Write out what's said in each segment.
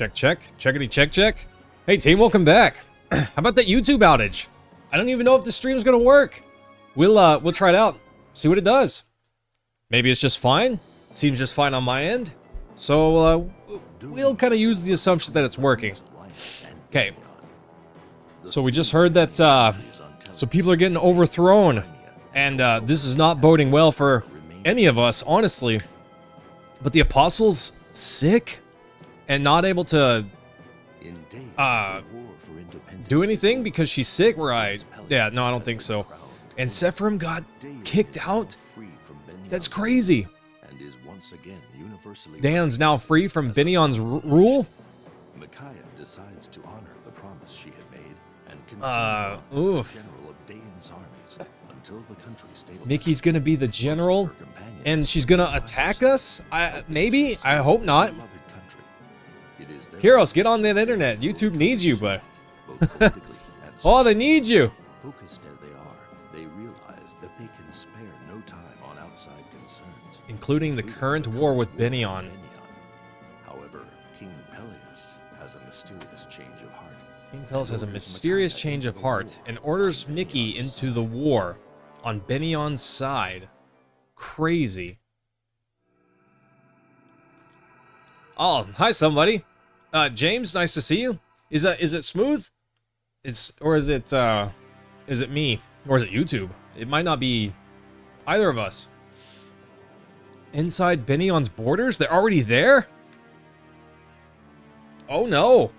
Check, check. Checkity, check, check. Hey, team, welcome back. How about that YouTube outage? I don't even know if the stream's gonna work. We'll try it out. See what it does. Maybe it's just fine. Seems just fine on my end. So, we'll kind of use the assumption that it's working. Okay. So we just heard that, so people are getting overthrown. And, this is not boding well for any of us, honestly. But the apostle's sick and not able to, do anything because she's sick, right? Yeah, no, I don't think so. And Sephirim got kicked out? That's crazy. Dan's now free from Benion's rule? Micaiah decides to honor the promise she had made and continue as the general of Dane's armies until the country stabilizes. Mickey's gonna be the general, and she's gonna attack us? Maybe? I hope not. Kiros, get on that internet. YouTube needs you, but... oh, they need you! Focused as they are, they realize that they can spare no time on outside concerns, including the current war with Benion. However, King Peleus has a mysterious change of heart. King Peleus has a mysterious change of heart and orders Mickey into the war on Benion's side. Crazy. Oh, hi somebody. James, nice to see you. Is it smooth? Is it me? Or is it YouTube? It might not be either of us. Inside Benion's borders? They're already there? Oh no.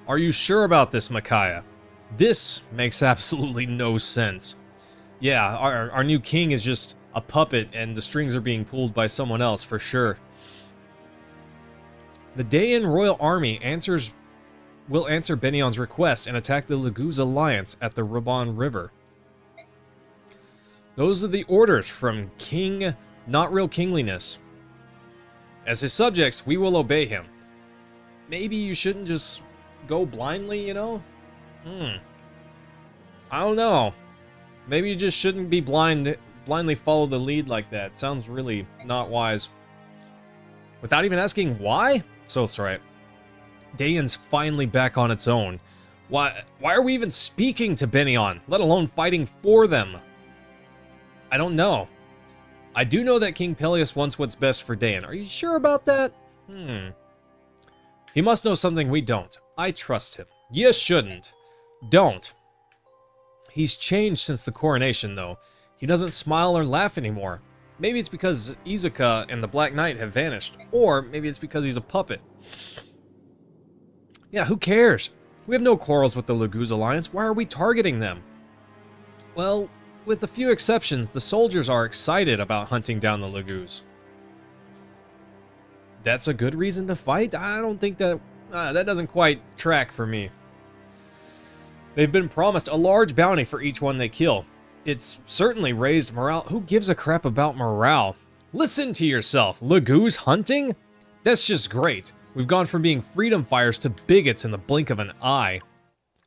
Are you sure about this, Micaiah? This makes absolutely no sense. Yeah, our new king is just a puppet and the strings are being pulled by someone else for sure. The Dayan Royal Army will answer Benion's request and attack the Laguz Alliance at the Rabon River. Those are the orders from King Not Real Kingliness. As his subjects, we will obey him. Maybe you shouldn't just go blindly, you know? I don't know. Maybe you just shouldn't be blindly follow the lead like that. Sounds really not wise. Without even asking why? So that's right. Dayan's finally back on its own. Why are we even speaking to Benion, let alone fighting for them? I don't know. I do know that King Peleus wants what's best for Dayan. Are you sure about that? He must know something we don't. I trust him. You shouldn't. Don't. He's changed since the coronation, though. He doesn't smile or laugh anymore. Maybe it's because Izuka and the Black Knight have vanished. Or maybe it's because he's a puppet. Yeah, who cares? We have no quarrels with the Laguz Alliance. Why are we targeting them? Well, with a few exceptions, the soldiers are excited about hunting down the Laguz. That's a good reason to fight? I don't think that... that doesn't quite track for me. They've been promised a large bounty for each one they kill. It's certainly raised morale. Who gives a crap about morale? Listen to yourself. Laguz hunting? That's just great. We've gone from being freedom fighters to bigots in the blink of an eye.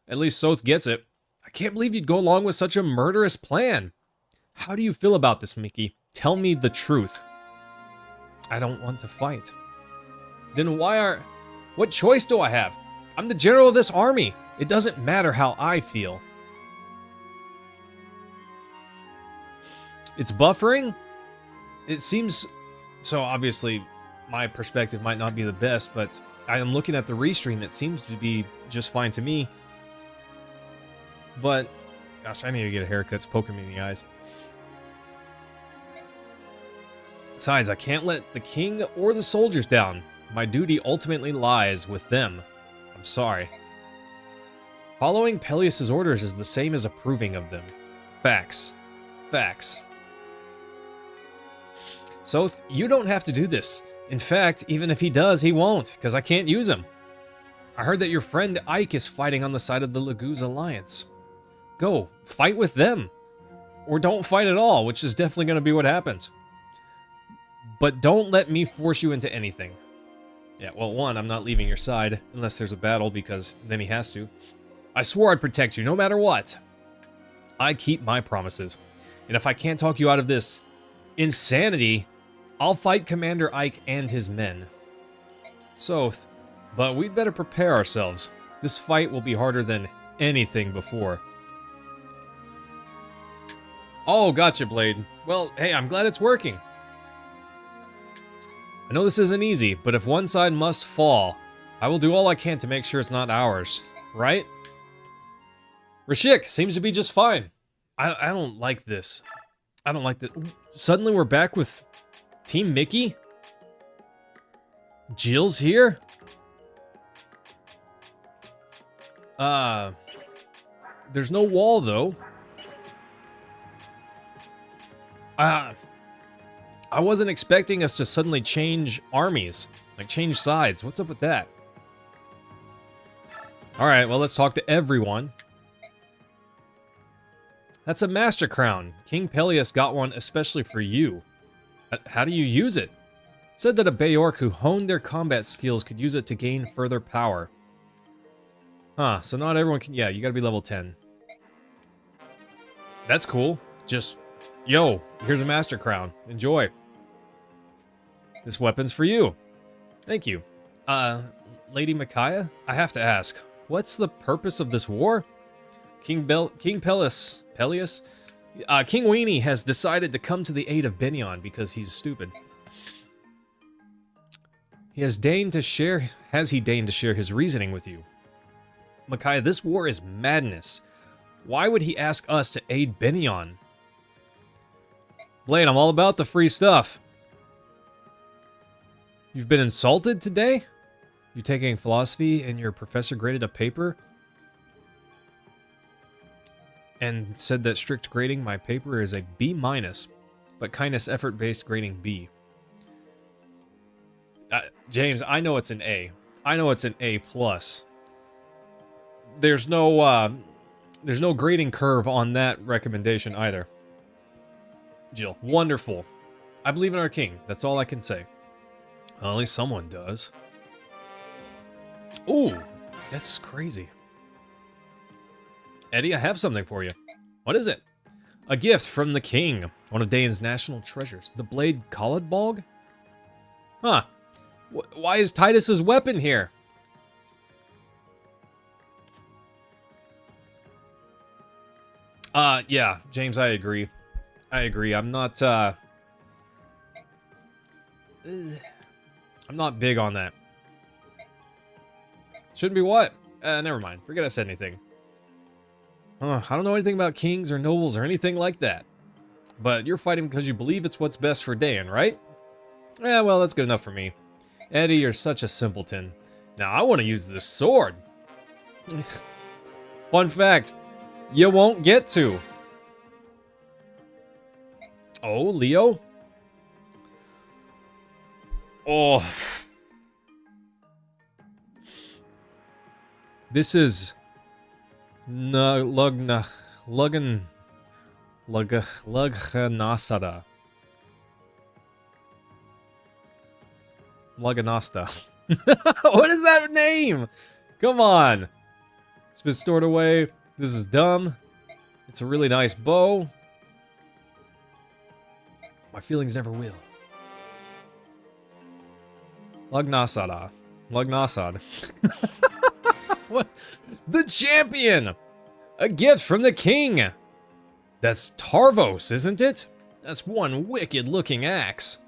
At least Soth gets it. I can't believe you'd go along with such a murderous plan. How do you feel about this, Mickey? Tell me the truth. I don't want to fight. Then what choice do I have? I'm the general of this army. It doesn't matter how I feel. It's buffering? It seems... So obviously, my perspective might not be the best, but I am looking at the restream. It seems to be just fine to me. But, gosh, I need to get a haircut. It's poking me in the eyes. Besides, I can't let the king or the soldiers down. My duty ultimately lies with them. I'm sorry. Following Peleus' orders is the same as approving of them. Facts. Facts. Soth, you don't have to do this. In fact, even if he does, he won't, because I can't use him. I heard that your friend Ike is fighting on the side of the Laguz Alliance. Go, fight with them. Or don't fight at all, which is definitely going to be what happens. But don't let me force you into anything. Yeah, well, one, I'm not leaving your side, unless there's a battle, because then he has to. I swore I'd protect you, no matter what. I keep my promises. And if I can't talk you out of this insanity, I'll fight Commander Ike and his men. Soth. But we'd better prepare ourselves. This fight will be harder than anything before. Oh, gotcha, Blade. Well, hey, I'm glad it's working. I know this isn't easy, but if one side must fall, I will do all I can to make sure it's not ours. Right? Rashik seems to be just fine. I don't like this. I don't like this. Suddenly we're back with Team Mickey? Jill's here? There's no wall, though. I wasn't expecting us to suddenly change armies. Like, change sides. What's up with that? Alright, well, let's talk to everyone. That's a Master Crown. King Peleus got one especially for you. How do you use it? Said that a Bayork who honed their combat skills could use it to gain further power. Huh, so not everyone can... Yeah, you gotta be level 10. That's cool. Just... Yo, here's a Master Crown. Enjoy. This weapon's for you. Thank you. Lady Micaiah? I have to ask, what's the purpose of this war? King Peleus... King Weenie has decided to come to the aid of Benyon because he's stupid. Has he deigned to share his reasoning with you? Micaiah, this war is madness. Why would he ask us to aid Benyon? Blade, I'm all about the free stuff. You've been insulted today? You taking philosophy and your professor graded a paper? And said that strict grading my paper is a B-, but kindness effort-based grading B. James, I know it's an A. I know it's an A+. There's no grading curve on that recommendation either. Jill, wonderful. I believe in our king. That's all I can say. Well, at least someone does. Ooh, that's crazy. Eddie, I have something for you. What is it? A gift from the king. One of Dane's national treasures. The blade Khalidbolg? Huh. Why is Titus's weapon here? Yeah, James, I agree. I'm not, I'm not big on that. Shouldn't be what? Never mind. Forget I said anything. I don't know anything about kings or nobles or anything like that. But you're fighting because you believe it's what's best for Dan, right? Yeah, well, that's good enough for me. Eddie, you're such a simpleton. Now, I want to use this sword. Fun fact, you won't get to. Oh, Leo? Oh. This is... Lughanasada. Lughanasta. What is that name? Come on. It's been stored away. This is dumb. It's a really nice bow. My feelings never will. Lughanasada. Lughnasad. What? The champion! A gift from the king! That's Tarvos, isn't it? That's one wicked-looking axe.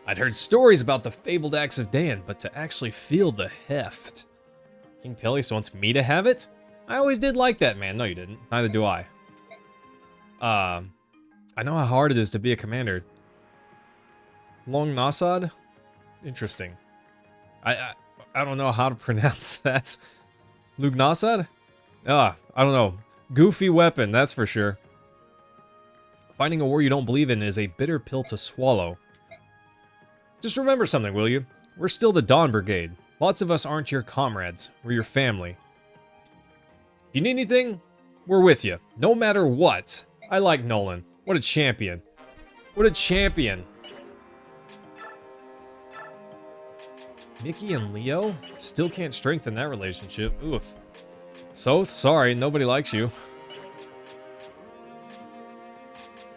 I'd heard stories about the fabled axe of Dan, but to actually feel the heft. King Peleus wants me to have it? I always did like that man. No, you didn't. Neither do I. I know how hard it is to be a commander. Long Nasad? Interesting. I don't know how to pronounce that. Lugnasad? I don't know. Goofy weapon, that's for sure. Fighting a war you don't believe in is a bitter pill to swallow. Just remember something, will you? We're still the Dawn Brigade. Lots of us aren't your comrades. We're your family. If you need anything, we're with you. No matter what. I like Nolan. What a champion. What a champion. Mickey and Leo? Still can't strengthen that relationship. Oof. So, sorry, nobody likes you.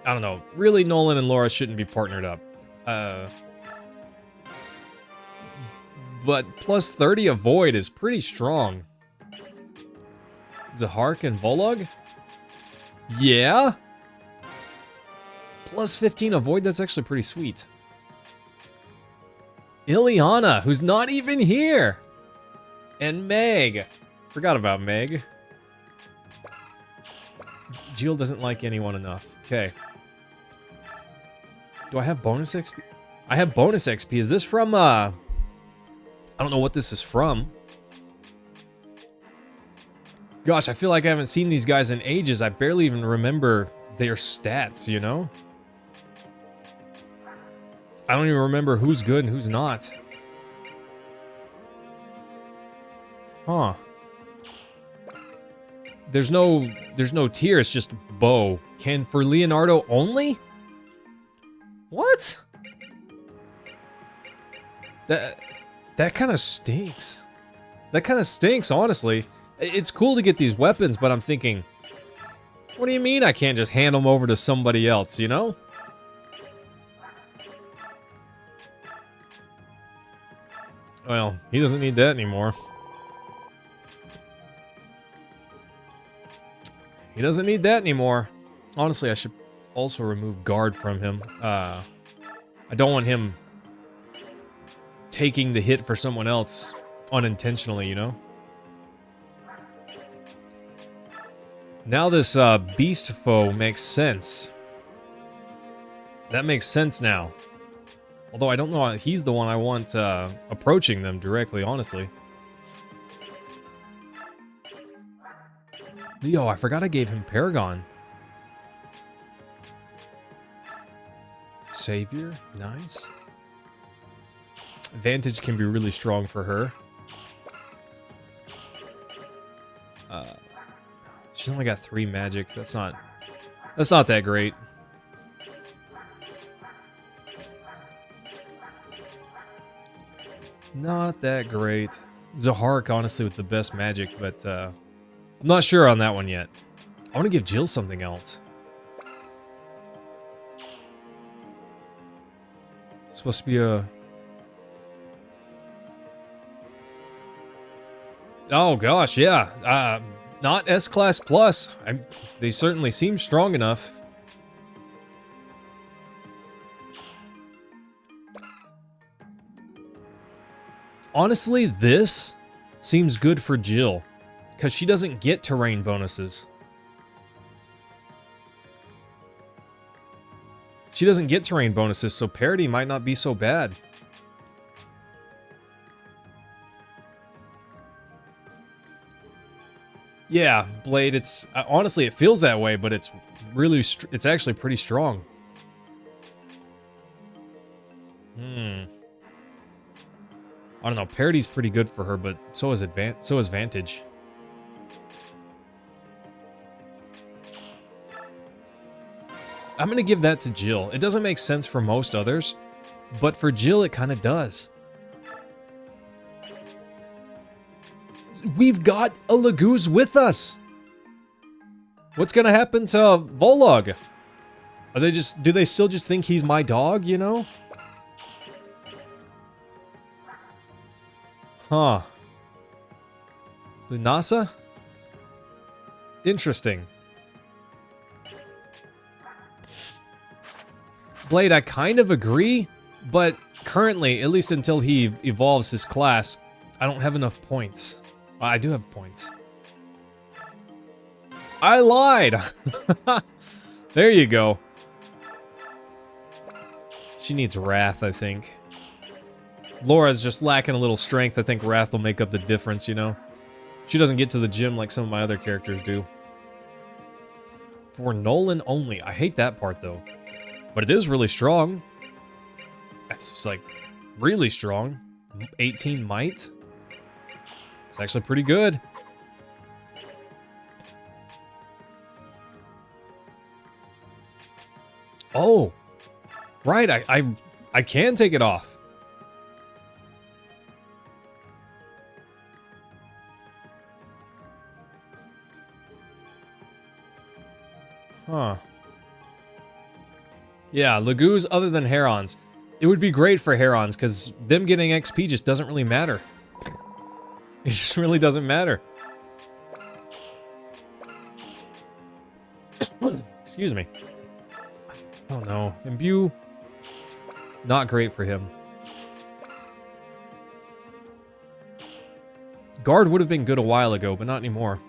I don't know. Really, Nolan and Laura shouldn't be partnered up. but plus 30 avoid is pretty strong. Zahark and Volog? Yeah? Plus 15 avoid, that's actually pretty sweet. Ileana, who's not even here! And Meg. Forgot about Meg. Jill doesn't like anyone enough. Okay. Do I have bonus XP? I have bonus XP. Is this from, I don't know what this is from. Gosh, I feel like I haven't seen these guys in ages. I barely even remember their stats, you know? I don't even remember who's good and who's not. Huh. There's no tier, it's just bow. Can for Leonardo only? What? That kind of stinks. That kind of stinks, honestly. It's cool to get these weapons, but I'm thinking, what do you mean I can't just hand them over to somebody else, you know? Well, he doesn't need that anymore. He doesn't need that anymore. Honestly, I should also remove guard from him. I don't want him taking the hit for someone else unintentionally, you know? Now this beast foe makes sense. That makes sense now. Although I don't know, he's the one I want approaching them directly, honestly. Leo, I forgot I gave him Paragon. Savior, nice. Vantage can be really strong for her. She's only got 3 magic. That's not that great. Not that great. Zahark, honestly, with the best magic, but I'm not sure on that one yet. I want to give Jill something else. It's supposed to be a... Oh gosh, yeah. Not S-Class Plus. They certainly seem strong enough. Honestly, this seems good for Jill, because she doesn't get terrain bonuses. She doesn't get terrain bonuses, so parity might not be so bad. Yeah, Blade, it's... honestly, it feels that way, but it's really... it's actually pretty strong. I don't know, parity's pretty good for her, but so is Vantage. I'm gonna give that to Jill. It doesn't make sense for most others, but for Jill, it kind of does. We've got a Laguz with us! What's gonna happen to Volog? Are they just... do they still just think he's my dog, you know? Huh. Lunasa? Interesting. Blade, I kind of agree, but currently, at least until he evolves his class, I don't have enough points. I do have points. I lied! There you go. She needs Wrath, I think. Laura's just lacking a little strength. I think Wrath will make up the difference, you know? She doesn't get to the gym like some of my other characters do. For Nolan only. I hate that part, though. But it is really strong. It's, like, really strong. 18 might. It's actually pretty good. Oh! Right, I can take it off. Huh. Yeah, Laguz other than Herons. It would be great for Herons, because them getting XP just doesn't really matter. It just really doesn't matter. Excuse me. I don't know. Imbue, not great for him. Guard would have been good a while ago, but not anymore.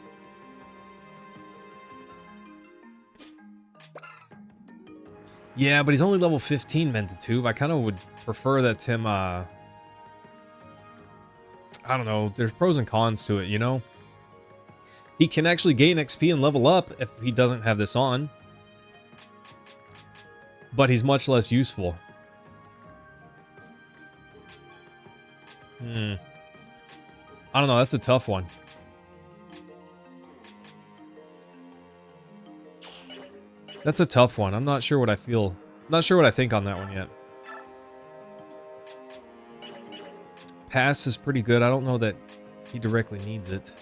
Yeah, but he's only level 15 Mentatube. I kind of would prefer that him, I don't know. There's pros and cons to it, you know? He can actually gain XP and level up if he doesn't have this on. But he's much less useful. I don't know, that's a tough one. That's a tough one. I'm not sure what I feel. Not sure what I think on that one yet. Pass is pretty good. I don't know that he directly needs it.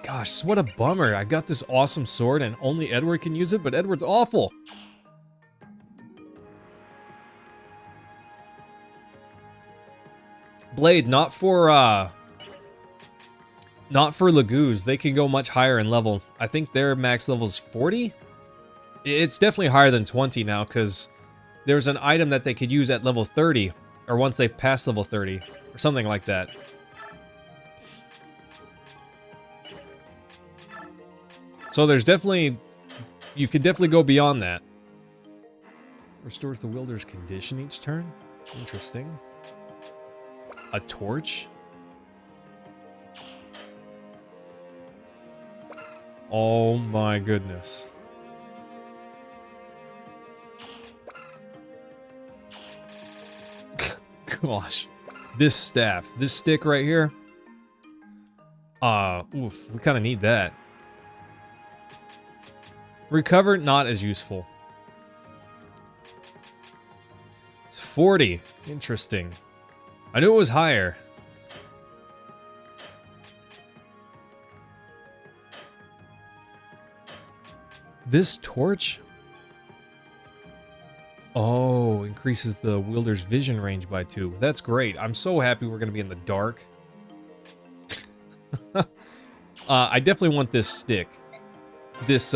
Gosh, what a bummer. I got this awesome sword and only Edward can use it, but Edward's awful. Blade, not for Lagoos. They can go much higher in level. I think their max level is 40? It's definitely higher than 20 now, because there's an item that they could use at level 30, or once they've passed level 30, or something like that. So there's definitely, you could definitely go beyond that. Restores the wielder's condition each turn? Interesting. A torch? Oh my goodness. Gosh. This staff. This stick right here. Oof. We kind of need that. Recover, not as useful. It's 40. Interesting. I knew it was higher. This torch? Oh, increases the wielder's vision range by 2. That's great. I'm so happy we're going to be in the dark. I definitely want this stick. This,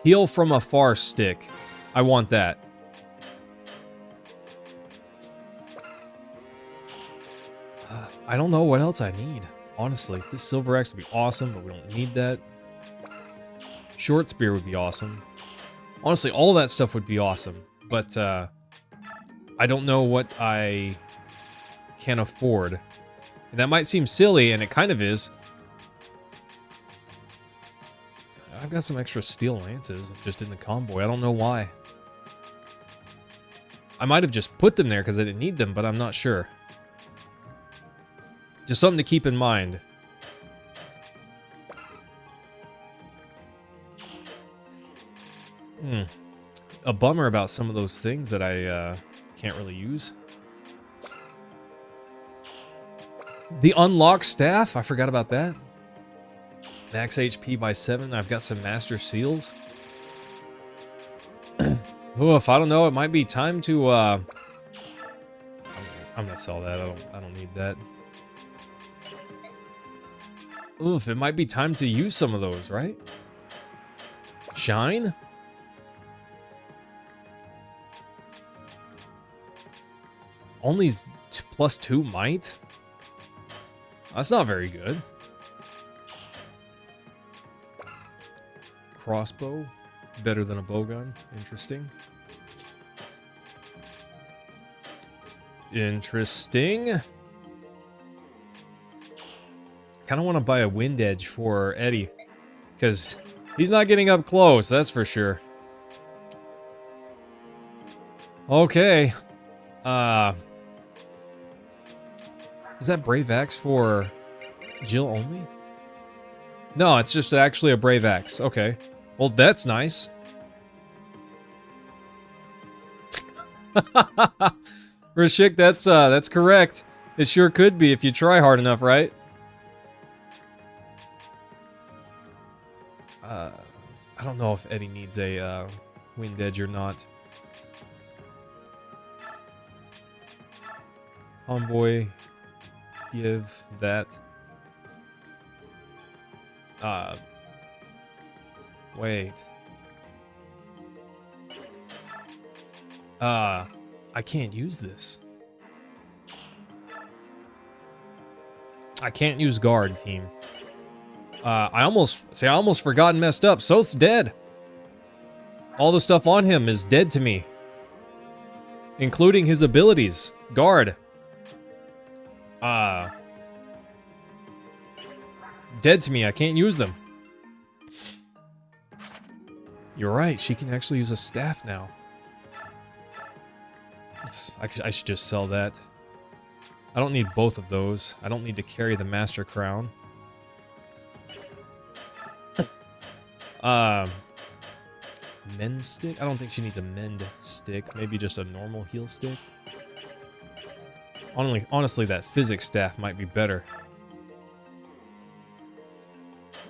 heal from afar stick. I want that. I don't know what else I need, honestly. This silver axe would be awesome, but we don't need that. Short spear would be awesome. Honestly, all that stuff would be awesome, but I don't know what I can afford. And that might seem silly, and it kind of is. I've got some extra steel lances just in the convoy. I don't know why. I might have just put them there because I didn't need them, but I'm not sure. Just something to keep in mind. A bummer about some of those things that I can't really use. The unlock staff, I forgot about that. Max HP by 7. I've got some master seals. Oof, I don't know. It might be time to. I'm gonna sell that. I don't need that. Oof, it might be time to use some of those, right? Shine? Only +2 might? That's not very good. Crossbow, better than a bowgun. Interesting. Interesting. Kind of want to buy a wind edge for Eddie, because he's not getting up close, that's for sure. Okay. Is that Brave Axe for Jill only? No, it's just actually a Brave Axe. Okay. Well, that's nice. Rashik, that's correct. It sure could be if you try hard enough, right? I don't know if Eddie needs a wind edge or not. Convoy, give that. Wait. I can't use this. I can't use guard, team. I almost forgot and messed up. Soth's dead. All the stuff on him is dead to me. Including his abilities. Guard. Dead to me. I can't use them. You're right. She can actually use a staff now. I should just sell that. I don't need both of those. I don't need to carry the Master Crown. Mend stick? I don't think she needs a mend stick. Maybe just a normal heal stick. Honestly, that physics staff might be better.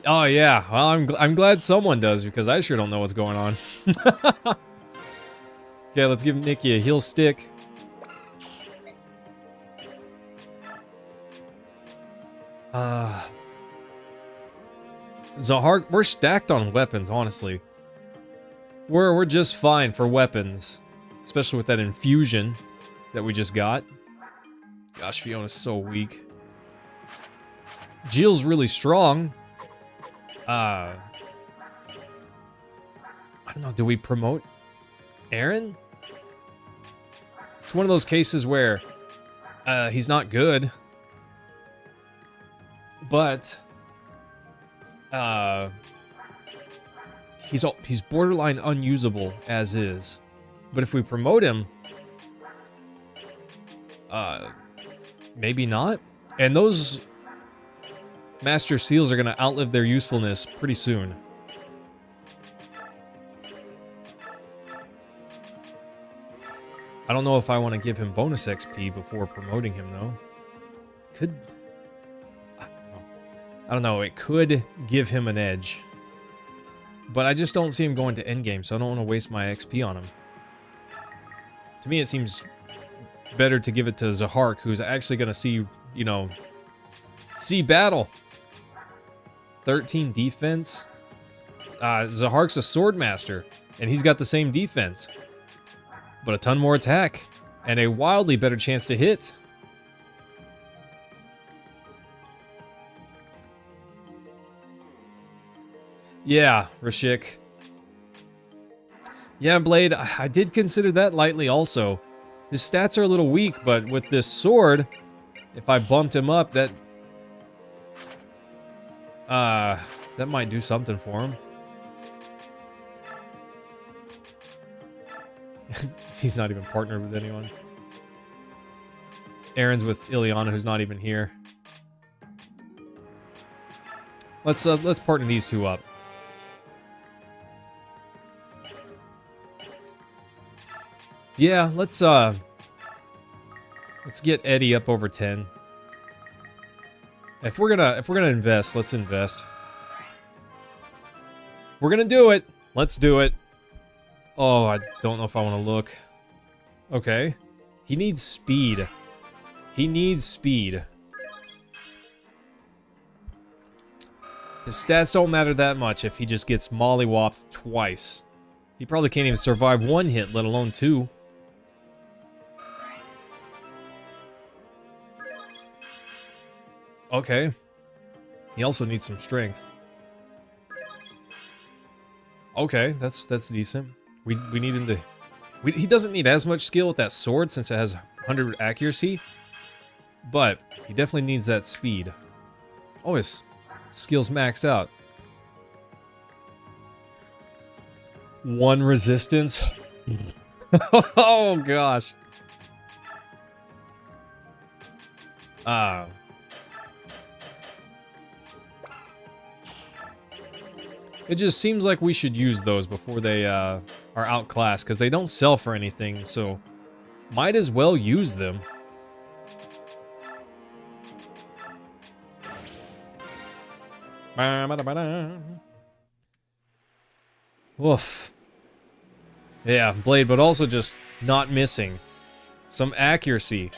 Oh yeah, well I'm glad someone does because I sure don't know what's going on. Okay, let's give Nikki a heal stick. Zahar, we're stacked on weapons, honestly. We're just fine for weapons. Especially with that infusion that we just got. Gosh, Fiona's so weak. Jill's really strong. I don't know, do we promote Aaron? It's one of those cases where he's not good. But he's borderline unusable as is. But if we promote him, maybe not. And those Master Seals are going to outlive their usefulness pretty soon. I don't know if I want to give him bonus XP before promoting him, though. Could... I don't know, it could give him an edge. But I just don't see him going to endgame, so I don't want to waste my XP on him. To me, it seems better to give it to Zahark, who's actually going to see, you know, see battle. 13 defense. Zahark's a sword master, and he's got the same defense. But a ton more attack, and a wildly better chance to hit. Yeah, Rashik. Yeah, Blade, I did consider that lightly also. His stats are a little weak, but with this sword, if I bumped him up, that might do something for him. He's not even partnered with anyone. Aaron's with Ileana, who's not even here. Let's partner these two up. Yeah, let's get Eddie up over 10. If we're gonna invest, let's invest. We're gonna do it. Let's do it. Oh, I don't know if I want to look. Okay. He needs speed. He needs speed. His stats don't matter that much if he just gets mollywopped twice. He probably can't even survive one hit, let alone two. Okay. He also needs some strength. Okay, that's decent. We need him to... he doesn't need as much skill with that sword since it has 100 accuracy. But he definitely needs that speed. Oh, his skill's maxed out. 1 resistance. Oh, gosh. It just seems like we should use those before they are outclassed, because they don't sell for anything, so might as well use them. Woof. Yeah, blade, but also just not missing. Some accuracy.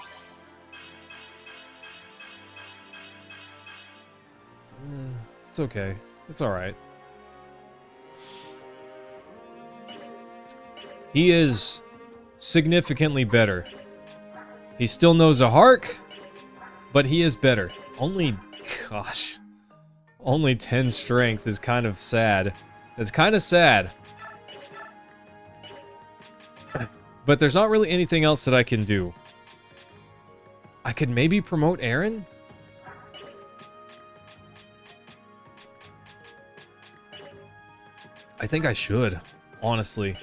It's okay. It's alright. He is significantly better. He still knows a hark, but he is better. Gosh. Only 10 strength is kind of sad. It's kind of sad. But there's not really anything else that I can do. I could maybe promote Aaron? I think I should, honestly.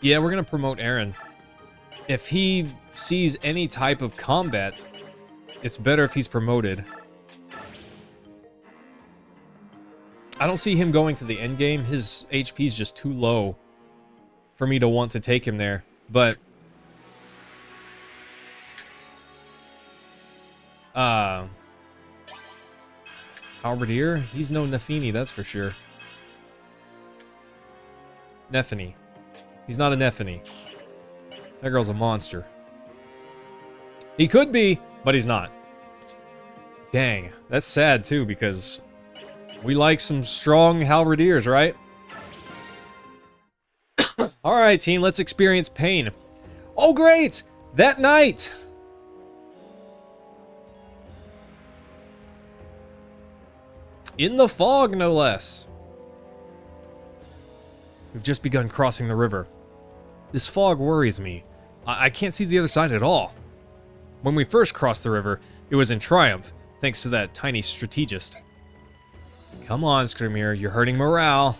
Yeah, we're gonna promote Aaron. If he sees any type of combat, it's better if he's promoted. I don't see him going to the end game. His HP is just too low for me to want to take him there. But Halberdier? He's no Nefini, that's for sure. Nefini. He's not a Nefini. That girl's a monster. He could be, but he's not. Dang, that's sad too, because we like some strong halberdiers, right? Alright, team, let's experience pain. Oh, great! That night! In the fog, no less. We've just begun crossing the river. This fog worries me. I can't see the other side at all. When we first crossed the river, it was in triumph, thanks to that tiny strategist. Come on, Skrimir, you're hurting morale.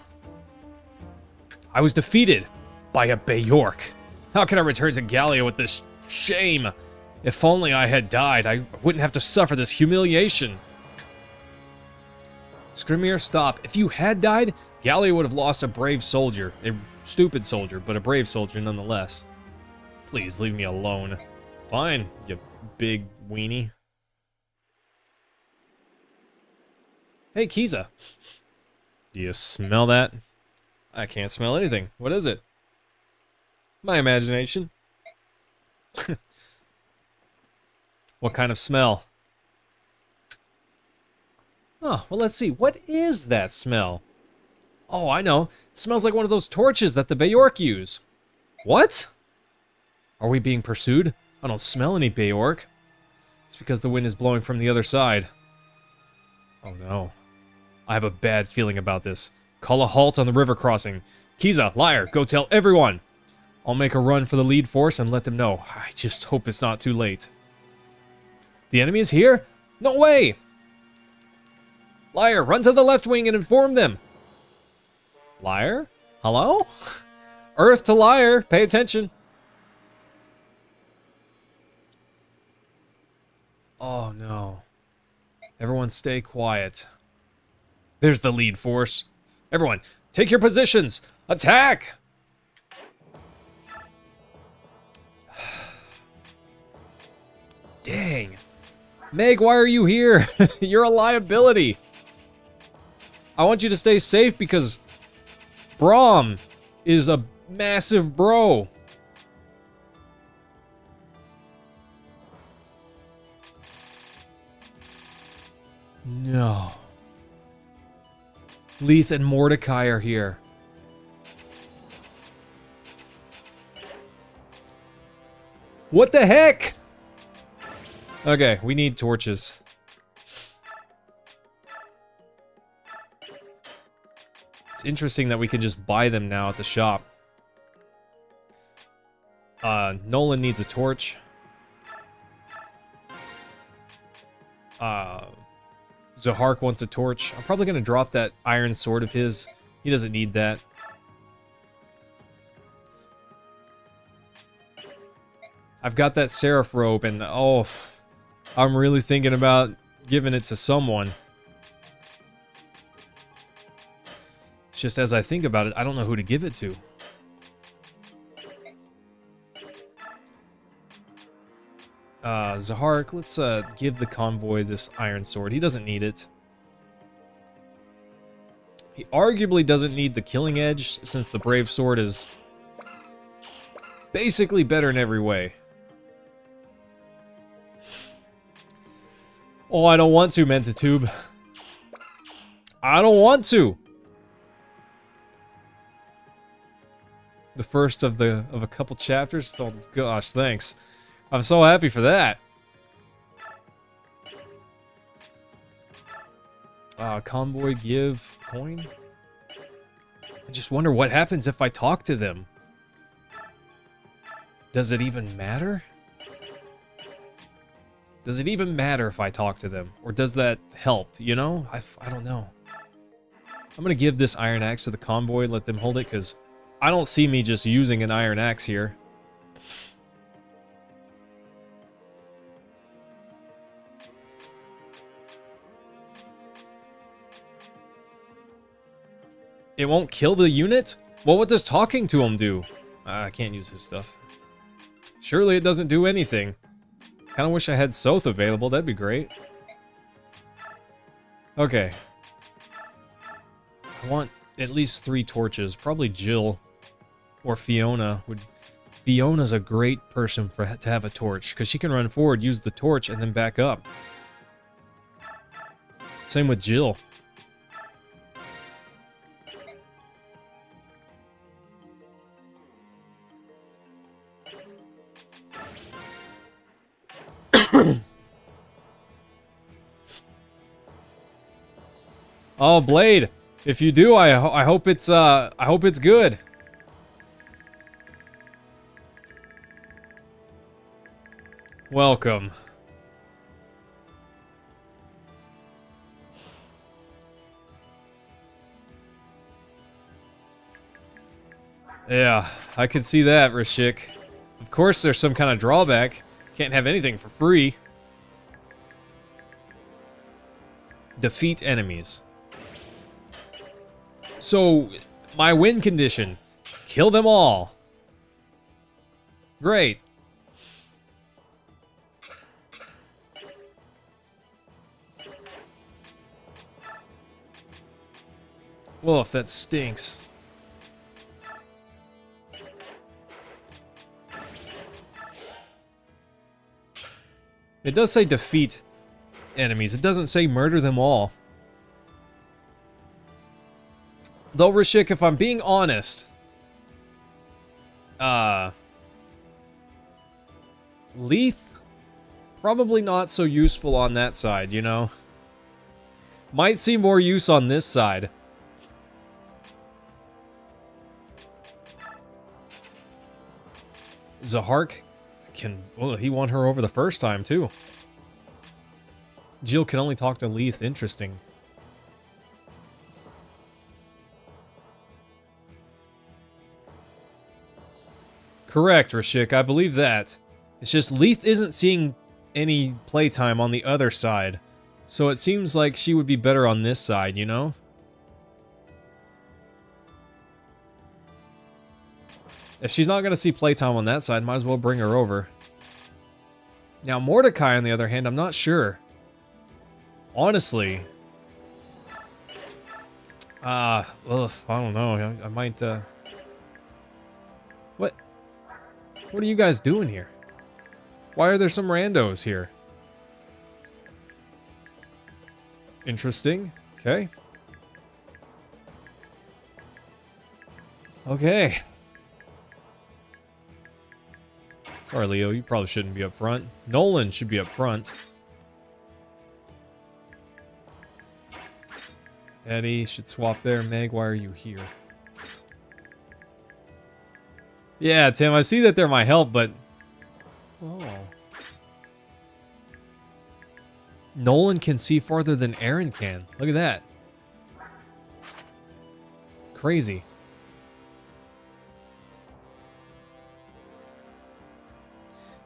I was defeated by a Beork. How can I return to Gallia with this shame? If only I had died, I wouldn't have to suffer this humiliation. Skrimir, stop. If you had died, Gallia would have lost a brave soldier. A stupid soldier, but a brave soldier nonetheless. Please, leave me alone. Fine, you big weenie. Hey, Kiza. Do you smell that? I can't smell anything. What is it? My imagination. What kind of smell? Oh, well, let's see. What is that smell? Oh, I know. It smells like one of those torches that the Beork use. What? Are we being pursued? I don't smell any Beork. It's because the wind is blowing from the other side. Oh no. I have a bad feeling about this. Call a halt on the river crossing. Kiza, Liar, go tell everyone. I'll make a run for the lead force and let them know. I just hope it's not too late. The enemy is here? No way! Liar, run to the left wing and inform them. Liar? Hello? Earth to Liar, pay attention. Oh no. Everyone stay quiet. There's the lead force. Everyone, take your positions. Attack! Dang. Meg, why are you here? You're a liability. I want you to stay safe because Braum is a massive bro. No. Leith and Mordecai are here. What the heck? Okay, we need torches. It's interesting that we can just buy them now at the shop. Nolan needs a torch. Zahark wants a torch. I'm probably going to drop that iron sword of his. He doesn't need that. I've got that Seraph robe, and oh, I'm really thinking about giving it to someone. It's just as I think about it, I don't know who to give it to. Zahark, let's give the convoy this iron sword. He doesn't need it. He arguably doesn't need the killing edge, since the Brave Sword is basically better in every way. Oh, I don't want to, Mentatube. I don't want to. The first of a couple chapters. Oh gosh, thanks. I'm so happy for that. Convoy give coin. I just wonder what happens if I talk to them. Does it even matter? Does it even matter if I talk to them? Or does that help, you know? I don't know. I'm gonna give this iron axe to the convoy, let them hold it, because I don't see me just using an iron axe here. It won't kill the unit? Well, what does talking to him do? I can't use his stuff. Surely it doesn't do anything. Kinda wish I had Soth available, that'd be great. Okay. I want at least 3 torches. Probably Jill or Fiona would... Fiona's a great person to have a torch, because she can run forward, use the torch, and then back up. Same with Jill. Oh, Blade. If you do, I hope it's good. Welcome. Yeah, I could see that, Rashik. Of course there's some kind of drawback. Can't have anything for free. Defeat enemies. So, my win condition. Kill them all. Great. Well, if that stinks. It does say defeat enemies. It doesn't say murder them all. Though, Rashik, if I'm being honest, Leith, probably not so useful on that side, you know? Might see more use on this side. Zahark can... Well, he won her over the first time, too. Jill can only talk to Leith. Interesting. Correct, Rashik. I believe that. It's just Leith isn't seeing any playtime on the other side. So it seems like she would be better on this side, you know? If she's not going to see playtime on that side, might as well bring her over. Now, Mordecai, on the other hand, I'm not sure. Honestly. I don't know. I might, What? What are you guys doing here? Why are there some randos here? Interesting. Okay. Okay. Sorry, Leo. You probably shouldn't be up front. Nolan should be up front. Eddie should swap there. Meg, why are you here? Yeah, Tim, I see that they're my help, but... Oh. Nolan can see farther than Aaron can. Look at that. Crazy.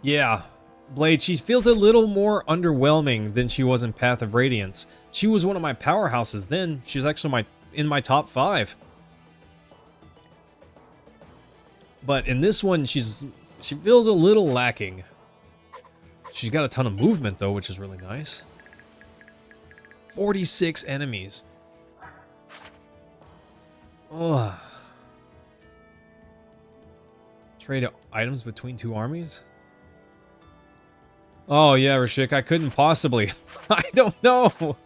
Yeah. Blade, she feels a little more underwhelming than she was in Path of Radiance. She was one of my powerhouses then. She was actually in my top 5. But in this one, she feels a little lacking. She's got a ton of movement, though, which is really nice. 46 enemies. Ugh. Trade items between two armies? Oh, yeah, Rashik, I couldn't possibly. I don't know.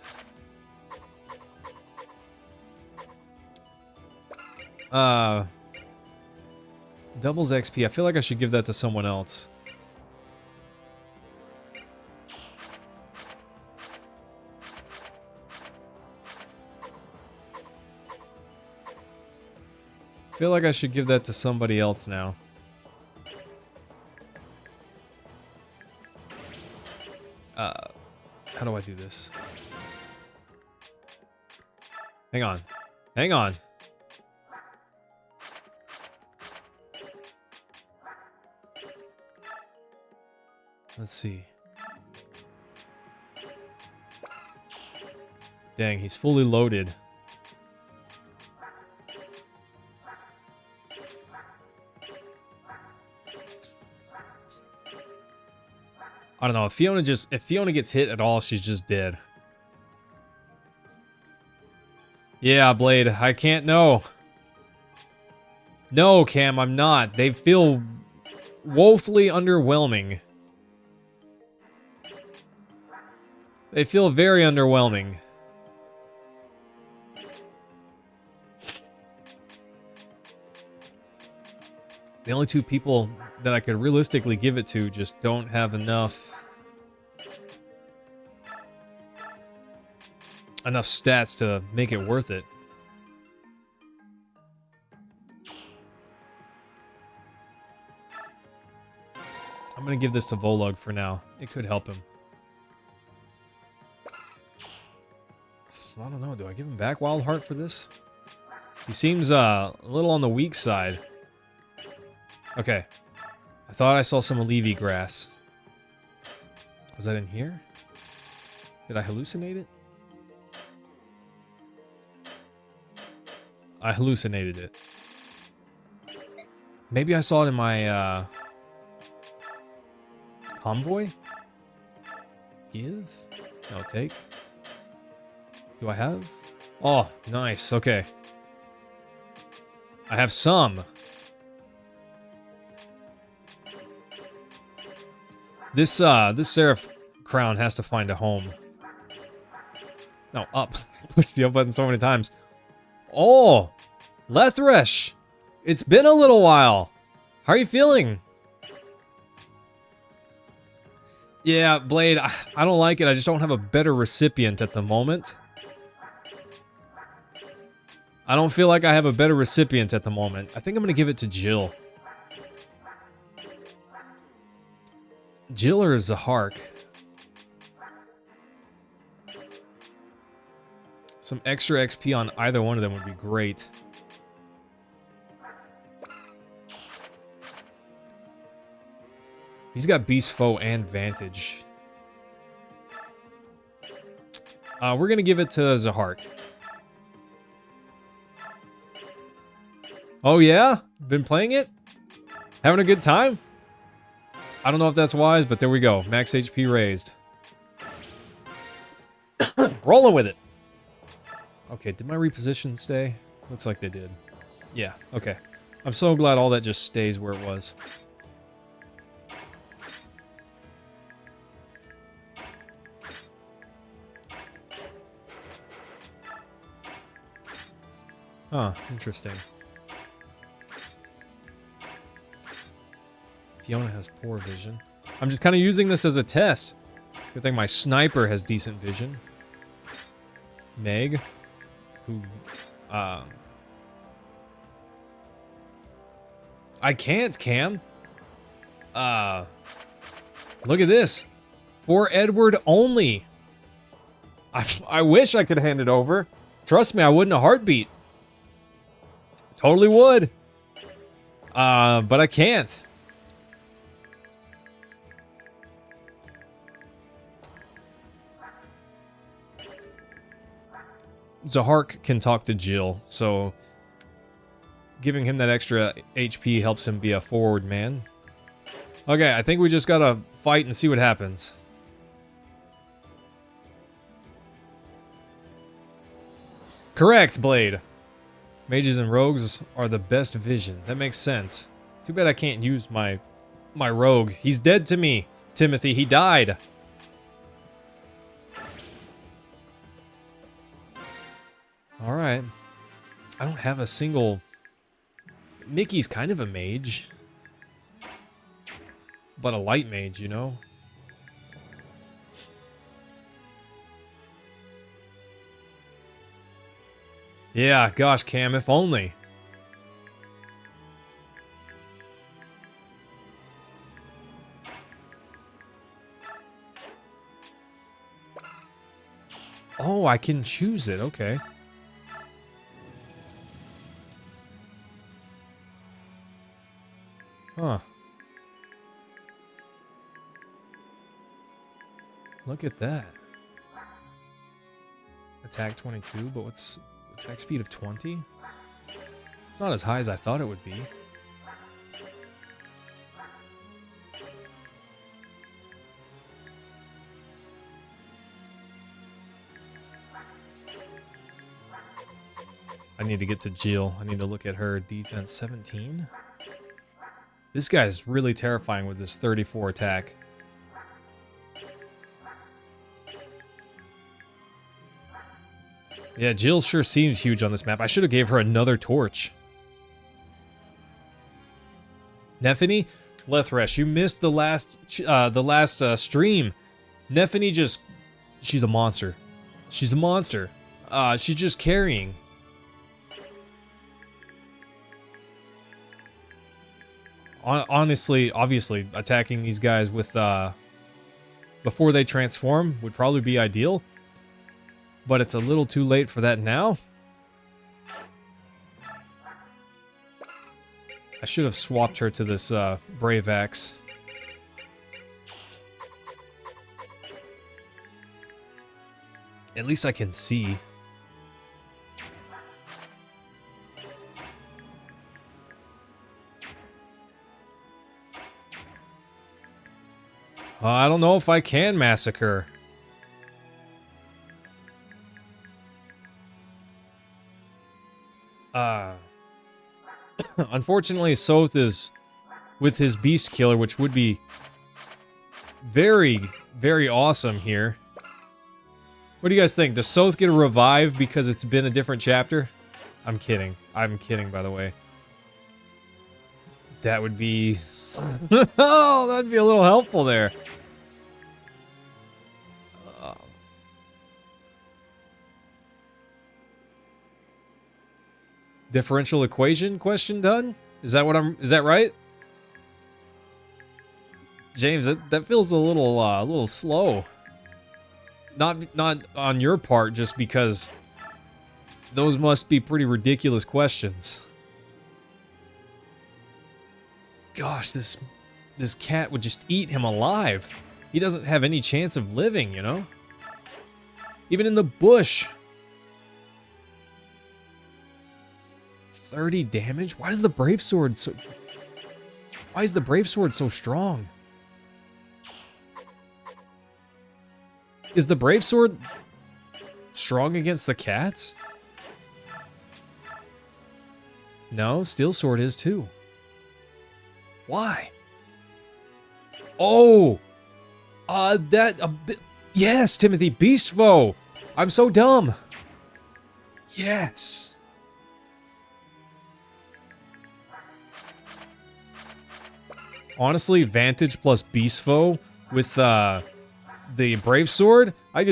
Doubles XP. I feel like I should give that to someone else. I feel like I should give that to somebody else now. How do I do this? Hang on. Hang on. Let's see. Dang, he's fully loaded. I don't know, if Fiona gets hit at all, she's just dead. Yeah, Blade, I can't know. No, Cam, I'm not. They feel woefully underwhelming. They feel very underwhelming. The only two people that I could realistically give it to just don't have enough stats to make it worth it. I'm gonna give this to Volug for now. It could help him. I don't know, do I give him back Wild Heart for this? He seems a little on the weak side. Okay. I thought I saw some Allevi grass. Was that in here? Did I hallucinate it? I hallucinated it. Maybe I saw it in my convoy? Give? No, take. Do I have? Oh, nice. Okay. I have some. This Seraph crown has to find a home. No, up. I pushed the up button so many times. Oh! Lethresh! It's been a little while. How are you feeling? Yeah, Blade, I don't like it. I just don't have a better recipient at the moment. I don't feel like I have a better recipient at the moment. I think I'm going to give it to Jill. Jill or Zahark? Some extra XP on either one of them would be great. He's got Beast Foe and Vantage. We're going to give it to Zahark. Oh yeah? Been playing it? Having a good time? I don't know if that's wise, but there we go. Max HP raised. Rolling with it. Okay, did my reposition stay? Looks like they did. Yeah, okay. I'm so glad all that just stays where it was. Huh, interesting. Fiona has poor vision. I'm just kind of using this as a test. Good thing my sniper has decent vision. Meg, who, I can't, Cam. Look at this. For Edward only. I wish I could hand it over. Trust me, I wouldn't a heartbeat. Totally would. But I can't. Zahark can talk to Jill, so giving him that extra HP helps him be a forward man. Okay, I think we just gotta fight and see what happens. Correct, Blade. Mages and rogues are the best vision. That makes sense. Too bad I can't use my rogue. He's dead to me, Timothy. He died. All right. I don't have a single... Mickey's kind of a mage. But a light mage, you know? Yeah, gosh, Cam, if only. Oh, I can choose it. Okay. Huh. Look at that. Attack 22, but what's attack speed of 20? It's not as high as I thought it would be. I need to get to Jill. I need to look at her defense 17. This guy's really terrifying with this 34 attack. Yeah, Jill sure seems huge on this map. I should have gave her another torch. Nephany? Lethresh, you missed the last stream. Nephany just... She's a monster. She's a monster. She's just carrying. Honestly, obviously, attacking these guys with, before they transform would probably be ideal. But it's a little too late for that now. I should have swapped her to this, Brave Axe. At least I can see. I don't know if I can massacre. Unfortunately, Soth is with his Beast Killer, which would be very, very awesome here. What do you guys think? Does Soth get a revive because it's been a different chapter? I'm kidding. I'm kidding, by the way. That would be... oh, that'd be a little helpful there. Differential equation question done? Is that what is that right? James, that feels a little slow. Not on your part, just because those must be pretty ridiculous questions. Gosh, this cat would just eat him alive. He doesn't have any chance of living, you know? Even in the bush. 30 damage? Why is the Brave Sword so... Why is the Brave Sword so strong? Is the Brave Sword strong against the cats? No, Steel Sword is too. Why? Oh! Yes, Timothy, Beast Foe! I'm so dumb! Yes! Honestly, Vantage plus Beast Foe with the Brave Sword, I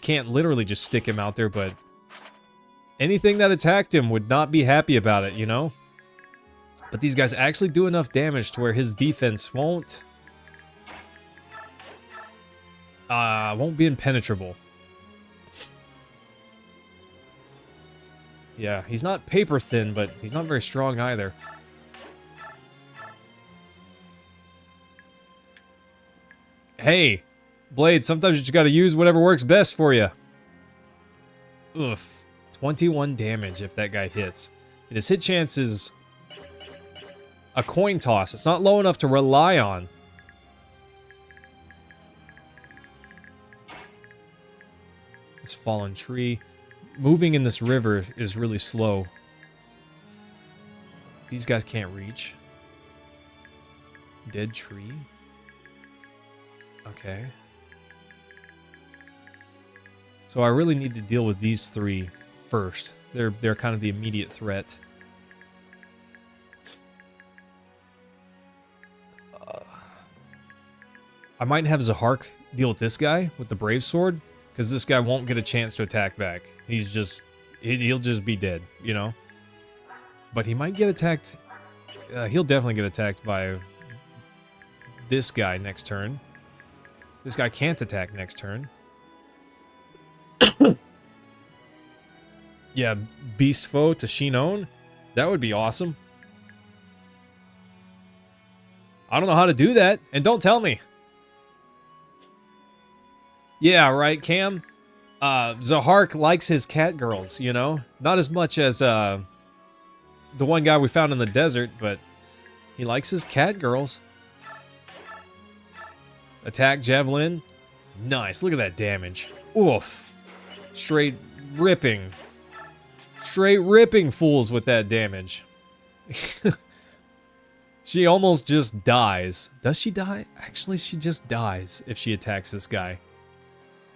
can't literally just stick him out there, but anything that attacked him would not be happy about it, you know? But these guys actually do enough damage to where his defense won't be impenetrable. Yeah, he's not paper thin, but he's not very strong either. Hey, Blade, sometimes you just gotta use whatever works best for you. Oof. 21 damage if that guy hits. And his hit chance is a coin toss. It's not low enough to rely on. This fallen tree. Moving in this river is really slow. These guys can't reach. Dead tree. Okay. So I really need to deal with these three first. They're kind of the immediate threat. I might have Zahark deal with this guy with the Brave Sword, because this guy won't get a chance to attack back. He's just... He'll just be dead, you know? But he might get attacked... he'll definitely get attacked by this guy next turn. This guy can't attack next turn. Yeah, Beast Foe to Shinon. That would be awesome. I don't know how to do that, and don't tell me. Yeah, right, Cam? Zahark likes his cat girls, you know? Not as much as the one guy we found in the desert, but he likes his cat girls. Attack Javelin. Nice, look at that damage. Oof. Straight ripping fools with that damage. She almost just dies. Does she die? Actually, she just dies if she attacks this guy.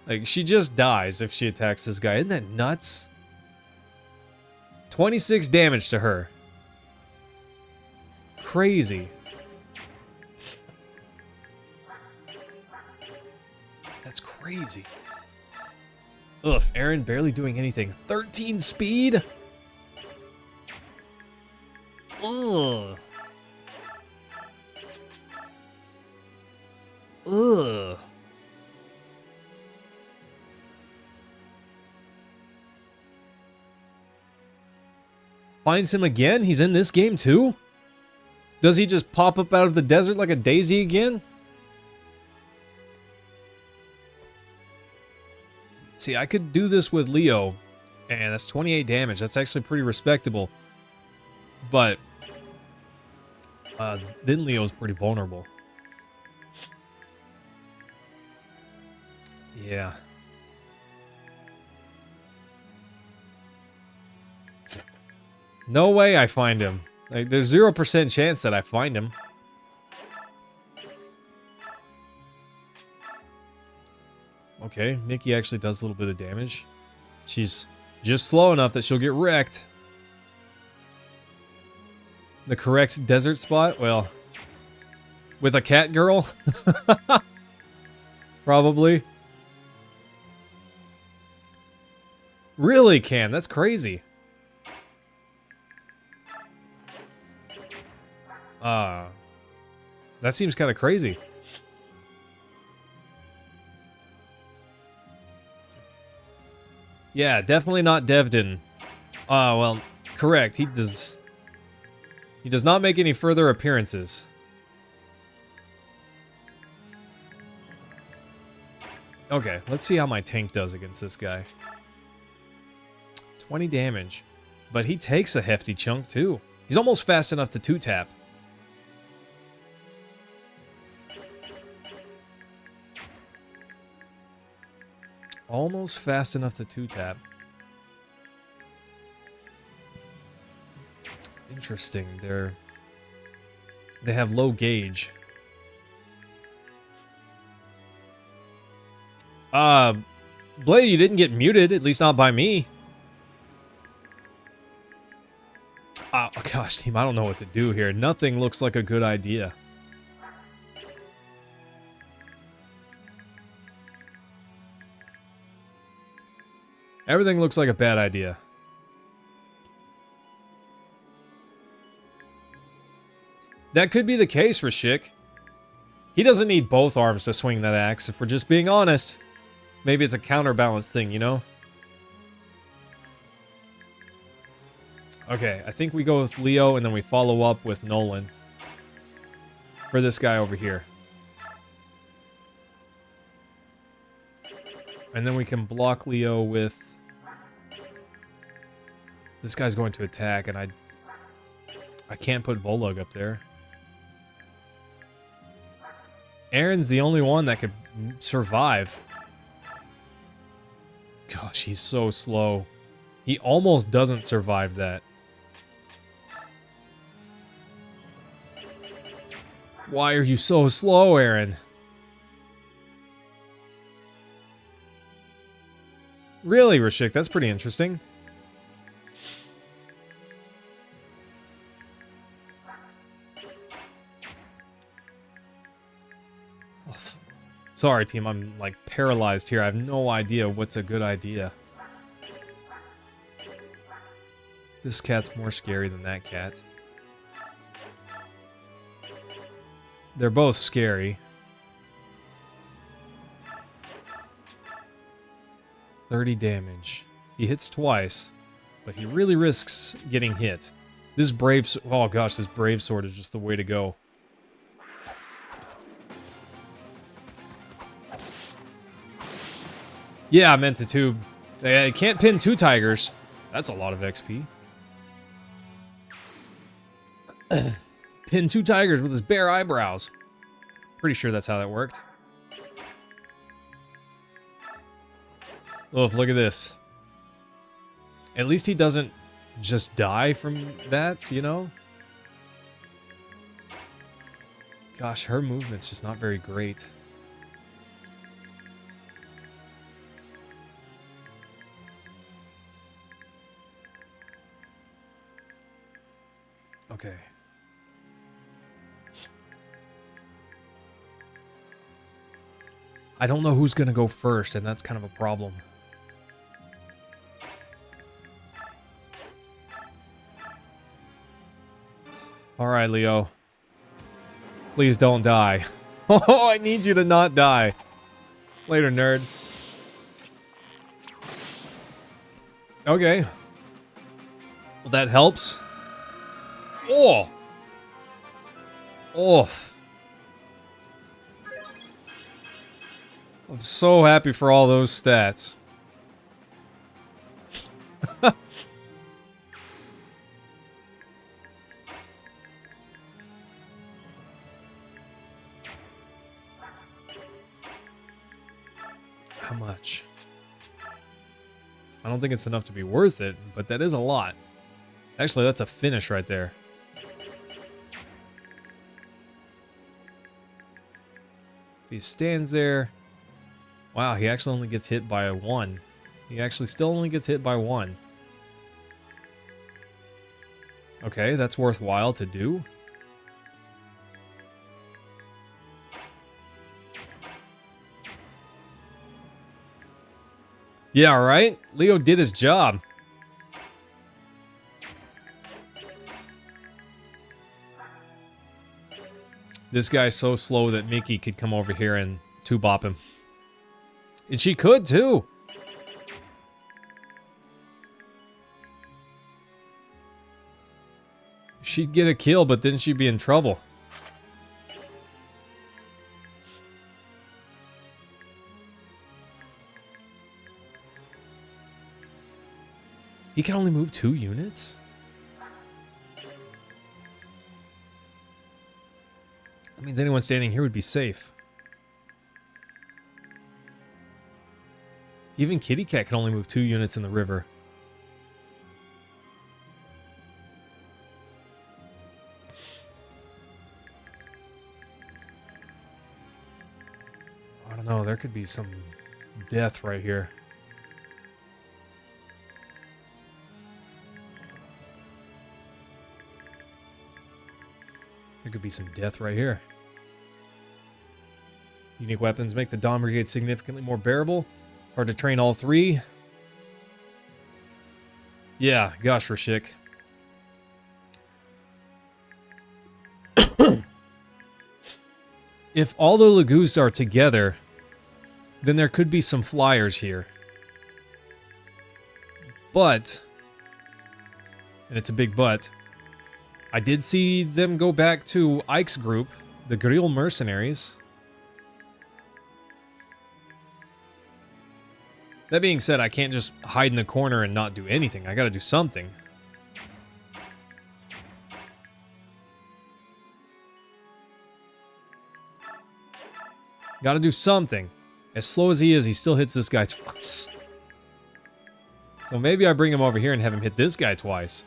Like, she just dies if she attacks this guy. Isn't that nuts? 26 damage to her. Crazy. That's crazy. Ugh, Aaron barely doing anything. 13 speed? Ugh. Ugh. Finds him again? He's in this game too? Does he just pop up out of the desert like a daisy again? See, I could do this with Leo, and that's 28 damage. That's actually pretty respectable. But then Leo's pretty vulnerable. Yeah. No way I find him. Like, there's 0% chance that I find him. Okay, Nikki actually does a little bit of damage. She's just slow enough that she'll get wrecked. The correct desert spot? Well, with a cat girl? Probably. Really, Cam? That's crazy. That seems kind of crazy. Yeah, definitely not Devdin. Well, correct. He does not make any further appearances. Okay, let's see how my tank does against this guy. 20 damage. But he takes a hefty chunk too. He's almost fast enough to 2-tap. Almost fast enough to 2-tap. Interesting. They have low gauge. Blade, you didn't get muted, at least not by me. Oh gosh, team, I don't know what to do here. Nothing looks like a good idea. Everything looks like a bad idea. That could be the case for Schick. He doesn't need both arms to swing that axe, if we're just being honest. Maybe it's a counterbalance thing, you know? Okay, I think we go with Leo and then we follow up with Nolan. For this guy over here. And then we can block Leo with... This guy's going to attack, and I can't put Volug up there. Aaron's the only one that could survive. Gosh, he's so slow. He almost doesn't survive that. Why are you so slow, Aaron? Really, Rashik? That's pretty interesting. Sorry, team. I'm, like, paralyzed here. I have no idea what's a good idea. This cat's more scary than that cat. They're both scary. 30 damage. He hits twice, but he really risks getting hit. This brave... Oh gosh, this brave sword is just the way to go. Yeah, I meant to too. I can't pin 2 tigers. That's a lot of XP. Pin 2 tigers with his bare eyebrows. Pretty sure that's how that worked. Oh, look at this. At least he doesn't just die from that, you know? Gosh, her movement's just not very great. Okay. I don't know who's gonna go first, and that's kind of a problem. Alright, Leo. Please don't die. Oh, I need you to not die. Later, nerd. Okay. Well, that helps. Oh! Oh! I'm so happy for all those stats. How much? I don't think it's enough to be worth it, but that is a lot. Actually, that's a finish right there. If he stands there... Wow, he actually only gets hit by 1. He actually still only gets hit by 1. Okay, that's worthwhile to do. Yeah, right? Leo did his job. This guy's so slow that Mickey could come over here and 2-bop him. And she could, too. She'd get a kill, but then she'd be in trouble. He can only move 2 units? That means anyone standing here would be safe. Even Kitty Cat can only move 2 units in the river. I don't know, there could be some death right here. There could be some death right here. Unique weapons make the Dawn Brigade significantly more bearable. It's hard to train all 3. Yeah, gosh, Rashik. If all the Lagoos are together, then there could be some flyers here. But, and it's a big but, I did see them go back to Ike's group, the Grill Mercenaries. That being said, I can't just hide in the corner and not do anything. I gotta do something. Gotta do something. As slow as he is, he still hits this guy twice. So maybe I bring him over here and have him hit this guy twice.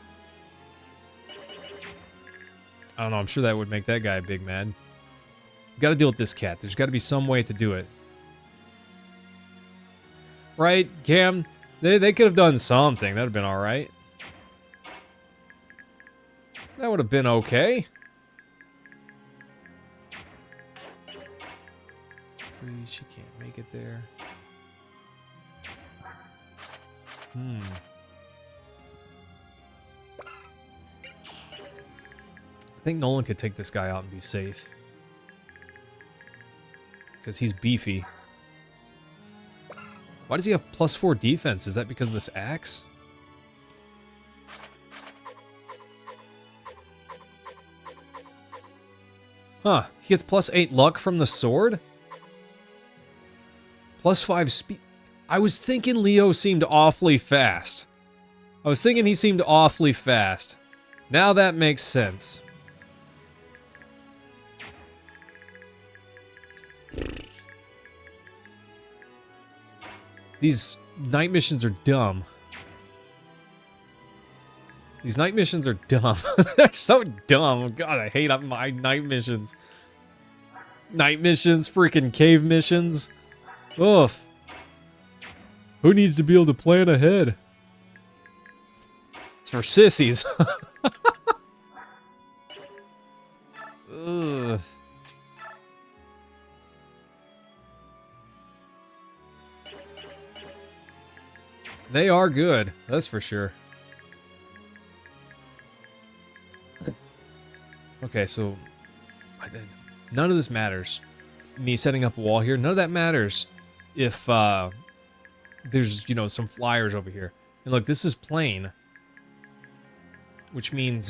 I don't know, I'm sure that would make that guy big mad. Got to deal with this cat. There's got to be some way to do it. Right, Cam? They could have done something. That would have been alright. That would have been okay. She can't make it there. I think Nolan could take this guy out and be safe. Because he's beefy. Why does he have +4 defense? Is that because of this axe? Huh. He gets +8 luck from the sword? +5 speed. I was thinking Leo seemed awfully fast. I was thinking he seemed awfully fast. Now that makes sense. These night missions are dumb. These night missions are dumb. They're so dumb. God, I hate my night missions. Night missions, freaking cave missions. Oof. Who needs to be able to plan ahead? It's for sissies. Ugh. They are good, that's for sure. Okay, so none of this matters. Me setting up a wall here, none of that matters if there's, you know, some flyers over here. And look, this is plain, which means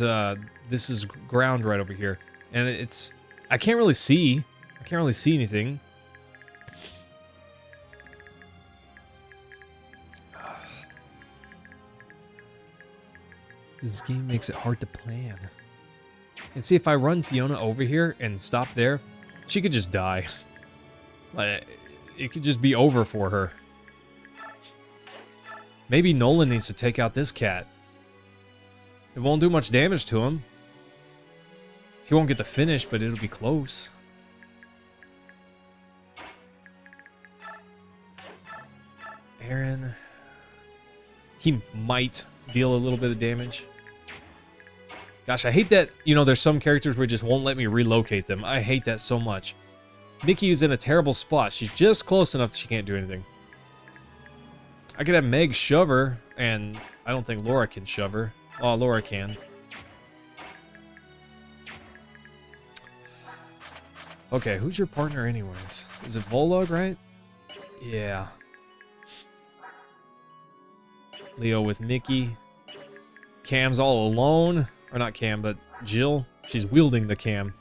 this is ground right over here. And it's, I can't really see anything. This game makes it hard to plan. And see, if I run Fiona over here and stop there, she could just die. Like, it could just be over for her. Maybe Nolan needs to take out this cat. It won't do much damage to him. He won't get the finish, but it'll be close. Aaron. He might deal a little bit of damage. Gosh, I hate that, you know, there's some characters where it just won't let me relocate them. I hate that so much. Mickey is in a terrible spot. She's just close enough that she can't do anything. I could have Meg shove her, and I don't think Laura can shove her. Oh, Laura can. Okay, who's your partner anyways? Is it Volog, right? Yeah. Leo with Mickey. Cam's all alone. Or not Cam, but Jill. She's wielding the cam.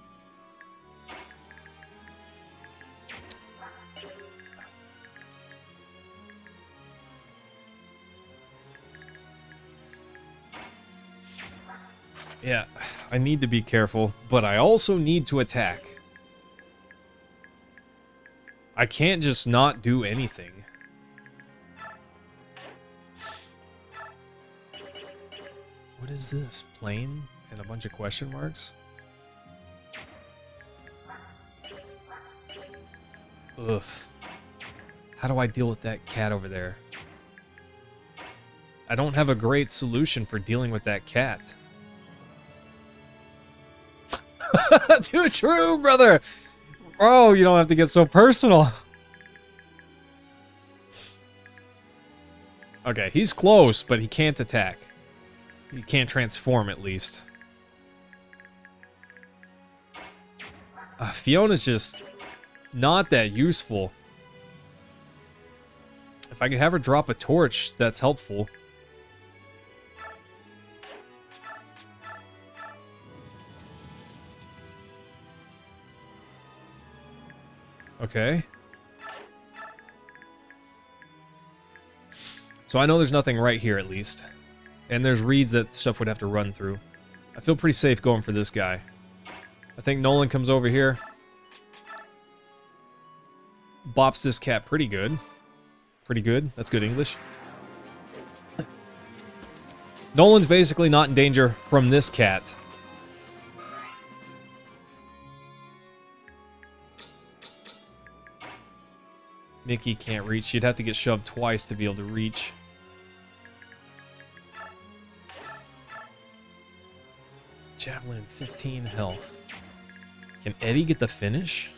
Yeah, I need to be careful, but I also need to attack. I can't just not do anything. What is this? Plane and a bunch of question marks? Ugh. How do I deal with that cat over there? I don't have a great solution for dealing with that cat. Too true, brother! Oh, you don't have to get so personal. Okay, he's close, but he can't attack. He can't transform, at least. Fiona's just not that useful. If I could have her drop a torch, that's helpful. Okay. So I know there's nothing right here, at least. And there's reeds that stuff would have to run through. I feel pretty safe going for this guy. I think Nolan comes over here. Bops this cat pretty good. Pretty good. That's good English. Nolan's basically not in danger from this cat. Mickey can't reach. She'd have to get shoved twice to be able to reach. Javelin, 15 health. Can Eddie get the finish?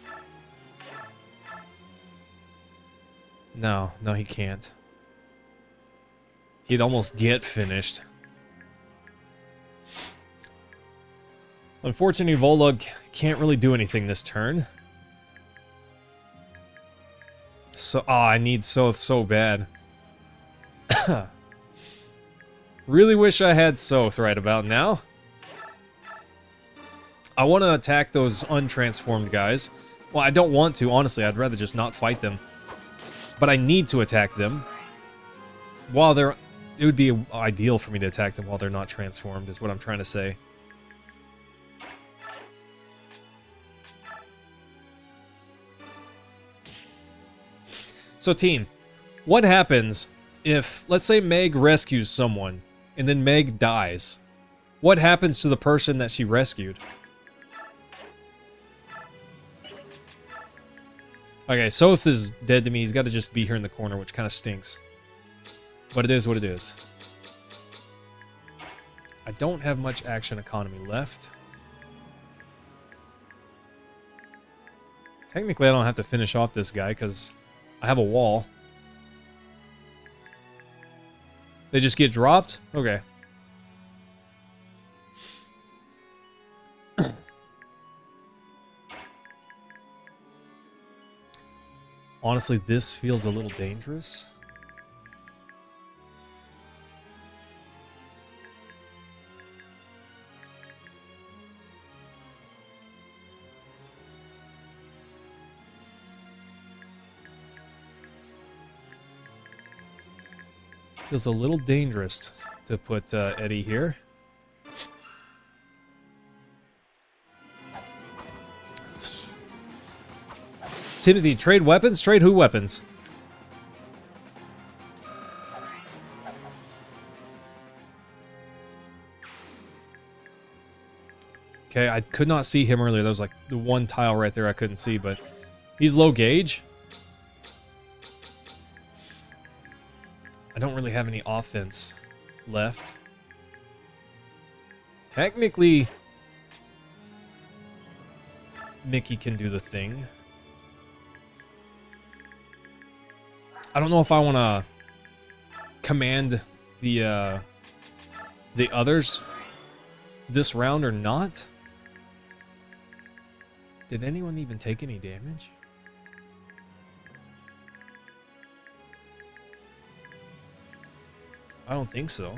No, he can't. He'd almost get finished. Unfortunately, Volug can't really do anything this turn. So, I need Soth so bad. Really wish I had Soth right about now. I want to attack those untransformed guys. Well, I don't want to, honestly. I'd rather just not fight them. But I need to attack them. While they're... It would be ideal for me to attack them while they're not transformed, is what I'm trying to say. So team, what happens if, let's say Meg rescues someone, and then Meg dies? What happens to the person that she rescued? Okay, Soth is dead to me. He's got to just be here in the corner, which kind of stinks. But it is what it is. I don't have much action economy left. Technically, I don't have to finish off this guy, because I have a wall. They just get dropped? Okay. Honestly, this feels a little dangerous. Feels a little dangerous to put Eddie here. Timothy, trade weapons? Trade who weapons? Okay, I could not see him earlier. There was like the one tile right there I couldn't see, but he's low gauge. I don't really have any offense left. Technically, Mickey can do the thing. I don't know if I want to command the others this round or not. Did anyone even take any damage? I don't think so.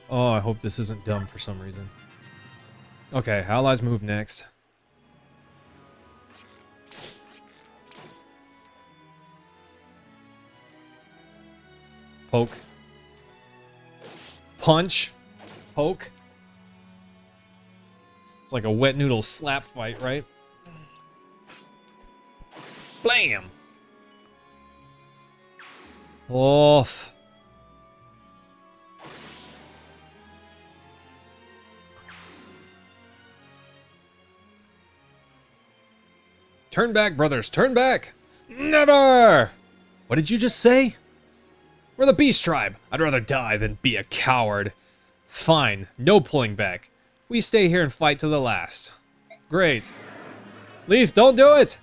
Oh, I hope this isn't dumb for some reason. Okay, allies move next. Poke. Punch. Poke. It's like a wet noodle slap fight, right? Blam! Off. Turn back, brothers, turn back! Never! What did you just say? We're the Beast Tribe. I'd rather die than be a coward. Fine, no pulling back. We stay here and fight to the last. Great. Leaf, don't do it!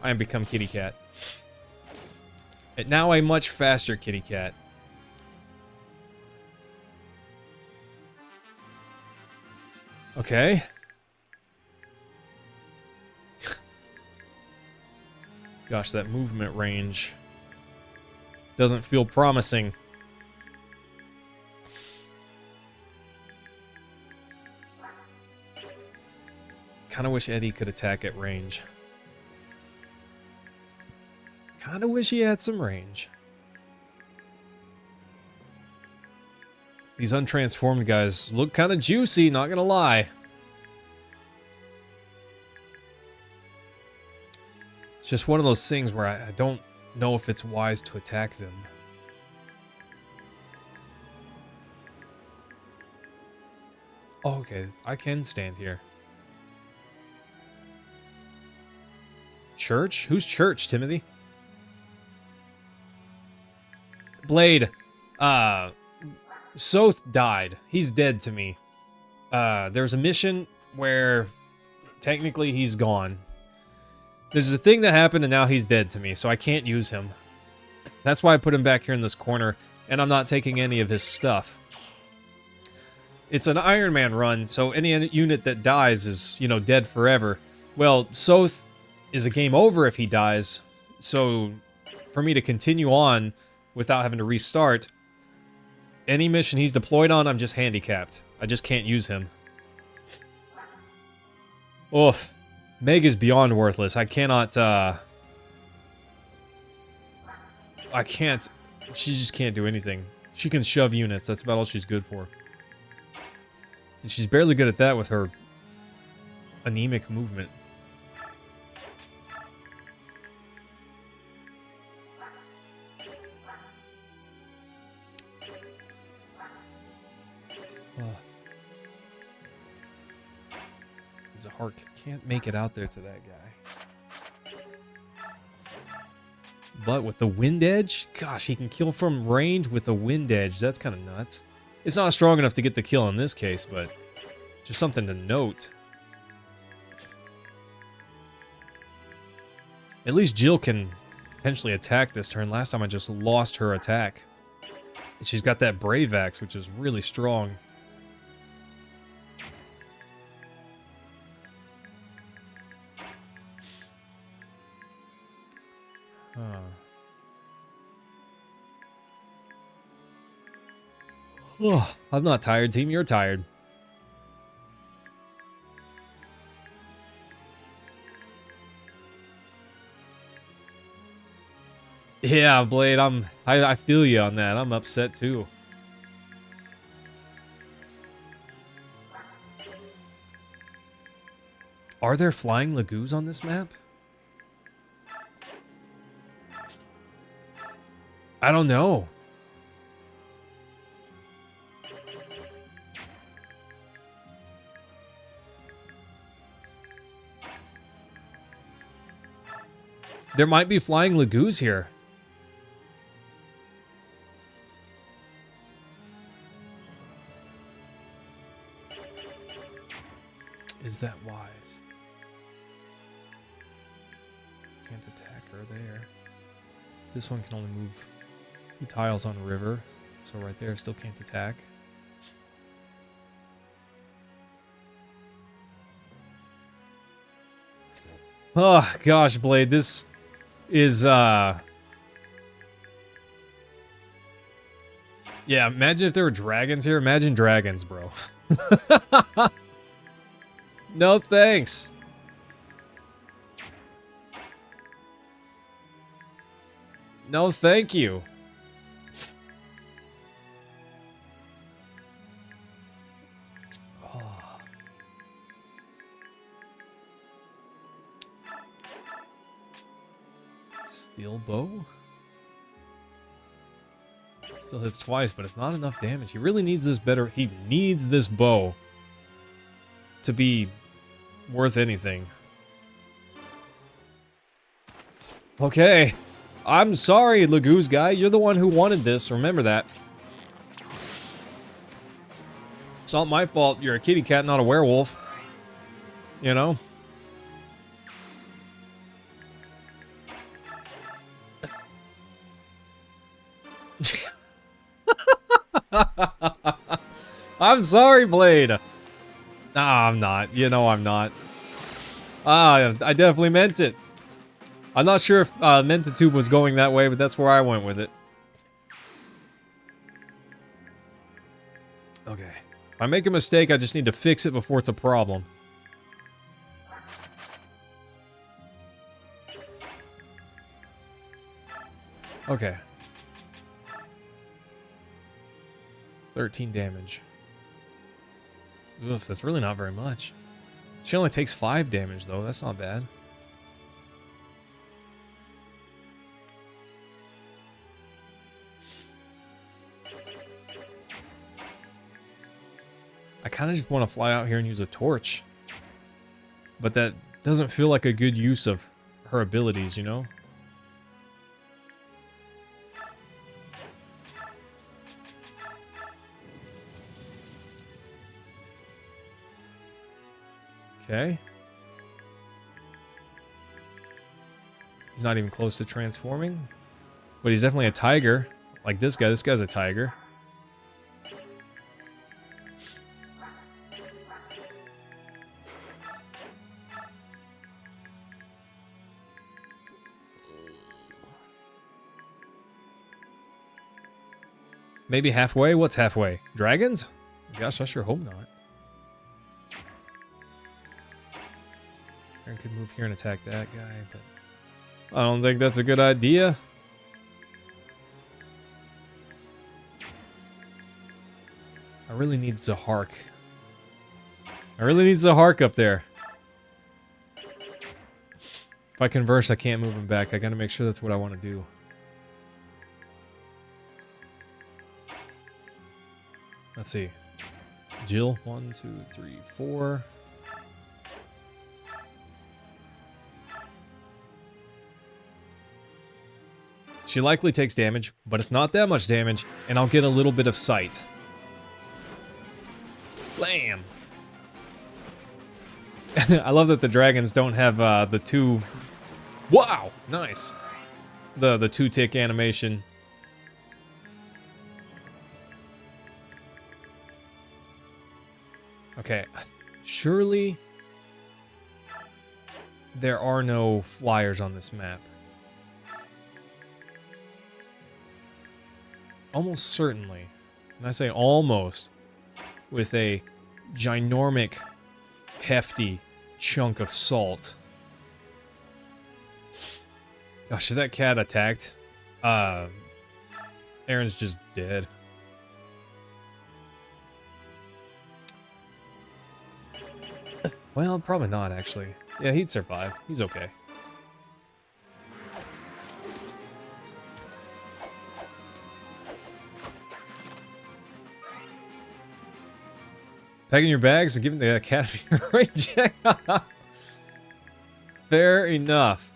I am become kitty cat. And now a much faster kitty cat. Okay. Gosh, that movement range doesn't feel promising. Kind of wish Eddie could attack at range. Kind of wish he had some range. These untransformed guys look kind of juicy, not gonna lie. It's just one of those things where I don't know if it's wise to attack them. Oh, okay, I can stand here. Church? Who's Church, Timothy? Blade. Soth died. He's dead to me. There's a mission where technically he's gone. There's a thing that happened and now he's dead to me, so I can't use him. That's why I put him back here in this corner, and I'm not taking any of his stuff. It's an Iron Man run, so any unit that dies is, you know, dead forever. Well, Soth is a game over if he dies, so for me to continue on without having to restart, any mission he's deployed on, I'm just handicapped. I just can't use him. Oof. Meg is beyond worthless. I cannot, I can't, she just can't do anything. She can shove units, that's about all she's good for. And she's barely good at that with her anemic movement. Zahark can't make it out there to that guy. But with the wind edge, gosh, he can kill from range with the wind edge. That's kind of nuts. It's not strong enough to get the kill in this case, but just something to note. At least Jill can potentially attack this turn. Last time I just lost her attack. And she's got that Brave Axe, which is really strong. Oh, I'm not tired, team. You're tired. Yeah, Blade, I feel you on that. I'm upset too. Are there flying lagoos on this map? I don't know. There might be flying lagoos here. Is that wise? Can't attack her there. This one can only move 2 tiles on river, so right there still can't attack. Oh gosh, Blade, this is yeah, imagine if there were dragons here. Imagine dragons, bro. No thanks. No thank you. Oh. Steel bow? Still hits twice, but it's not enough damage. He really needs this better. He needs this bow to be worth anything. Okay. I'm sorry, Lagoos guy. You're the one who wanted this. Remember that. It's not my fault. You're a kitty cat, not a werewolf. You know? I'm sorry, Blade. Nah, I'm not. You know I'm not. I definitely meant it. I'm not sure if Mentatube was going that way, but that's where I went with it. Okay. If I make a mistake, I just need to fix it before it's a problem. Okay. 13 damage. Oof, that's really not very much. She only takes 5 damage, though. That's not bad. kind of just want to fly out here and use a torch. But that doesn't feel like a good use of her abilities, you know? Okay. He's not even close to transforming. But he's definitely a tiger. Like this guy. This guy's a tiger. Maybe halfway? What's halfway? Dragons? Gosh, I sure hope not. I could move here and attack that guy, but I don't think that's a good idea. I really need Zahark. I really need Zahark up there. If I converse, I can't move him back. I gotta make sure that's what I want to do. Let's see. Jill, 1, 2, 3, 4. She likely takes damage, but it's not that much damage, and I'll get a little bit of sight. Blam! I love that the dragons don't have the two... Wow! Nice! The two-tick animation. Okay, surely there are no flyers on this map. Almost certainly, and I say almost, with a ginormic, hefty chunk of salt. Gosh, if that cat attacked, Aaron's just dead. Well, probably not, actually. Yeah, he'd survive. He's okay. Packing your bags and giving the cat a range. Fair enough.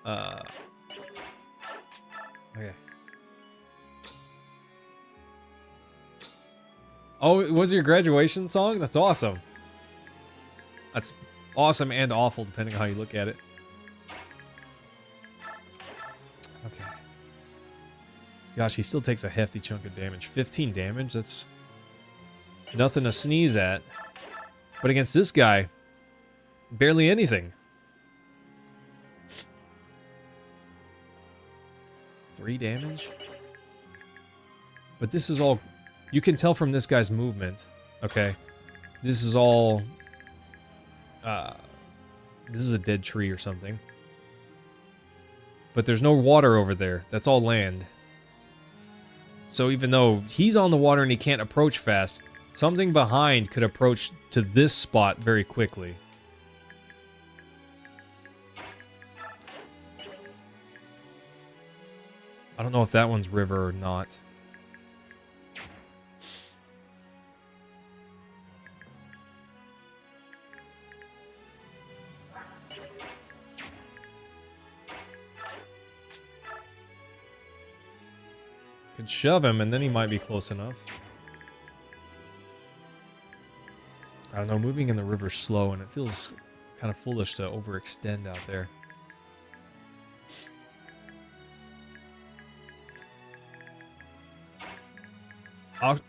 Okay. Oh, it was your graduation song? That's awesome. That's awesome and awful, depending on how you look at it. Okay. Gosh, he still takes a hefty chunk of damage. 15 damage, that's nothing to sneeze at. But against this guy, barely anything. 3 damage? But this is all... You can tell from this guy's movement, okay? This is all... this is a dead tree or something. But there's no water over there. That's all land. So even though he's on the water and he can't approach fast, something behind could approach to this spot very quickly. I don't know if that one's river or not. Could shove him and then he might be close enough. I don't know, moving in the river's slow and it feels kind of foolish to overextend out there.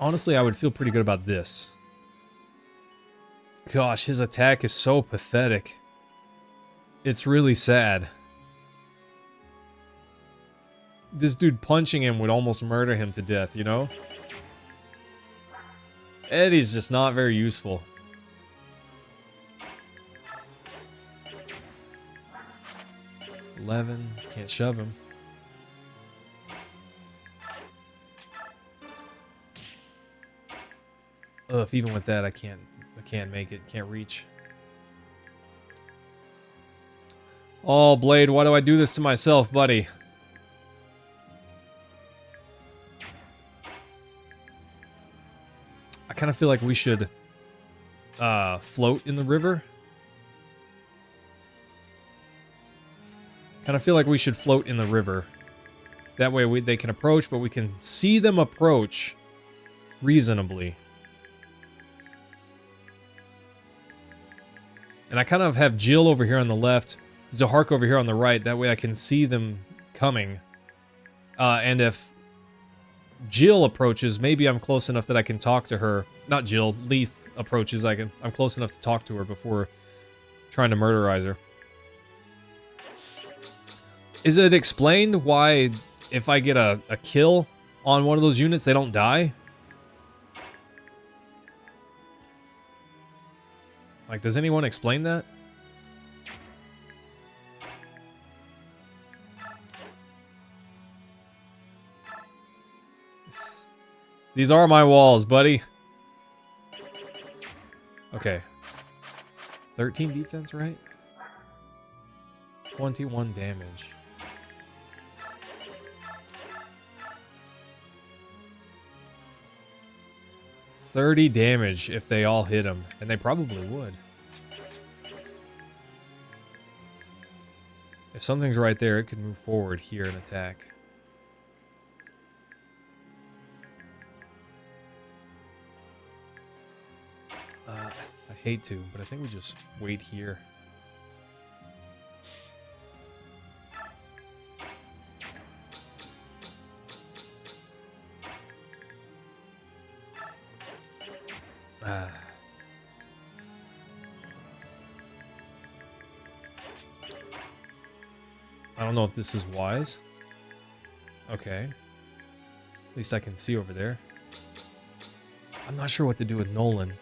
Honestly, I would feel pretty good about this. Gosh, his attack is so pathetic. It's really sad. This dude punching him would almost murder him to death, you know? Eddie's just not very useful. Can't shove him. Ugh, if even with that I can't make it, can't reach. Oh, Blade, why do I do this to myself, buddy? I kind of feel like we should float in the river. Kind of feel like we should float in the river. That way they can approach, but we can see them approach reasonably. And I kind of have Jill over here on the left, Zahark over here on the right. That way I can see them coming. And if Jill approaches, maybe I'm close enough that I can talk to her. Not Jill, Leith approaches. I'm close enough to talk to her before trying to murderize her. Is it explained why if I get a kill on one of those units, they don't die? Like, does anyone explain that? These are my walls, buddy. Okay. 13 defense, right? 21 damage. $30 damage if they all hit him, and they probably would. If something's right there, it could move forward here and attack. I hate to, but I think we just wait here. I don't know if this is wise. Okay. At least I can see over there. I'm not sure what to do with Nolan.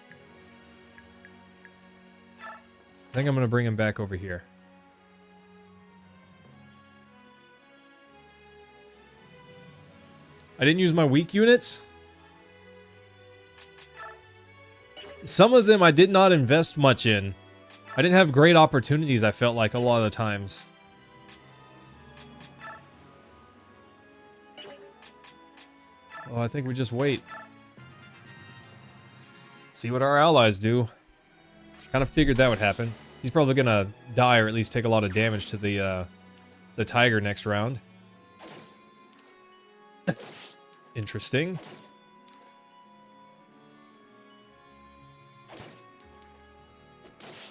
I think I'm going to bring him back over here. I didn't use my weak units. Some of them I did not invest much in. I didn't have great opportunities, I felt like, a lot of the times. Oh, I think we just wait. See what our allies do. Kind of figured that would happen. He's probably gonna die or at least take a lot of damage to the tiger next round. Interesting.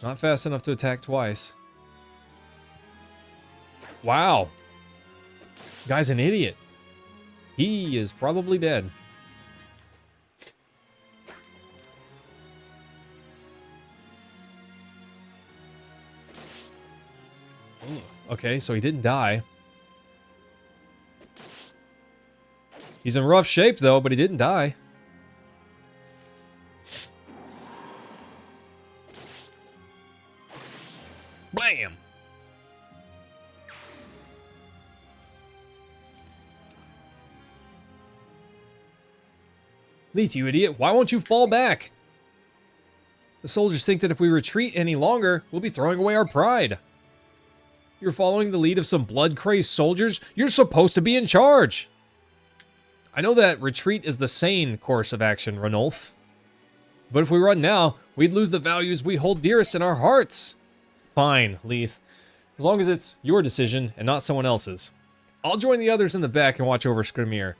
Not fast enough to attack twice. Wow. Guy's an idiot. He is probably dead. Okay, so he didn't die. He's in rough shape, though, but he didn't die. Blam! Leith, you idiot, why won't you fall back? The soldiers think that if we retreat any longer, we'll be throwing away our pride. You're following the lead of some blood-crazed soldiers? You're supposed to be in charge! I know that retreat is the sane course of action, Ranulf. But if we run now, we'd lose the values we hold dearest in our hearts. Fine, Leith. As long as it's your decision and not someone else's. I'll join the others in the back and watch over Skrimir.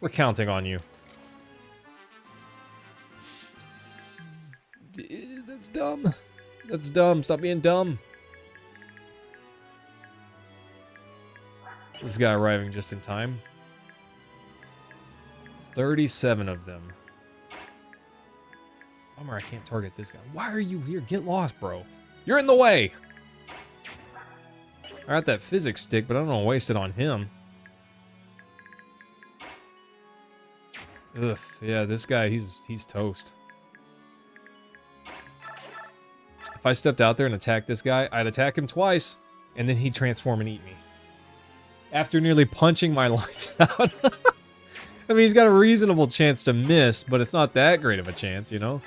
We're counting on you. That's dumb. That's dumb. Stop being dumb. This guy arriving just in time. 37 of them. Bummer, I can't target this guy. Why are you here? Get lost, bro. You're in the way! I got that physics stick, but I don't want to waste it on him. Ugh, yeah, this guy, he's toast. If I stepped out there and attacked this guy, I'd attack him twice, and then he'd transform and eat me. After nearly punching my lights out. I mean, he's got a reasonable chance to miss, but it's not that great of a chance, you know?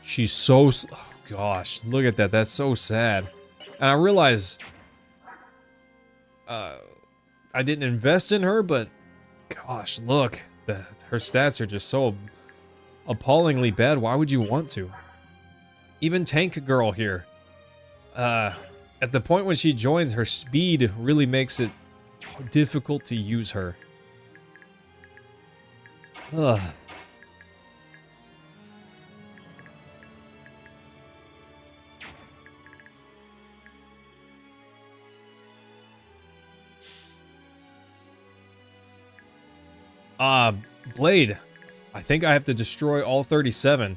She's so... Oh, gosh, look at that. That's so sad. And I realize... I didn't invest in her, but... Gosh, look. her stats are just so appallingly bad. Why would you want to? Even Tank Girl here. At the point when she joins, her speed really makes it difficult to use her. Ugh. Blade. I think I have to destroy all 37.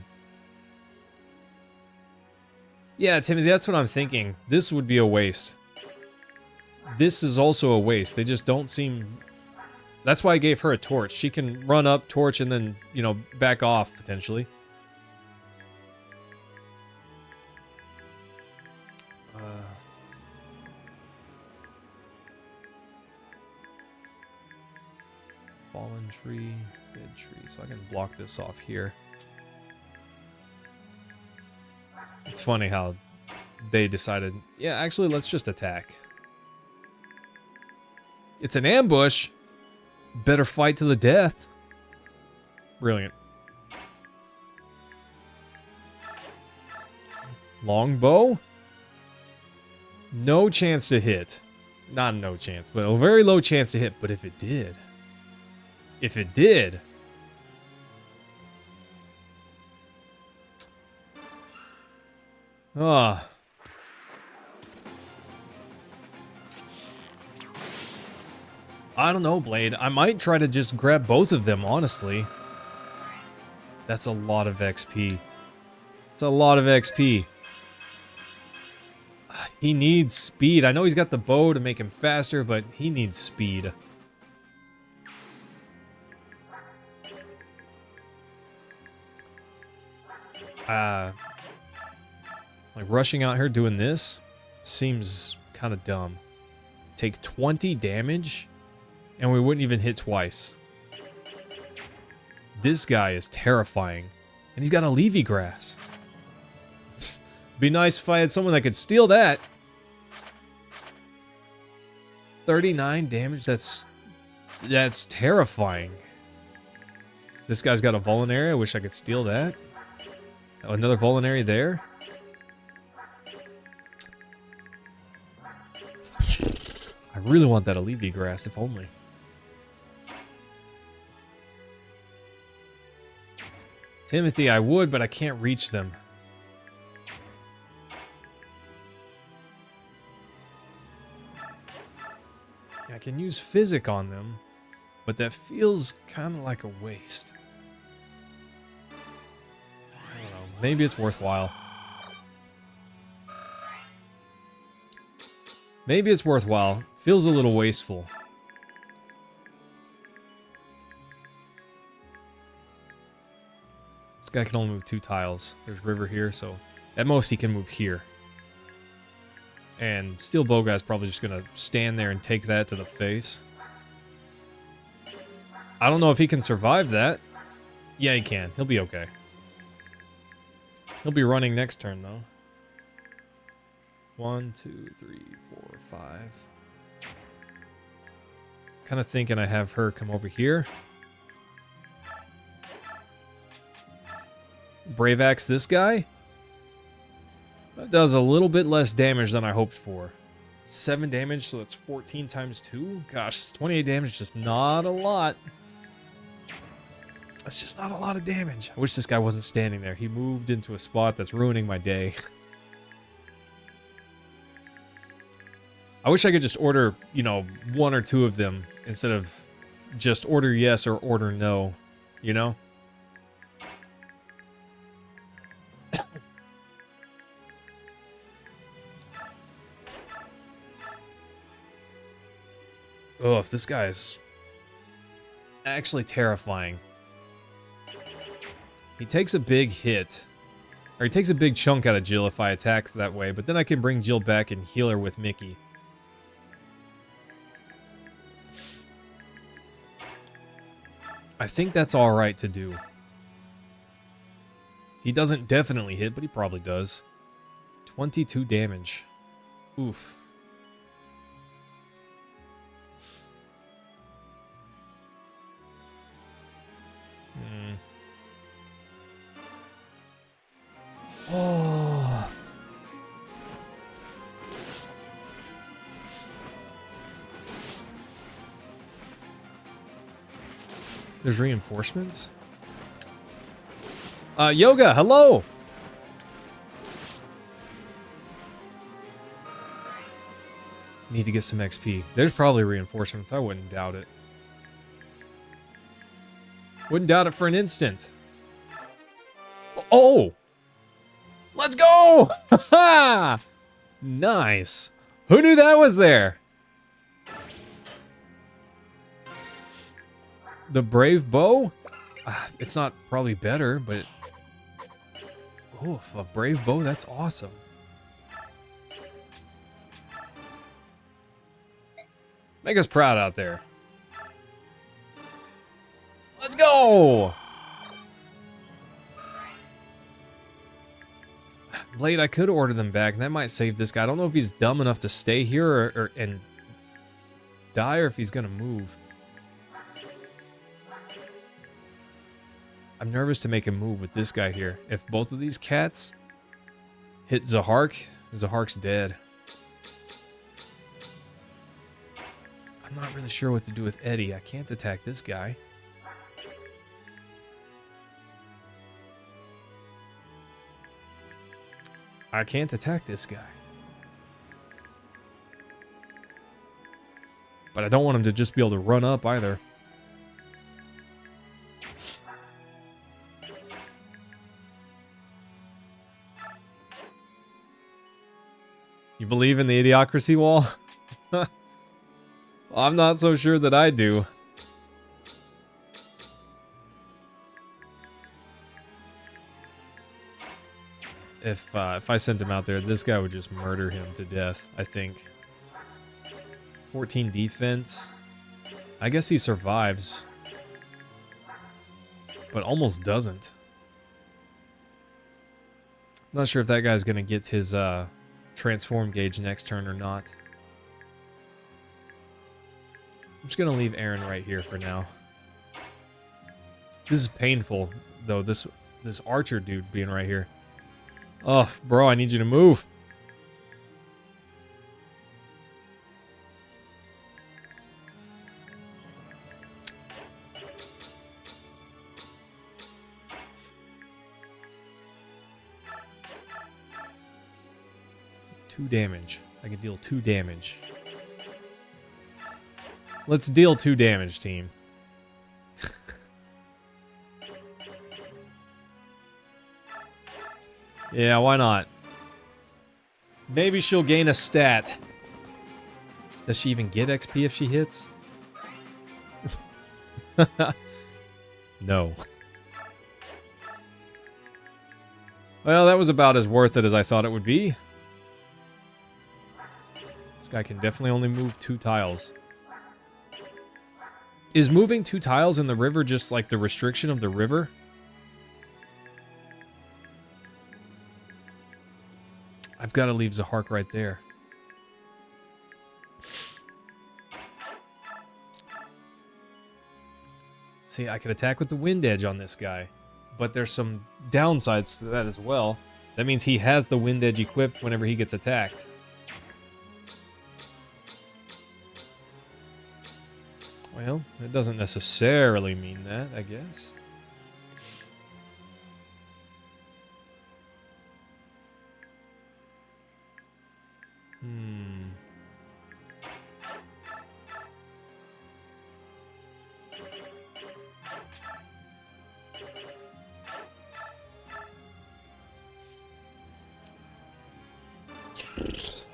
Yeah, Timothy, that's what I'm thinking. This would be a waste. This is also a waste. They just don't seem... That's why I gave her a torch. She can run up, torch, and then, you know, back off, potentially. Fallen tree, dead tree. So I can block this off here. It's funny how they decided, yeah, actually, let's just attack. It's an ambush. Better fight to the death. Brilliant. Longbow. No chance to hit. Not no chance, but a very low chance to hit. But if it did... If it did... Ah. I don't know, Blade. I might try to just grab both of them, honestly. That's a lot of XP. It's a lot of XP. He needs speed. I know he's got the bow to make him faster, but he needs speed. Like rushing out here doing this seems kind of dumb. Take 20 damage and we wouldn't even hit twice. This guy is terrifying. And he's got a Levy grass. Be nice if I had someone that could steal that. 39 damage, that's terrifying. This guy's got a Vulnerary, I wish I could steal that. Oh, another Vulnerary there. I really want that Levy grass, if only. Timothy, I would, but I can't reach them. I can use Physic on them, but that feels kind of like a waste. I don't know, maybe it's worthwhile. Maybe it's worthwhile. Feels a little wasteful. This guy can only move 2 tiles. There's river here, so at most he can move here. And Steel Bow Guy's probably just gonna stand there and take that to the face. I don't know if he can survive that. Yeah, he can. He'll be okay. He'll be running next turn, though. 1, 2, 3, 4, 5. Kind of thinking I have her come over here. Brave Axe this guy. That does a little bit less damage than I hoped for. 7 damage, so that's 14 times 2. Gosh, 28 damage is just not a lot. That's just not a lot of damage. I wish this guy wasn't standing there. He moved into a spot that's ruining my day. I wish I could just order, you know, 1 or 2 of them instead of just order yes or order no, you know? Oh, if this guy is actually terrifying. He takes a big hit. Or he takes a big chunk out of Jill if I attack that way, but then I can bring Jill back and heal her with Mickey. I think that's alright to do. He doesn't definitely hit, but he probably does. 22 damage. Oof. Oh. There's reinforcements? Yoga, hello! Need to get some XP. There's probably reinforcements. I wouldn't doubt it. Wouldn't doubt it for an instant. Oh! Let's go! Ha! Nice. Who knew that was there? The brave bow? It's not probably better, but... Oof, a brave bow, that's awesome. Make us proud out there. Let's go! Blade, I could order them back, and that might save this guy. I don't know if he's dumb enough to stay here and die, or if he's gonna move. I'm nervous to make a move with this guy here. If both of these cats hit Zahark, Zahark's dead. I'm not really sure what to do with Eddie. I can't attack this guy. I can't attack this guy. But I don't want him to just be able to run up either. You believe in the idiocracy wall? I'm not so sure that I do. If I sent him out there, this guy would just murder him to death, I think. 14 defense. I guess he survives. But almost doesn't. Not sure if that guy's going to get his transform gauge next turn or not. I'm just going to leave Aaron right here for now. This is painful, though, this archer dude being right here. Oh, bro, I need you to move. Two damage. I can deal 2 damage. Let's deal 2 damage, team. Yeah, why not? Maybe she'll gain a stat. Does she even get XP if she hits? No. Well, that was about as worth it as I thought it would be. This guy can definitely only move 2 tiles. Is moving 2 tiles in the river just like the restriction of the river? I've got to leave Zahark right there. See, I could attack with the wind edge on this guy, but there's some downsides to that as well. That means he has the wind edge equipped whenever he gets attacked. Well, it doesn't necessarily mean that, I guess.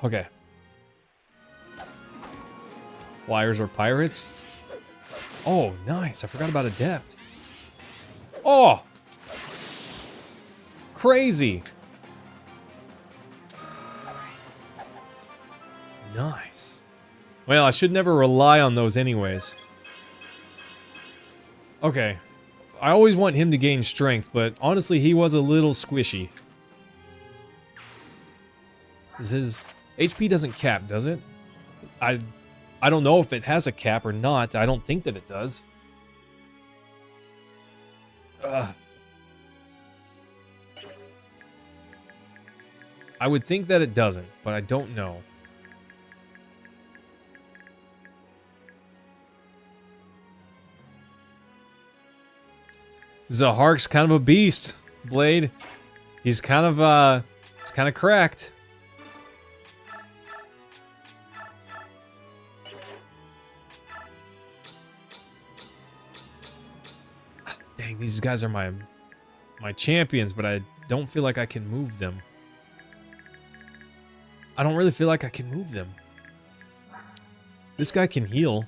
Okay. Flyers or pirates? Oh, nice. I forgot about Adept. Oh! Crazy. Nice. Well, I should never rely on those anyways. Okay. I always want him to gain strength, but honestly, he was a little squishy. His HP doesn't cap, does it? I don't know if it has a cap or not. I don't think that it does. I would think that it doesn't, but I don't know. Zahark's kind of a beast, Blade. He's kind of cracked. Dang, these guys are my champions, but I don't feel like I can move them. I don't really feel like I can move them. This guy can heal.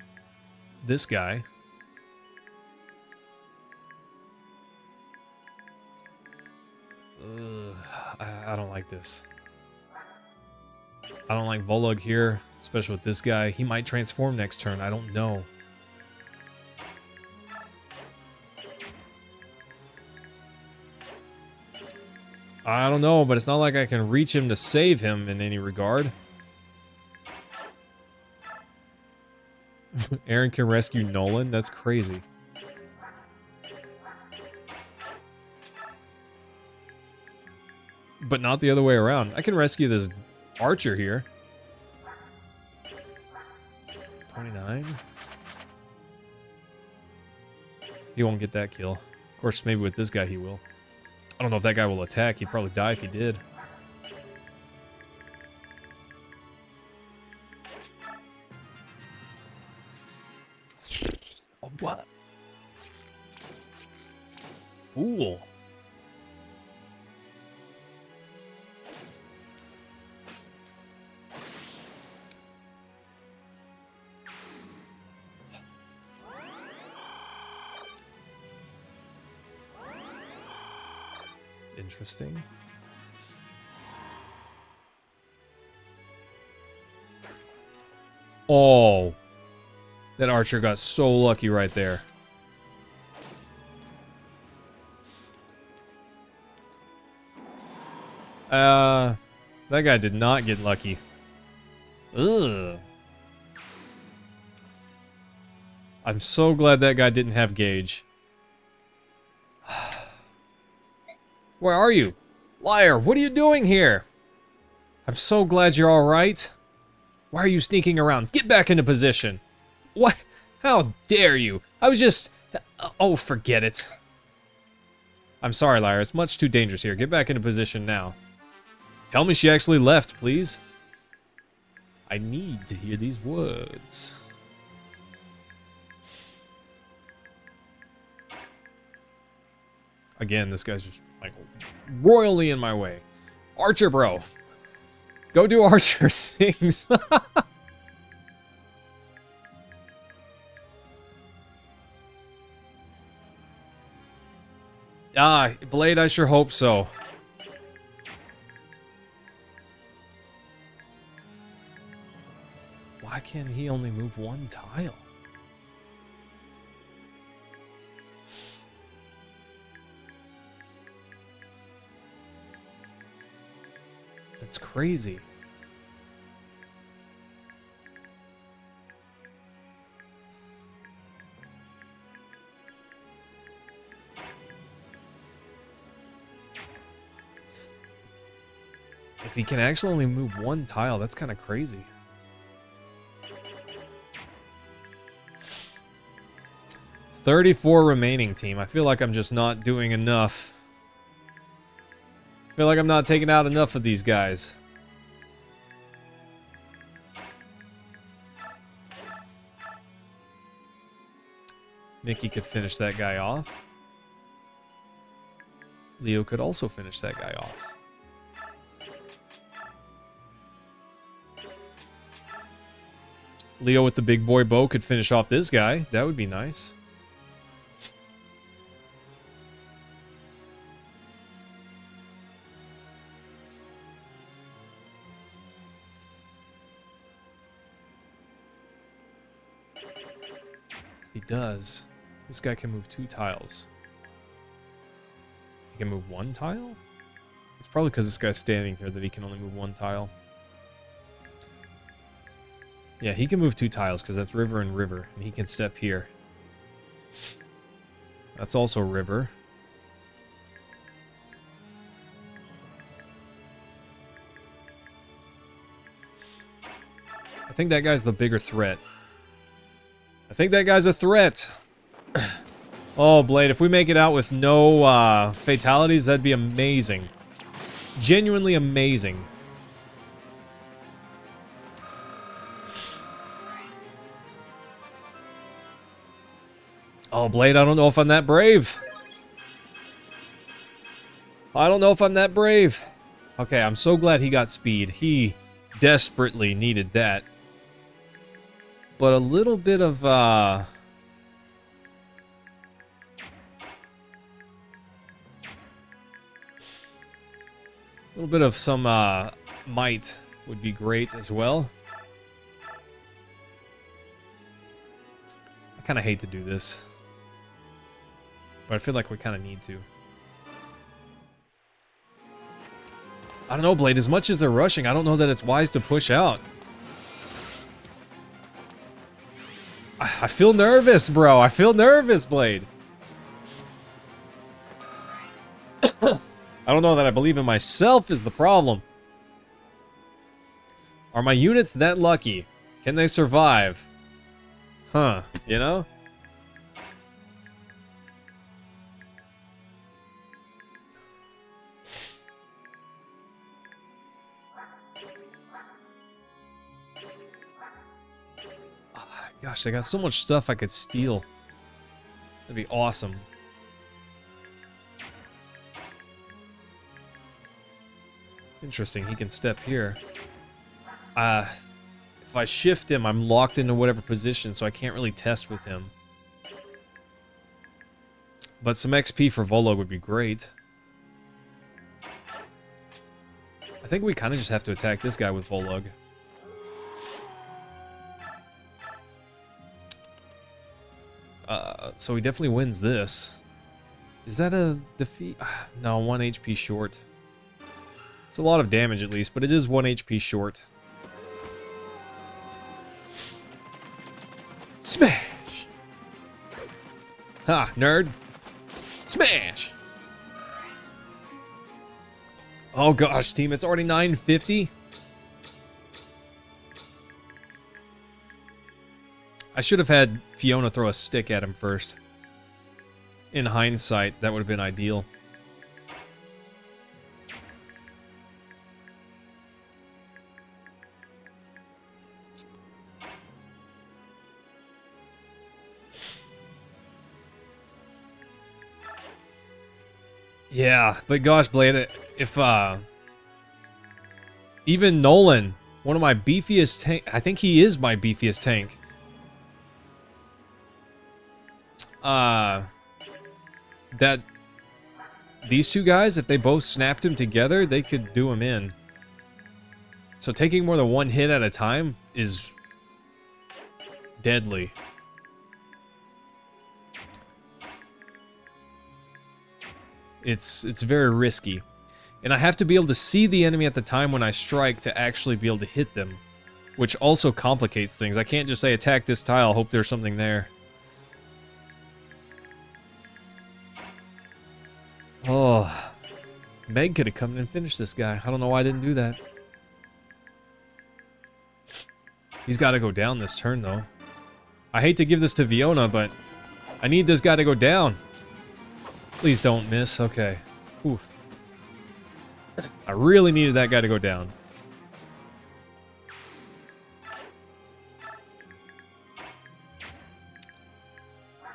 This guy. I don't like this. I don't like Volug here, especially with this guy. He might transform next turn. I don't know. I don't know, but it's not like I can reach him to save him in any regard. Aaron can rescue Nolan? That's crazy. But not the other way around. I can rescue this archer here. 29. He won't get that kill. Of course, maybe with this guy he will. I don't know if that guy will attack. He'd probably die if he did. Oh, what? Fool. Interesting. Oh. That archer got so lucky right there. That guy did not get lucky. Ugh. I'm so glad that guy didn't have gauge. Where are you? Liar, what are you doing here? I'm so glad you're alright. Why are you sneaking around? Get back into position. What? How dare you? I was just... Oh, forget it. I'm sorry, Liar. It's much too dangerous here. Get back into position now. Tell me she actually left, please. I need to hear these words. Again, this guy's just, like, royally in my way. Archer, bro. Go do archer things. Ah, Blade, I sure hope so. Why can't he only move one tile? That's crazy. If he can actually only move one tile, that's kind of crazy. $34 remaining, team. I feel like I'm just not doing enough. I feel like I'm not taking out enough of these guys. Mickey could finish that guy off. Leo could also finish that guy off. Leo with the big boy bow could finish off this guy. That would be nice. If he does, this guy can move 2 tiles. He can move 1 tile? It's probably because this guy's standing here that he can only move 1 tile. Yeah, he can move 2 tiles because that's river and river, and he can step here. That's also river. think that guy's the bigger threat. I think that guy's a threat. Oh, Blade, if we make it out with no fatalities, that'd be amazing. Genuinely amazing. Oh, Blade, I don't know if I'm that brave. I don't know if I'm that brave. Okay, I'm so glad he got speed. He desperately needed that. But a little bit of, a little bit of some, might would be great as well. I kind of hate to do this. But I feel like we kind of need to. I don't know, Blade. As much as they're rushing, I don't know that it's wise to push out. I feel nervous, bro. I feel nervous, Blade. I don't know that I believe in myself is the problem. Are my units that lucky? Can they survive? Huh, you know? Gosh, they got so much stuff I could steal. That'd be awesome. Interesting, he can step here. If I shift him, I'm locked into whatever position, so I can't really test with him. But some XP for Volog would be great. I think we kind of just have to attack this guy with Volog. So he definitely wins this. Is that a defeat? No, 1 HP short. It's a lot of damage at least, but it is 1 HP short. Smash! Ha, nerd. Smash! Oh gosh, team, it's already 9:50. I should have had Fiona throw a stick at him first. In hindsight, that would have been ideal. Yeah, but gosh, Blade, if even Nolan, one of my beefiest tank, I think he is my beefiest tank. That these two guys, if they both snapped him together, they could do him in. So taking more than one hit at a time is deadly. It's very risky. And I have to be able to see the enemy at the time when I strike to actually be able to hit them, which also complicates things. I can't just say attack this tile, hope there's something there. Oh, Meg could have come in and finished this guy. I don't know why I didn't do that. He's got to go down this turn, though. I hate to give this to Fiona, but I need this guy to go down. Please don't miss. Okay. Oof. I really needed that guy to go down.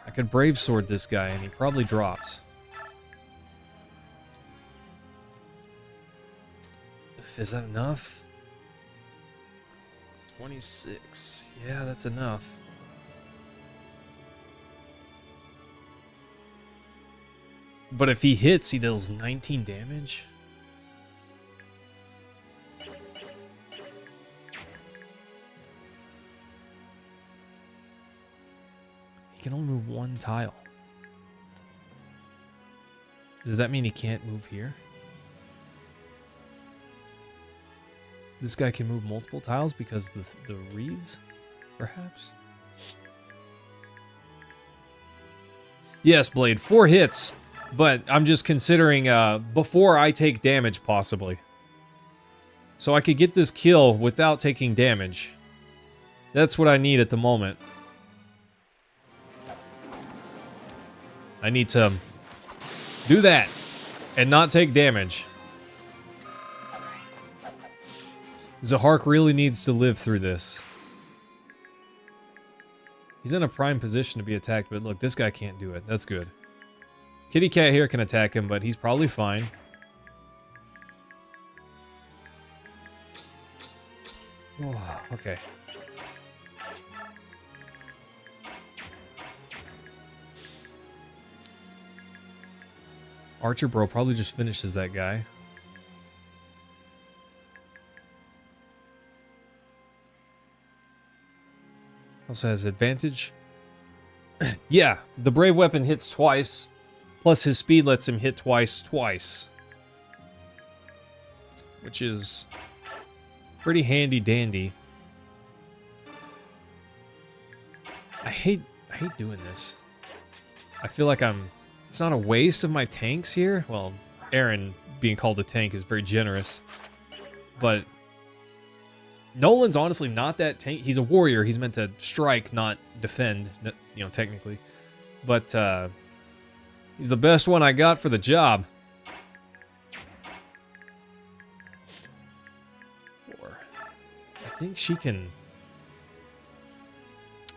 I could Brave Sword this guy, and he probably drops. Is that enough? 26. Yeah, that's enough. But if he hits, he deals 19 damage. He can only move one tile. Does that mean he can't move here? This guy can move multiple tiles because the reeds, perhaps? Yes, Blade, 4 hits, but I'm just considering before I take damage, possibly. So I could get this kill without taking damage. That's what I need at the moment. I need to do that and not take damage. Zahark really needs to live through this. He's in a prime position to be attacked, but look, this guy can't do it. That's good. Kitty Cat here can attack him, but he's probably fine. Oh, okay. Archer Bro probably just finishes that guy. Also has advantage. Yeah, the Brave Weapon hits twice. Plus his speed lets him hit twice. Which is pretty handy dandy. I hate doing this. I feel like it's not a waste of my tanks here. Well, Aaron being called a tank is very generous. But Nolan's honestly not that tank. He's a warrior. He's meant to strike, not defend, you know, technically. But he's the best one I got for the job. I think she can...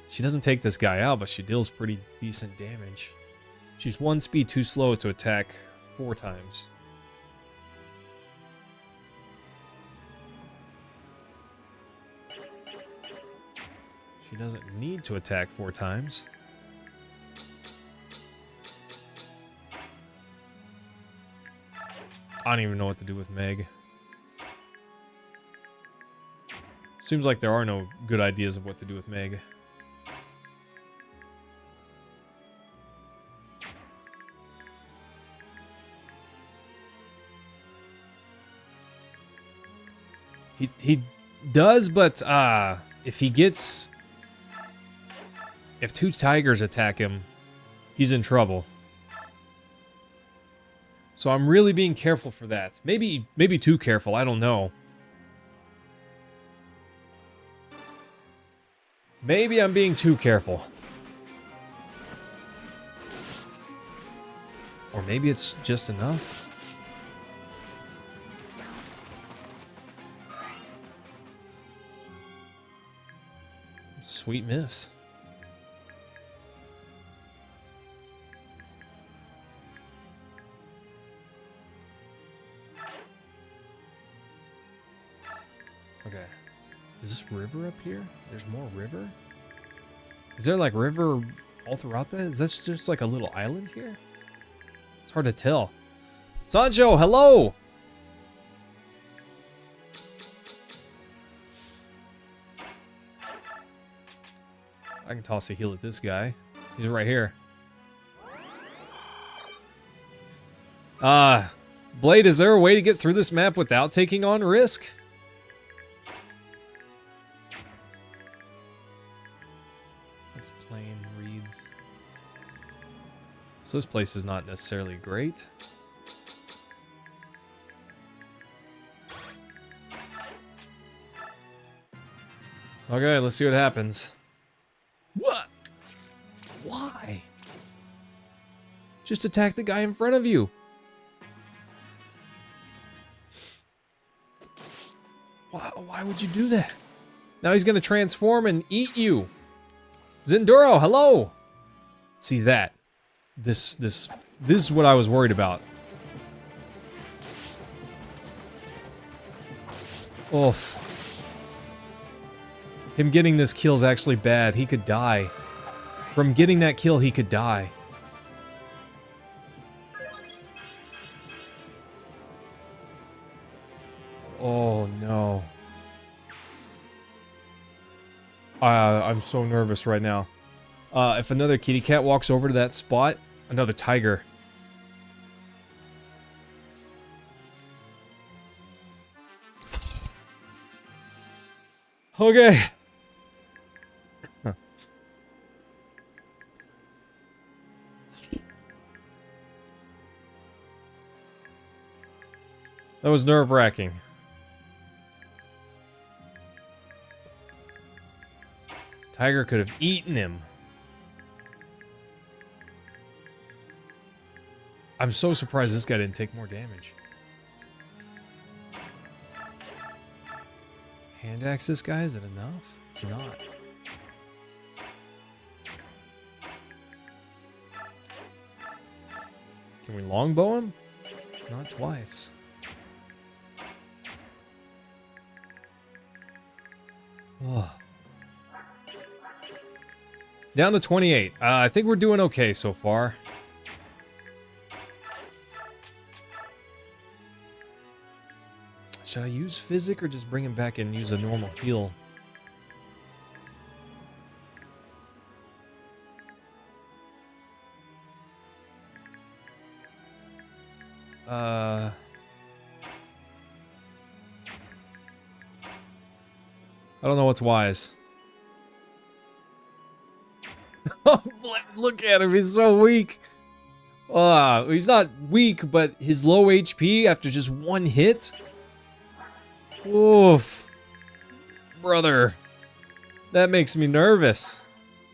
She doesn't take this guy out, but she deals pretty decent damage. She's 1 speed too slow to attack 4 times. She doesn't need to attack 4 times. I don't even know what to do with Meg. Seems like there are no good ideas of what to do with Meg. He does, but if he gets... If 2 tigers attack him, he's in trouble. So I'm really being careful for that. Maybe too careful, I don't know. Maybe I'm being too careful. Or maybe it's just enough. Sweet miss. Okay. Is this river up here? There's more river? Is there like river all throughout that? Is this just like a little island here? It's hard to tell. Sancho, hello! I can toss a heal at this guy. He's right here. Blade, is there a way to get through this map without taking on risk? That's plain reeds. So this place is not necessarily great. Okay, let's see what happens. What? Why? Just attack the guy in front of you. Why would you do that? Now he's gonna transform and eat you. Zenduro, hello. See that? This is what I was worried about. Oof. Him getting this kill is actually bad. He could die. From getting that kill, he could die. Oh, no. I'm so nervous right now. If another kitty cat walks over to that spot, another tiger. Okay. That was nerve-wracking. Tiger could have eaten him. I'm so surprised this guy didn't take more damage. Hand axe this guy, is it enough? It's not. Can we longbow him? Not twice. Oh. Down to 28. I think we're doing okay so far. Should I use physic or just bring him back and use a normal heal? I don't know what's wise. Look at him, he's so weak. He's not weak, but his low HP after just one hit. Oof. Brother. That makes me nervous.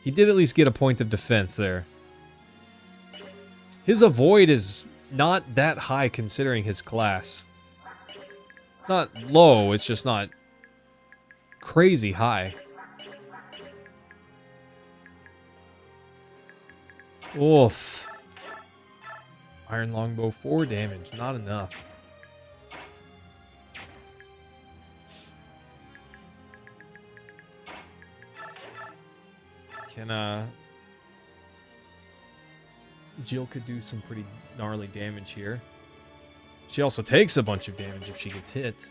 He did at least get a point of defense there. His avoid is not that high considering his class. It's not low, it's just not crazy high. Oof. Iron longbow 4 damage, not enough. Jill could do some pretty gnarly damage here. She also takes a bunch of damage if she gets hit.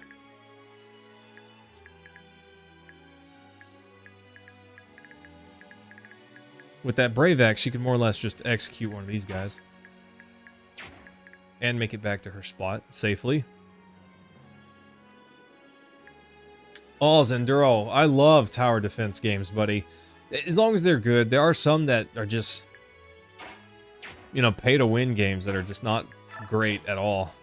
With that Brave Axe, she could more or less just execute one of these guys. And make it back to her spot safely. Oh, Zenduro. I love tower defense games, buddy. As long as they're good. There are some that are just, you know, pay-to-win games that are just not great at all.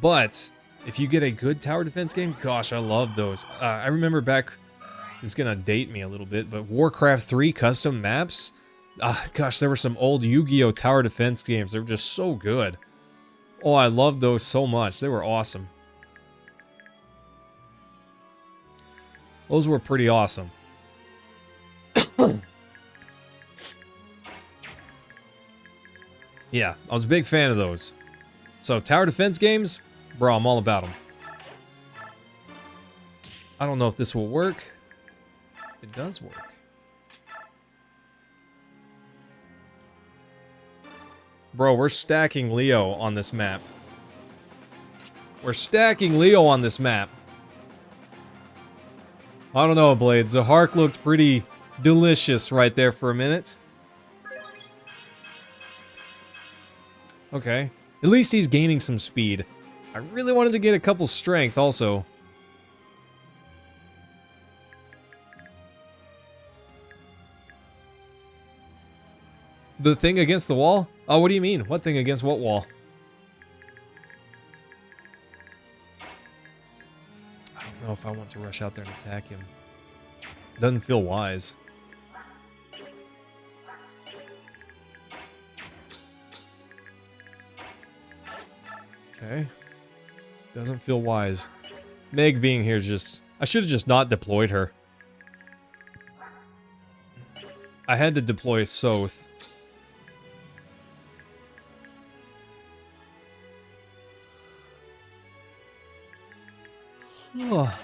But if you get a good tower defense game, gosh, I love those. I remember back, this is gonna date me a little bit, but Warcraft 3 custom maps. Gosh, there were some old Yu-Gi-Oh! Tower defense games. They were just so good. Oh, I loved those so much. They were awesome. Those were pretty awesome. Yeah, I was a big fan of those. So, tower defense games, bro, I'm all about them. I don't know if this will work. It does work. Bro, we're stacking Leo on this map. We're stacking Leo on this map. I don't know, Blade. Zahark looked pretty delicious right there for a minute. Okay. At least he's gaining some speed. I really wanted to get a couple strength also. The thing against the wall? Oh, what do you mean? What thing against what wall? I don't know if I want to rush out there and attack him. Doesn't feel wise. Okay. Doesn't feel wise. Meg being here is just... I should have just not deployed her. I had to deploy Soth. Oh.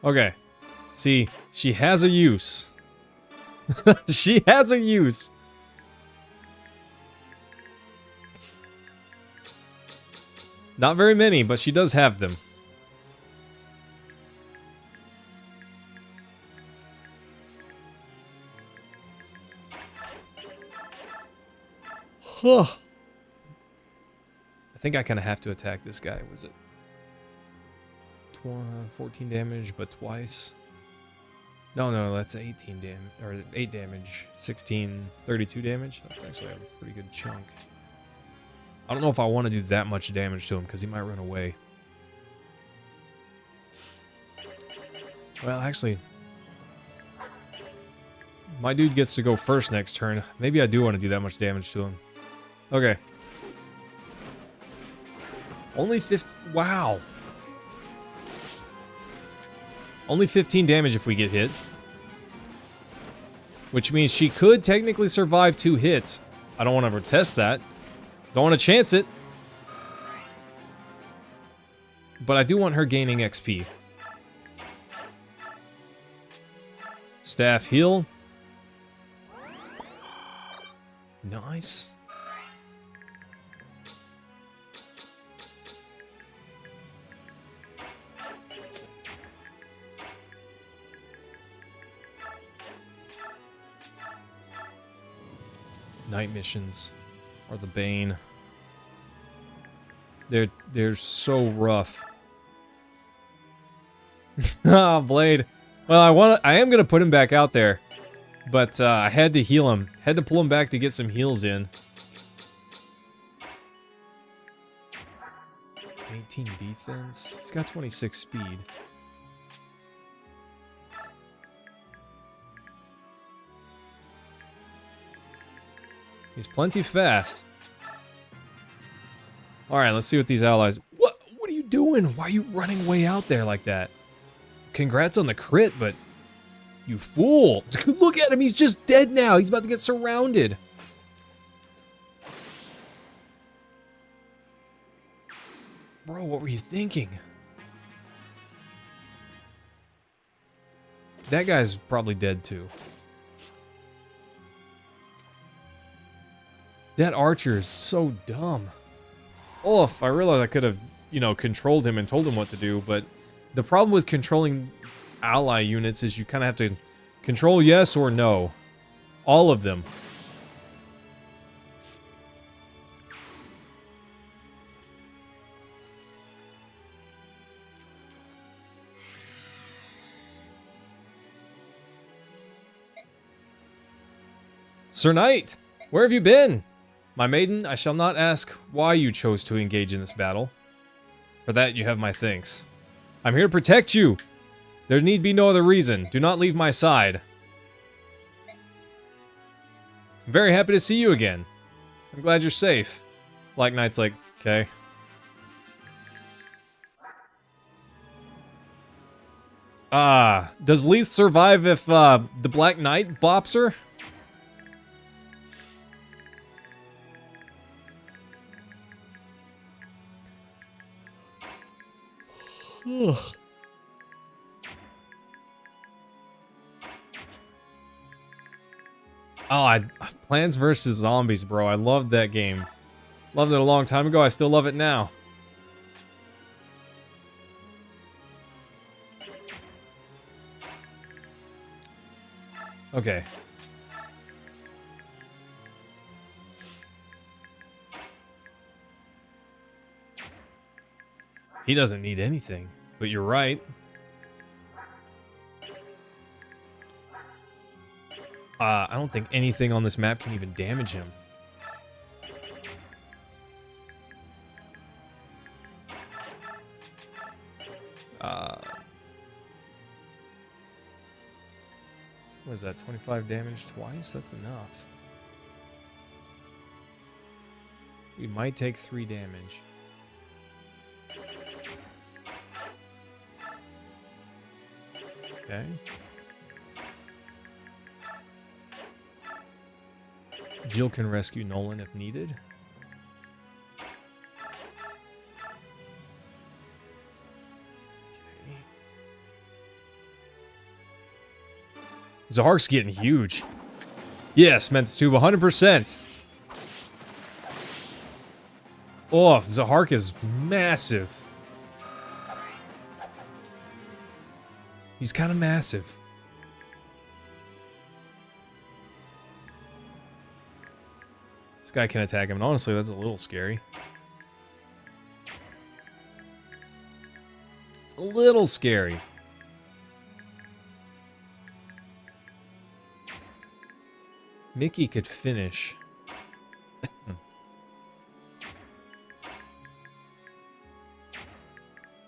Okay. See, she has a use. She has a use. Not very many, but she does have them. I think I kind of have to attack this guy. Was it 14 damage, but twice? No, that's 18 damage, or 8 damage, 16, 32 damage. That's actually a pretty good chunk. I don't know if I want to do that much damage to him, because he might run away. Well, actually, my dude gets to go first next turn. Maybe I do want to do that much damage to him. Okay. Only 50... Wow. Only 15 damage if we get hit. Which means she could technically survive 2 hits. I don't want to test that. Don't want to chance it. But I do want her gaining XP. Staff heal. Nice. Night missions are the bane. They're so rough. Ah, Blade. Well, I am gonna put him back out there, but I had to heal him. Had to pull him back to get some heals in. 18 defense. He's got 26 speed. He's plenty fast. Alright, let's see what these allies... What are you doing? Why are you running way out there like that? Congrats on the crit, but... You fool! Look at him, he's just dead now! He's about to get surrounded! Bro, what were you thinking? That guy's probably dead too. That archer is so dumb. Oh, if I realized I could have, you know, controlled him and told him what to do, but the problem with controlling ally units is you kind of have to control yes or no. All of them. Sir Knight, where have you been? My maiden, I shall not ask why you chose to engage in this battle. For that you have my thanks. I'm here to protect you. There need be no other reason. Do not leave my side. I'm very happy to see you again. I'm glad you're safe. Black Knight's like, okay. Does Leith survive if the Black Knight bops her? Plants vs. Zombies, bro. I loved that game. Loved it a long time ago. I still love it now. Okay. He doesn't need anything, but you're right. I don't think anything on this map can even damage him. What is that, 25 damage twice? That's enough. We might take 3 damage. Okay. Jill can rescue Nolan if needed. Okay. Zahark's getting huge. Yes, meant to 100%. Oh, Zahark is massive. He's kind of massive. guy can attack him, and honestly, that's a little scary. It's a little scary. Mickey could finish.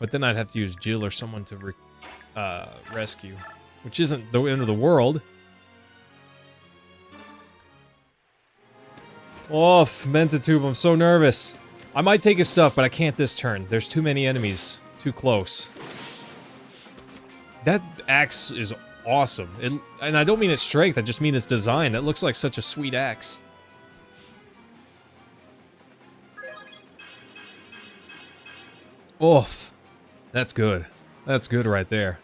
But then I'd have to use Jill or someone to rescue, which isn't the end of the world. Oh, Mentatube, I'm so nervous. I might take his stuff, but I can't this turn. There's too many enemies. Too close. That axe is awesome. And I don't mean its strength, I just mean its design. That looks like such a sweet axe. Oof. That's good. That's good right there.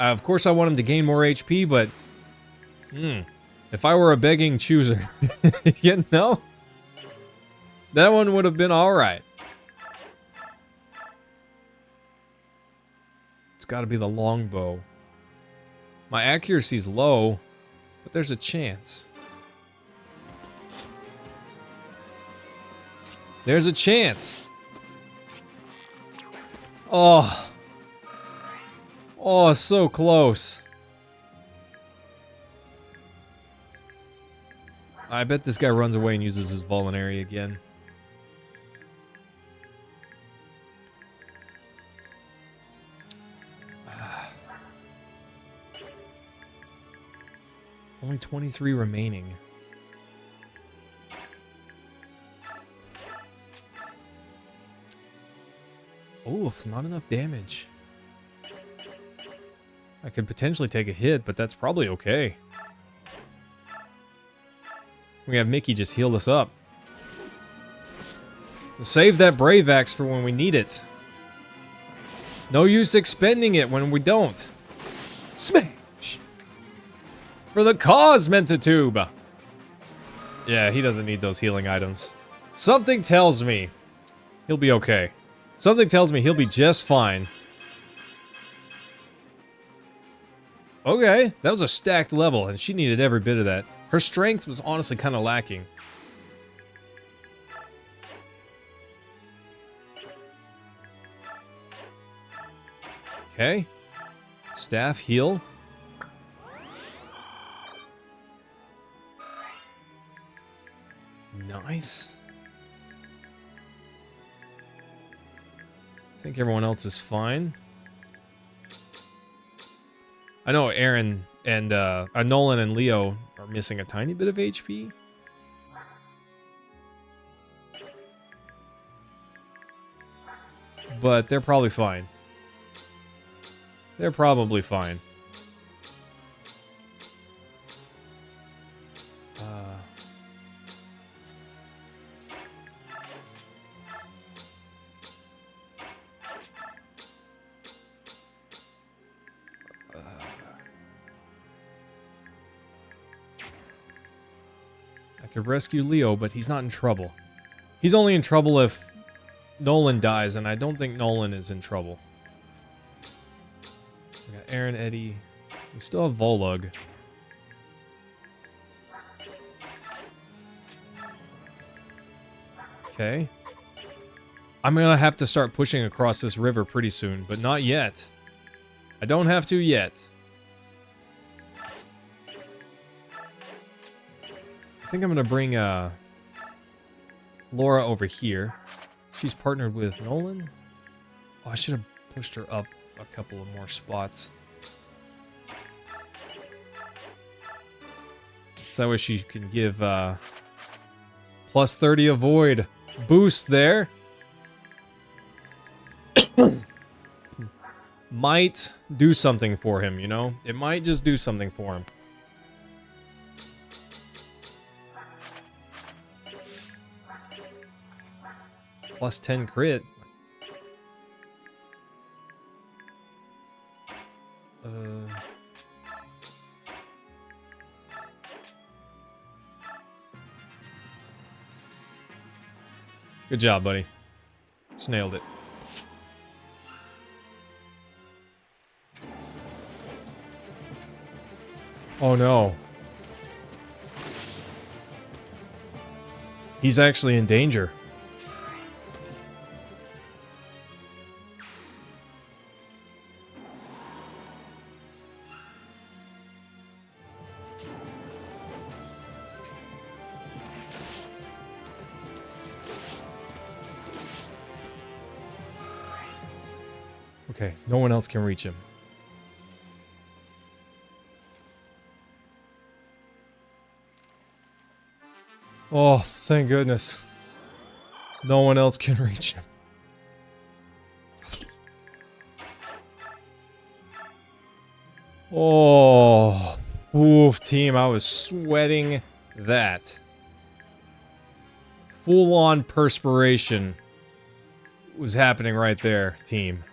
Of course I want him to gain more HP, but... if I were a begging chooser, you know? That one would have been alright. It's gotta be the longbow. My accuracy's low, but there's a chance. There's a chance. Oh. Oh, so close. I bet this guy runs away and uses his Vulnerary again. Only 23 remaining. Oof, not enough damage. I could potentially take a hit, but that's probably okay. We have Mickey just heal us up. Save that Brave Axe for when we need it. No use expending it when we don't. Smash! For the cause, Mentatube! Yeah, he doesn't need those healing items. Something tells me he'll be okay. Something tells me he'll be just fine. Okay, that was a stacked level, and she needed every bit of that. Her strength was honestly kind of lacking. Okay. Staff, heal. Nice. I think everyone else is fine. I know Aaron and Nolan and Leo are missing a tiny bit of HP. But they're probably fine. They're probably fine. I could rescue Leo, but he's not in trouble. He's only in trouble if Nolan dies, and I don't think Nolan is in trouble. We got Aaron, Eddie. We still have Volug. Okay. I'm gonna have to start pushing across this river pretty soon, but not yet. I don't have to yet. I think I'm gonna bring Laura over here. She's partnered with Nolan. Oh, I should have pushed her up a couple of more spots. So that way she can give plus 30 avoid boost there. Might do something for him, you know? It might just do something for him. Plus 10 crit. Good job, buddy. Snailed it. Oh no. He's actually in danger. Okay, no one else can reach him. Oh, thank goodness. No one else can reach him. Oh, oof, team, I was sweating that. Full-on perspiration was happening right there, team.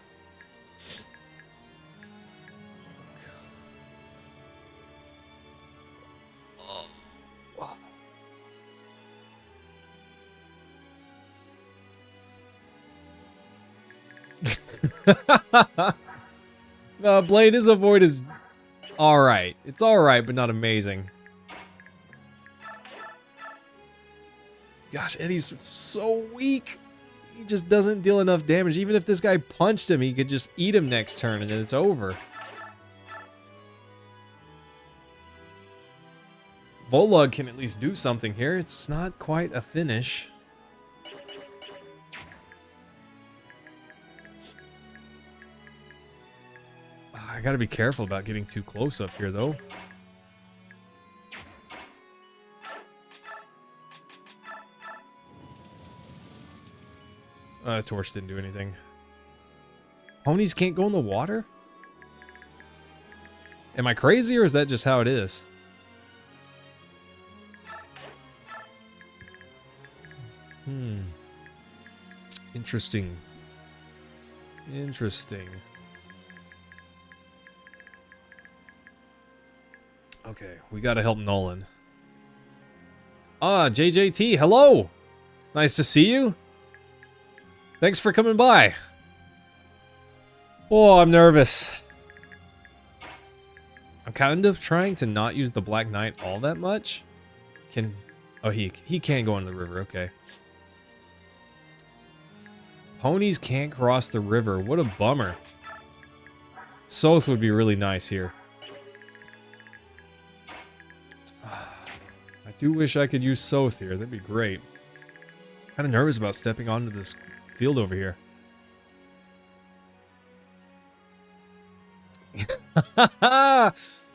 Blade, his avoid is alright. It's alright, but not amazing. Gosh, Eddie's so weak. He just doesn't deal enough damage. Even if this guy punched him, he could just eat him next turn and then it's over. Volug can at least do something here. It's not quite a finish. I gotta be careful about getting too close up here, though. Torch didn't do anything. Ponies can't go in the water? Am I crazy, or is that just how it is? Interesting. Interesting. Okay, we gotta help Nolan. Ah, JJT, hello! Nice to see you. Thanks for coming by. Oh, I'm nervous. I'm kind of trying to not use the Black Knight all that much. Oh, he can go into the river, okay. Ponies can't cross the river. What a bummer. Soth would be really nice here. I do wish I could use Soth here. That'd be great. Kind of nervous about stepping onto this field over here.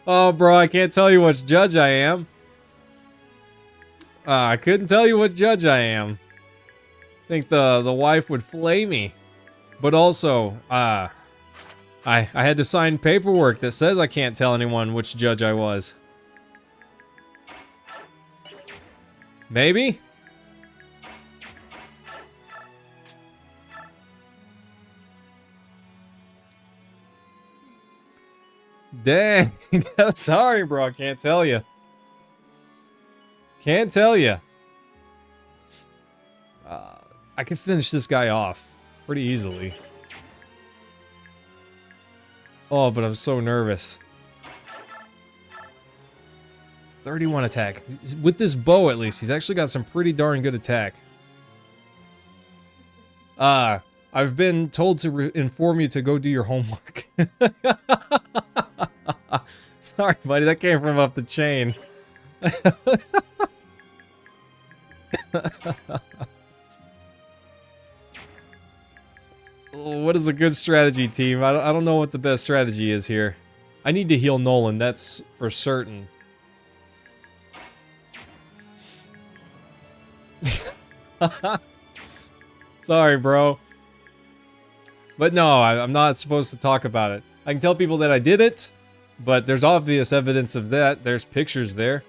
Oh, bro, I can't tell you which judge I am. I couldn't tell you what judge I am. I think the wife would flay me. But also, I had to sign paperwork that says I can't tell anyone which judge I was. Maybe? Dang. Sorry, bro. I can't tell you. Can't tell you. I can finish this guy off pretty easily. Oh, but I'm so nervous. 31 attack. With this bow, at least, he's actually got some pretty darn good attack. I've been told to inform you to go do your homework. Sorry, buddy, that came from up the chain. What is a good strategy, team? I don't know what the best strategy is here. I need to heal Nolan, that's for certain. Sorry, bro. But no, I'm not supposed to talk about it. I can tell people that I did it, but there's obvious evidence of that. There's pictures there.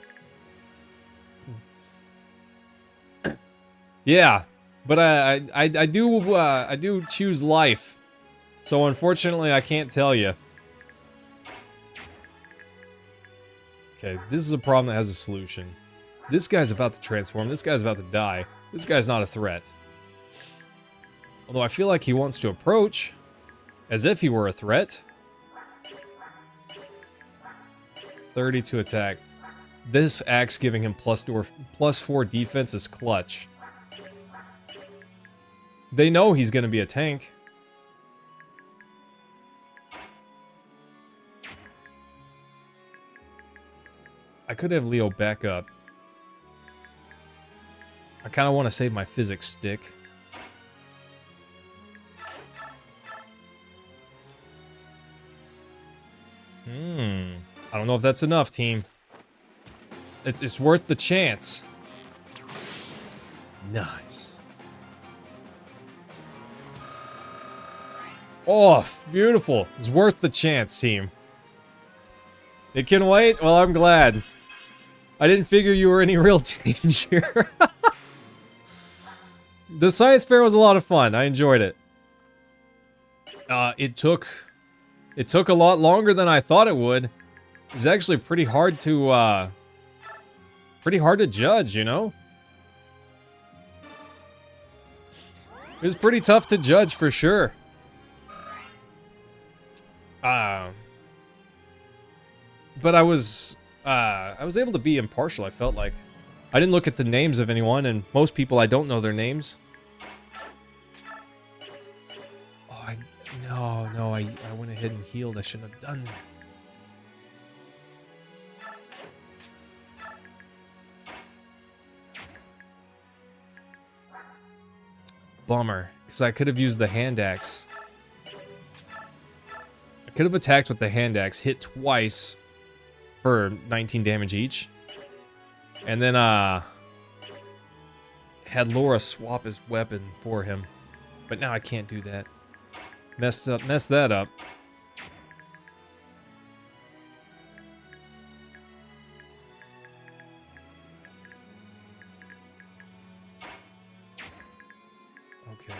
Yeah, but I do choose life. So unfortunately, I can't tell you. Okay, this is a problem that has a solution. This guy's about to transform. This guy's about to die. This guy's not a threat. Although I feel like he wants to approach as if he were a threat. 32 attack. This axe giving him +4 defense is clutch. They know he's going to be a tank. I could have Leo back up. I kind of want to save my physics stick. I don't know if that's enough, team. It's worth the chance. Nice. Oh, beautiful. It's worth the chance, team. It can wait? Well, I'm glad. I didn't figure you were any real danger. The science fair was a lot of fun. I enjoyed it. It took a lot longer than I thought it would. It was actually pretty hard to judge, you know? It was pretty tough to judge for sure. But I was able to be impartial, I felt like. I didn't look at the names of anyone, and most people, I don't know their names. Oh, no, I went ahead and healed. I shouldn't have done that. Bummer, because I could have used the hand axe. I could have attacked with the hand axe, hit twice for 19 damage each. And then, had Laura swap his weapon for him. But now I can't do that. Messed that up. Okay.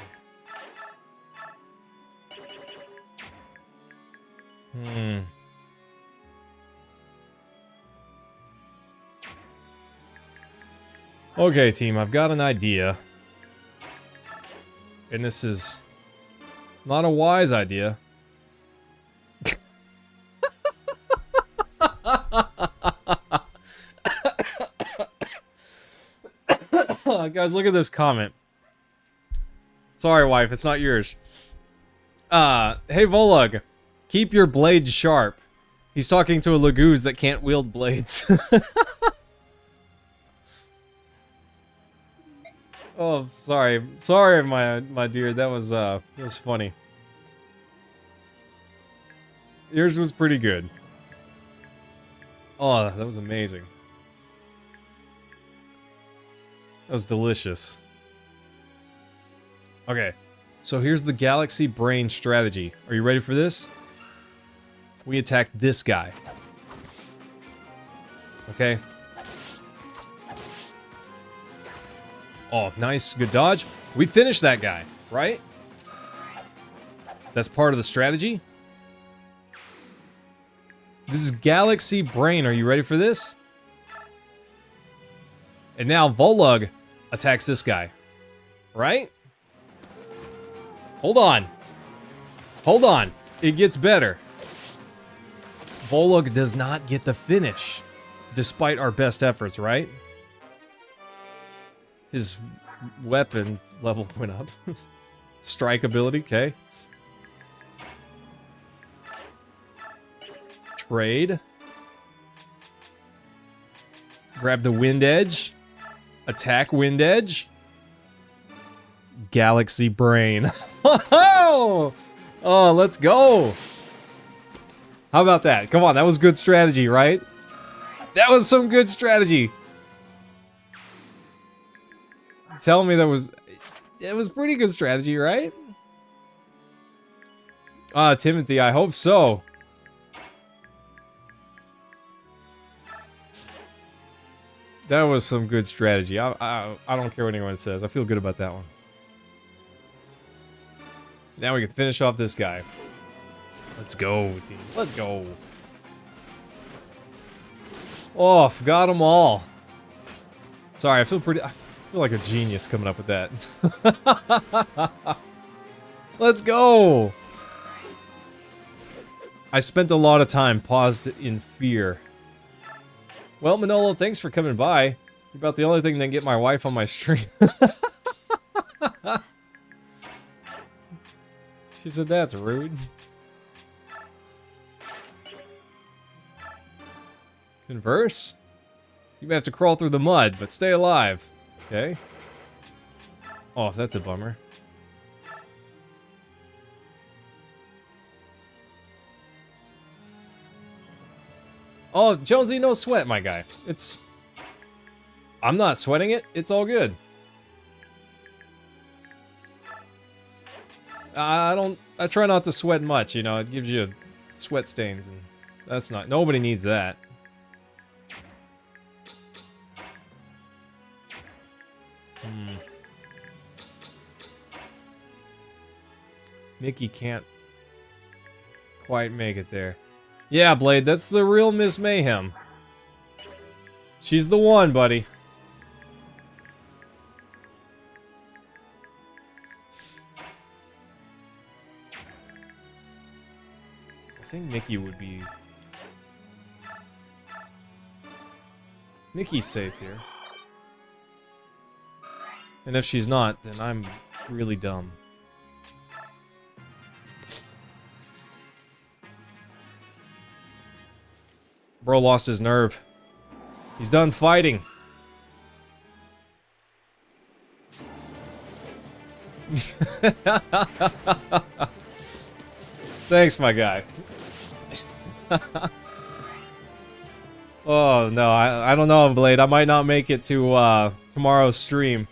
Okay, team, I've got an idea. And this is not a wise idea. Guys, look at this comment. Sorry, wife, it's not yours. Hey, Volug, keep your blades sharp. He's talking to a Laguz that can't wield blades. Oh, sorry. Sorry, my dear. That was funny. Yours was pretty good. Oh, that was amazing. That was delicious. Okay, so here's the Galaxy Brain strategy. Are you ready for this? We attack this guy. Okay. Oh, nice. Good dodge. We finished that guy, right? That's part of the strategy. This is Galaxy Brain. Are you ready for this? And now Volug attacks this guy. Right? Hold on. Hold on. It gets better. Volug does not get the finish. Despite our best efforts, right? His weapon level went up. Strike ability, okay. Trade. Grab the Wind Edge. Attack Wind Edge. Galaxy Brain. Oh, let's go. How about that? Come on, that was good strategy, right? That was some good strategy. Tell me it was pretty good strategy, right? Timothy, I hope so. That was some good strategy. I don't care what anyone says. I feel good about that one. Now we can finish off this guy. Let's go, team. Let's go. Oh, got them all. Sorry, I feel like a genius coming up with that. Let's go! I spent a lot of time paused in fear. Well, Manolo, thanks for coming by. You're about the only thing that can get my wife on my stream. She said that's rude. Converse? You may have to crawl through the mud, but stay alive. Okay. Oh, that's a bummer. Oh, Jonesy, no sweat, my guy. I'm not sweating it. It's all good. I try not to sweat much, you know. It gives you sweat stains, and that's not... Nobody needs that. Nikki can't quite make it there. Yeah, Blade, that's the real Miss Mayhem. She's the one, buddy. I think Nikki would be... Nikki's safe here. And if she's not, then I'm really dumb. Bro lost his nerve. He's done fighting. Thanks, my guy. Oh, no, I don't know, Blade. I might not make it to tomorrow's stream.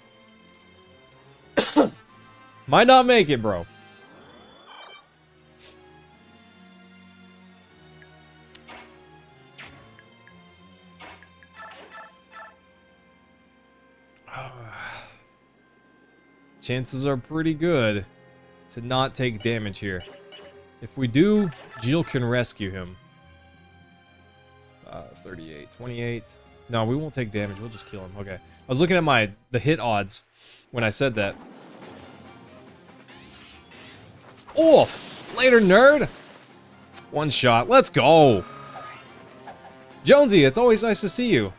Might not make it, bro. Chances are pretty good to not take damage here. If we do, Jill can rescue him. 38, 28. No, we won't take damage. We'll just kill him. Okay. I was looking at the hit odds when I said that. Oof! Later, nerd! One shot. Let's go! Jonesy, it's always nice to see you.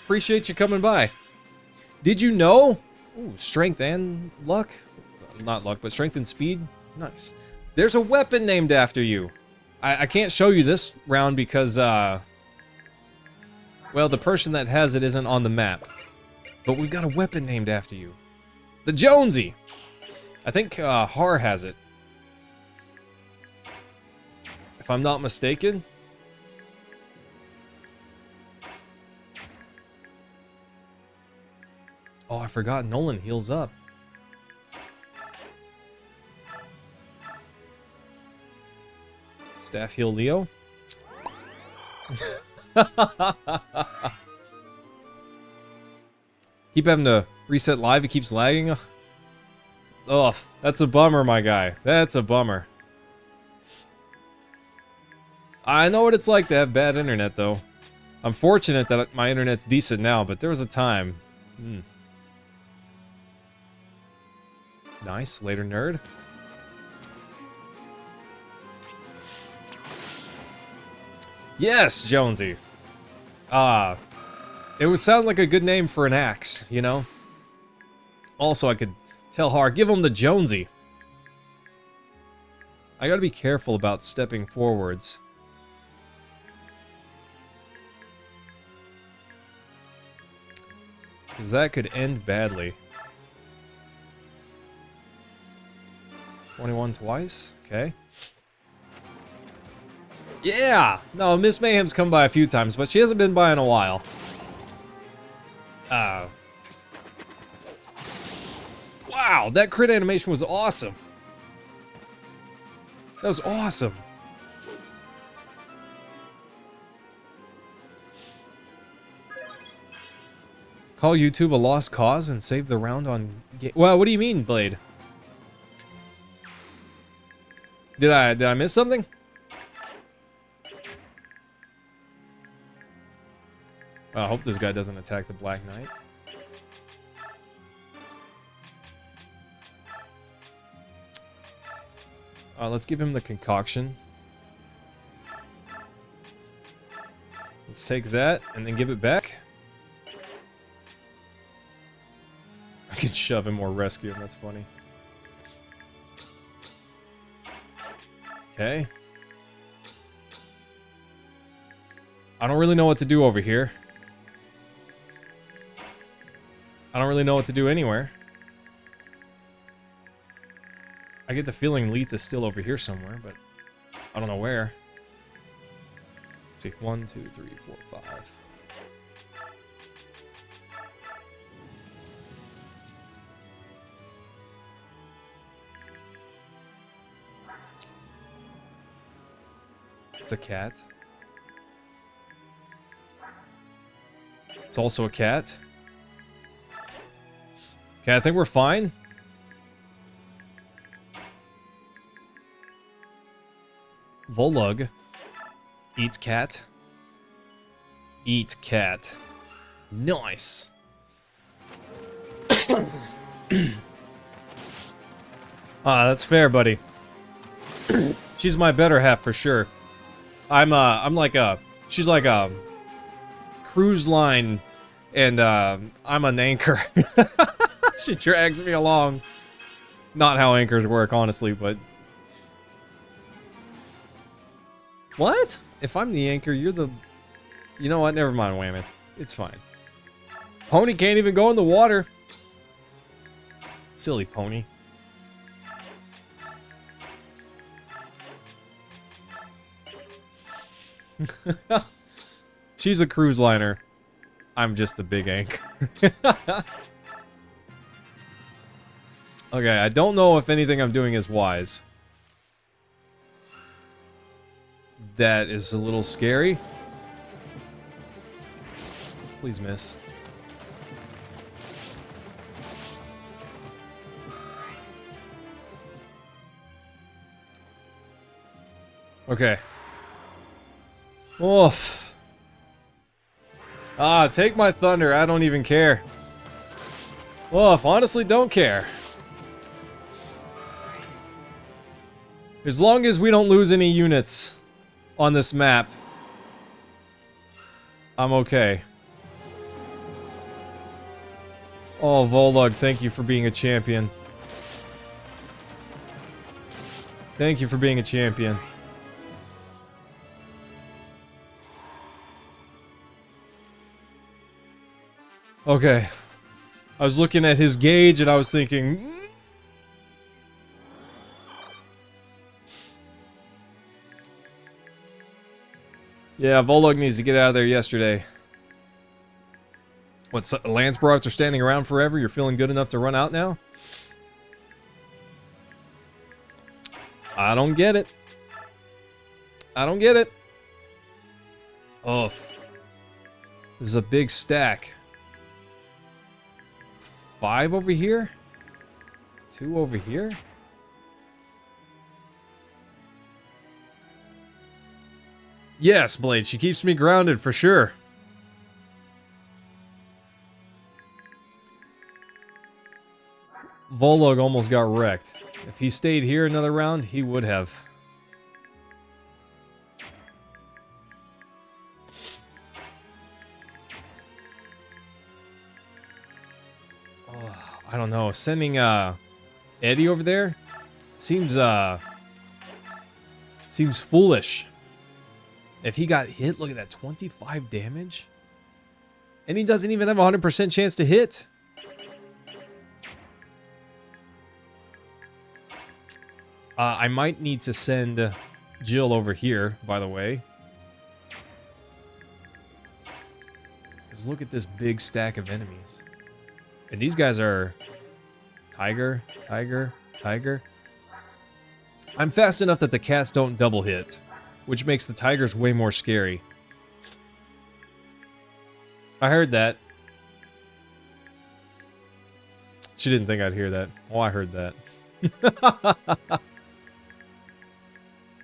Appreciate you coming by. Did you know? Ooh, strength and luck? Not luck, but strength and speed? Nice. There's a weapon named after you. I can't show you this round because, well, the person that has it isn't on the map. But we've got a weapon named after you. The Jonesy! I think, Har has it. If I'm not mistaken. Oh, I forgot Nolan heals up. Staff heal Leo. Keep having to reset live, it keeps lagging. Oh, that's a bummer, my guy. That's a bummer. I know what it's like to have bad internet, though. I'm fortunate that my internet's decent now, but there was a time. Nice, later nerd. Yes, Jonesy. It would sound like a good name for an axe, you know? Also, I could tell Har, give him the Jonesy. I gotta be careful about stepping forwards. Because that could end badly. 21 twice? Okay. Yeah! No, Miss Mayhem's come by a few times, but she hasn't been by in a while. Wow, that crit animation was awesome. That was awesome. Call YouTube a lost cause and save the round on game. Well, what do you mean, Blade? Did I miss something? I hope this guy doesn't attack the Black Knight. Let's give him the concoction. Let's take that and then give it back. I could shove him or rescue him, that's funny. Okay. I don't really know what to do over here. I don't really know what to do anywhere. I get the feeling Leith is still over here somewhere, but I don't know where. Let's see. 1, 2, 3, 4, 5. It's a cat. It's also a cat. Okay, I think we're fine. Volug. Eats cat. Eat cat. Nice. That's fair, buddy. She's my better half for sure. I'm like a, she's like a cruise line, and I'm an anchor. She drags me along. Not how anchors work, honestly, but... What? If I'm the anchor, you're the... You know what? Never mind, Whammy. It's fine. Pony can't even go in the water. Silly pony. She's a cruise liner. I'm just the big anchor. Okay, I don't know if anything I'm doing is wise. That is a little scary. Please miss. Okay. Oof. Ah, take my thunder. I don't even care. Oof, honestly don't care. As long as we don't lose any units on this map, I'm okay. Oh, Volug, thank you for being a champion. Thank you for being a champion. Okay. I was looking at his gauge and I was thinking... Yeah, Volug needs to get out of there yesterday. What, Lance Broths are standing around forever? You're feeling good enough to run out now? I don't get it. I don't get it. Oh, this is a big stack. 5 over here? 2 over here? Yes, Blade, she keeps me grounded for sure. Volug almost got wrecked. If he stayed here another round, he would have. Oh, I don't know. Sending Eddie over there seems seems foolish. If he got hit, look at that, 25 damage. And he doesn't even have a 100% chance to hit. I might need to send Jill over here, by the way. Because look at this big stack of enemies. And these guys are... Tiger, Tiger, Tiger. I'm fast enough that the cats don't double hit, which makes the tigers way more scary. I heard that. She didn't think I'd hear that. Oh, I heard that.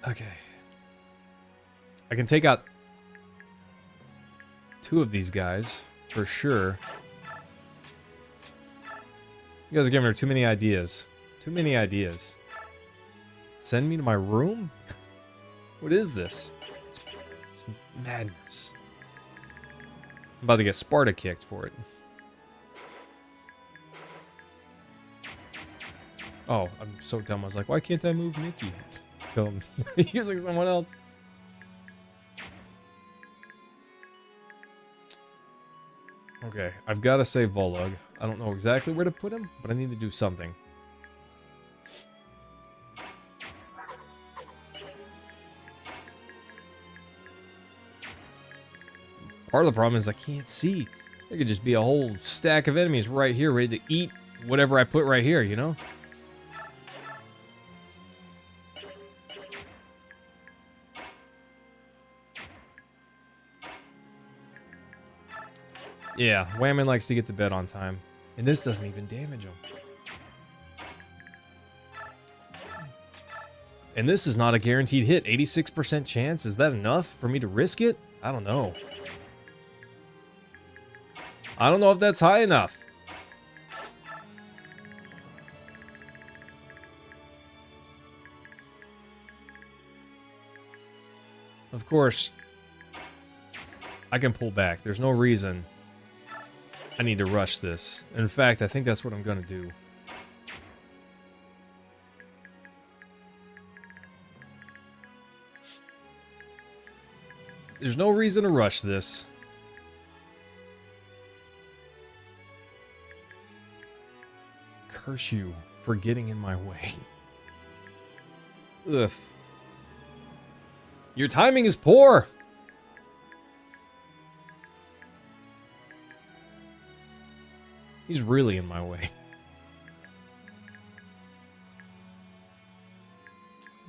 Okay. I can take out 2 of these guys, for sure. You guys are giving her too many ideas. Too many ideas. Send me to my room? What is this? It's madness. I'm about to get Sparta kicked for it. Oh, I'm so dumb. I was like, why can't I move Mickey? Kill him. Using someone else. Okay, I've got to save Volug. I don't know exactly where to put him, but I need to do something. Part of the problem is I can't see. There could just be a whole stack of enemies right here ready to eat whatever I put right here, you know? Yeah, Whammon likes to get to bed on time. And this doesn't even damage him. And this is not a guaranteed hit. 86% chance? Is that enough for me to risk it? I don't know. I don't know if that's high enough. Of course, I can pull back. There's no reason I need to rush this. In fact, I think that's what I'm going to do. There's no reason to rush this. Curse you for getting in my way. Ugh. Your timing is poor. He's really in my way.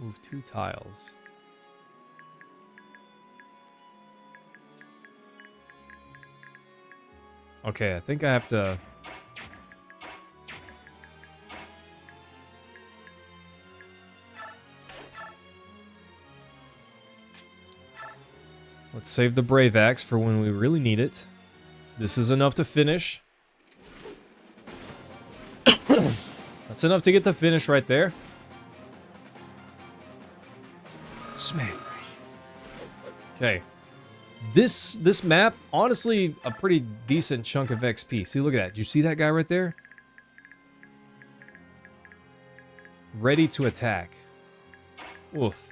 Move 2 tiles. Okay, I think I have to... Let's save the Brave Axe for when we really need it. This is enough to finish. That's enough to get the finish right there. Smash. Okay. This map, honestly, a pretty decent chunk of XP. See, look at that. Did you see that guy right there? Ready to attack. Oof.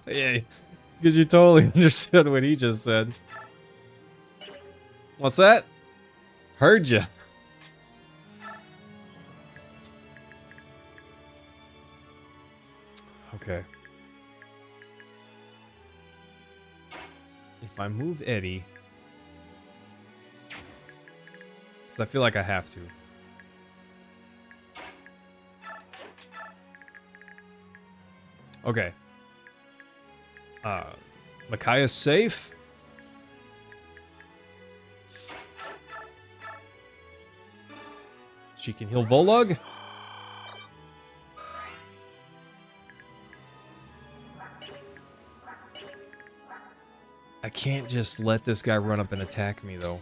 Yeah, because you totally understood what he just said. What's that? Heard ya. Okay. If I move Eddie... Because I feel like I have to. Okay. Micaiah's safe. She can heal Volug. I can't just let this guy run up and attack me, though.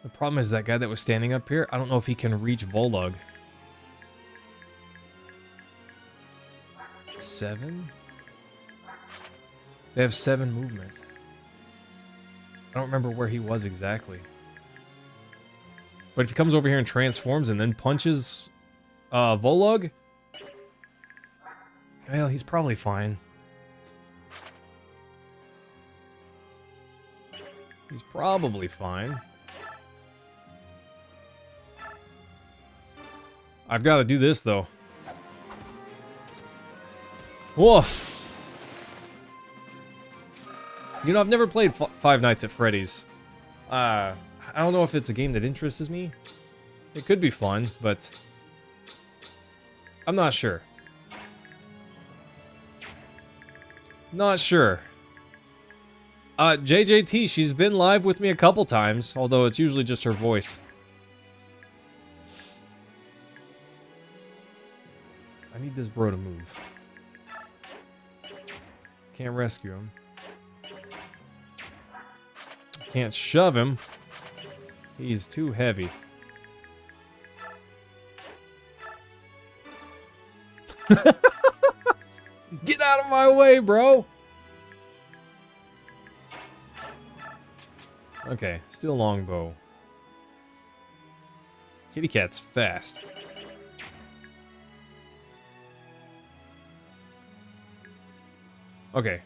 The problem is that guy that was standing up here, I don't know if he can reach Volug. 7? They have 7 movement. I don't remember where he was exactly. But if he comes over here and transforms and then punches Volug, well, he's probably fine. He's probably fine. I've got to do this, though. Woof! You know, I've never played Five Nights at Freddy's. I don't know if it's a game that interests me. It could be fun, but... I'm not sure. Not sure. JJT, she's been live with me a couple times, although it's usually just her voice. I need this bro to move. Can't rescue him. can't shove him. He's too heavy. Get out of my way, bro! Okay, still longbow. Kitty cat's fast. Okay,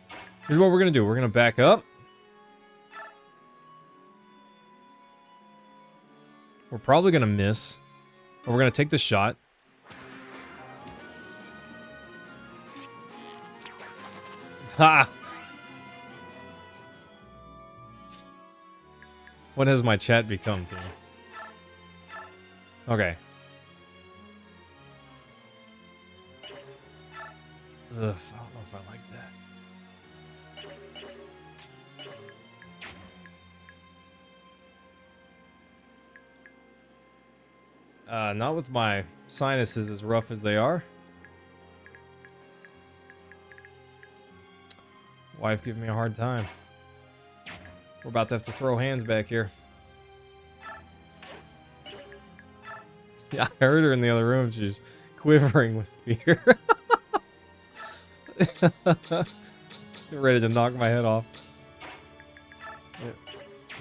here's what we're gonna do. We're gonna back up. We're probably gonna miss. But we're gonna take the shot. Ha! What has my chat become, team? Okay. Ugh, I don't know if I like that. Not with my sinuses as rough as they are. Wife giving me a hard time. We're about to have to throw hands back here. Yeah, I heard her in the other room. She's quivering with fear. Ready to knock my head off. Yeah.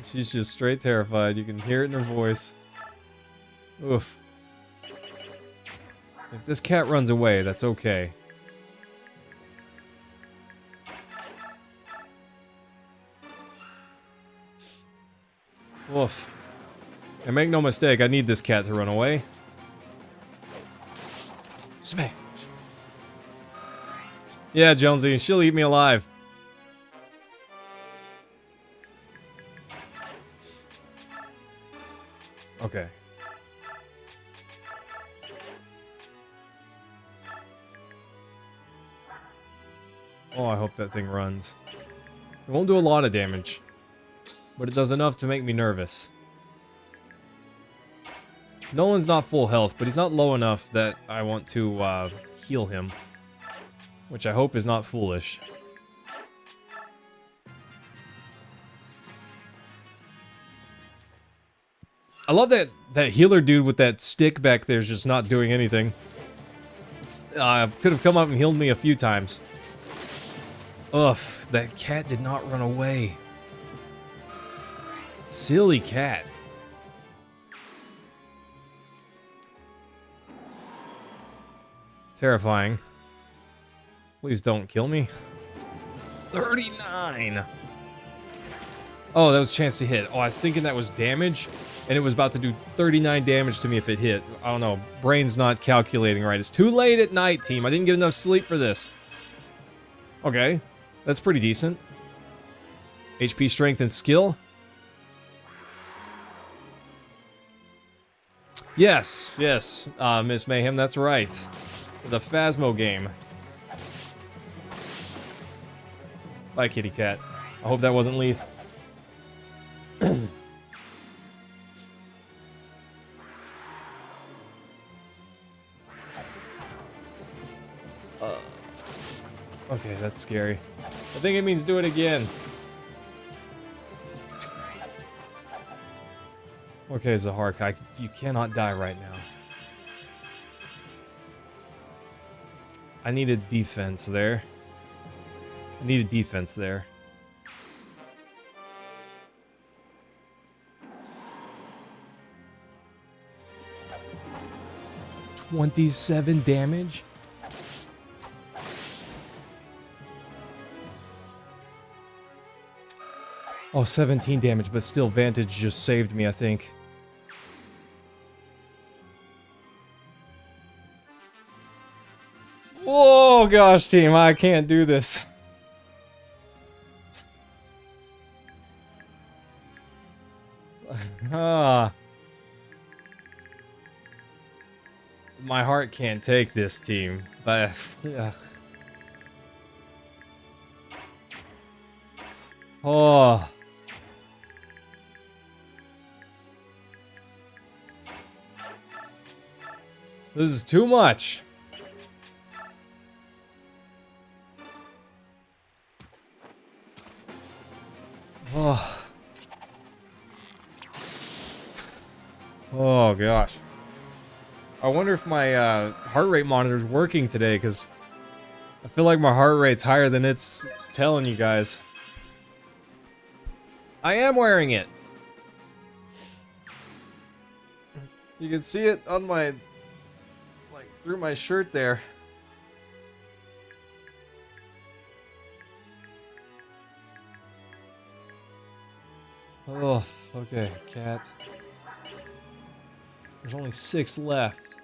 She's just straight terrified. You can hear it in her voice. Oof. If this cat runs away, that's okay. Oof. And make no mistake, I need this cat to run away. Smash. Yeah, Jonesy, she'll eat me alive. Okay. Oh, I hope that thing runs. It won't do a lot of damage, but it does enough to make me nervous. Nolan's not full health, but he's not low enough that I want to heal him, which I hope is not foolish. I love that healer dude with that stick back there is just not doing anything. Could have come up and healed me a few times. Ugh, that cat did not run away. Silly cat. Terrifying. Please don't kill me. 39! Oh, that was a chance to hit. Oh, I was thinking that was damage, and it was about to do 39 damage to me if it hit. I don't know. Brain's not calculating right. It's too late at night, team. I didn't get enough sleep for this. Okay. That's pretty decent. HP, strength, and skill. Yes, yes, Miss Mayhem, that's right. It's a Phasmo game. Bye, kitty cat. I hope that wasn't Leith. Okay, that's scary. I think it means do it again. Okay, Zahark, you cannot die right now. I need a defense there. I need a defense there. $27 damage? Oh, 17 damage, but still Vantage just saved me, I think. Oh gosh, team, I can't do this. My heart can't take this, team, but oh. This is too much. Oh. Oh, gosh. I wonder if my heart rate monitor is working today, because I feel like my heart rate's higher than it's telling you guys. I am wearing it. You can see it on my, like, through my shirt there. Oh, okay, cat. There's only 6 left.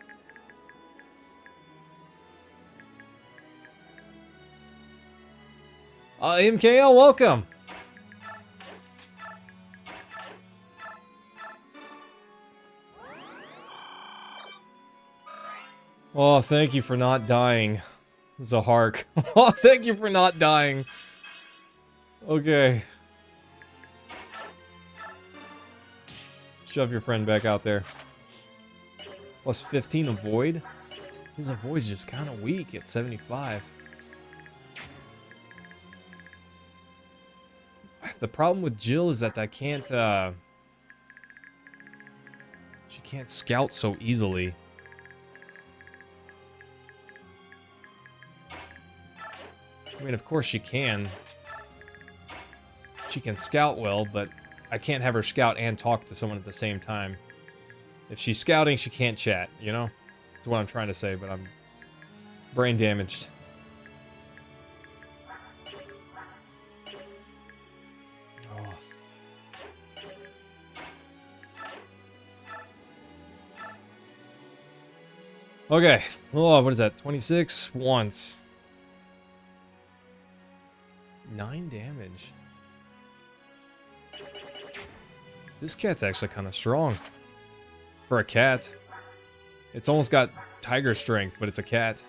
MKL, welcome! Oh, thank you for not dying, Zahark. Oh, thank you for not dying. Okay. Shove your friend back out there. Plus 15 avoid? His avoid's just kind of weak at 75. The problem with Jill is that I can't, she can't scout so easily. I mean, of course she can. She can scout well, but I can't have her scout and talk to someone at the same time. If she's scouting, she can't chat, you know? That's what I'm trying to say, but I'm brain damaged. Okay. Oh, what is that? 26 once. 9 damage. This cat's actually kind of strong. For a cat. It's almost got tiger strength, but it's a cat.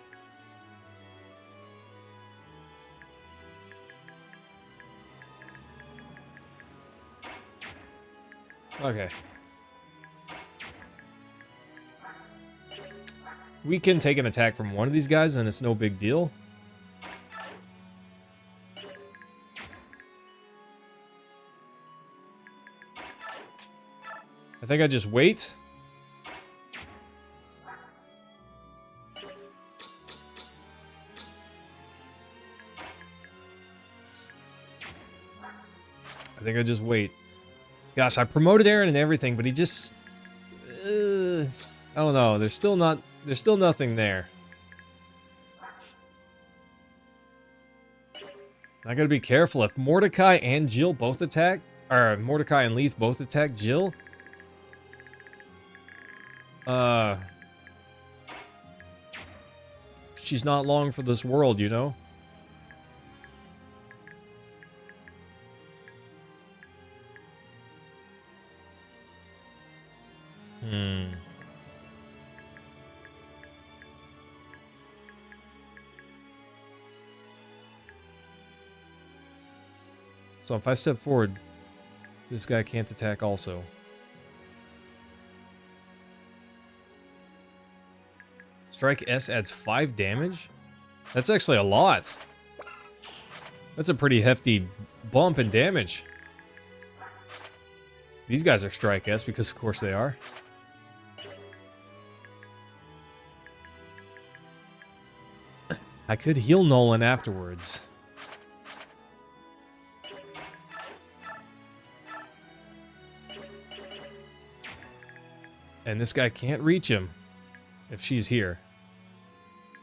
Okay. We can take an attack from one of these guys and it's no big deal. I think I just wait. I think I just wait. Gosh, I promoted Aaron and everything, but he just... I don't know. There's still nothing there. I gotta be careful. If Mordecai and Jill both attack, or Mordecai and Leith both attack Jill, she's not long for this world, you know? So if I step forward, this guy can't attack also. Strike S adds 5 damage? That's actually a lot. That's a pretty hefty bump in damage. These guys are Strike S because of course they are. I could heal Nolan afterwards. And this guy can't reach him if she's here.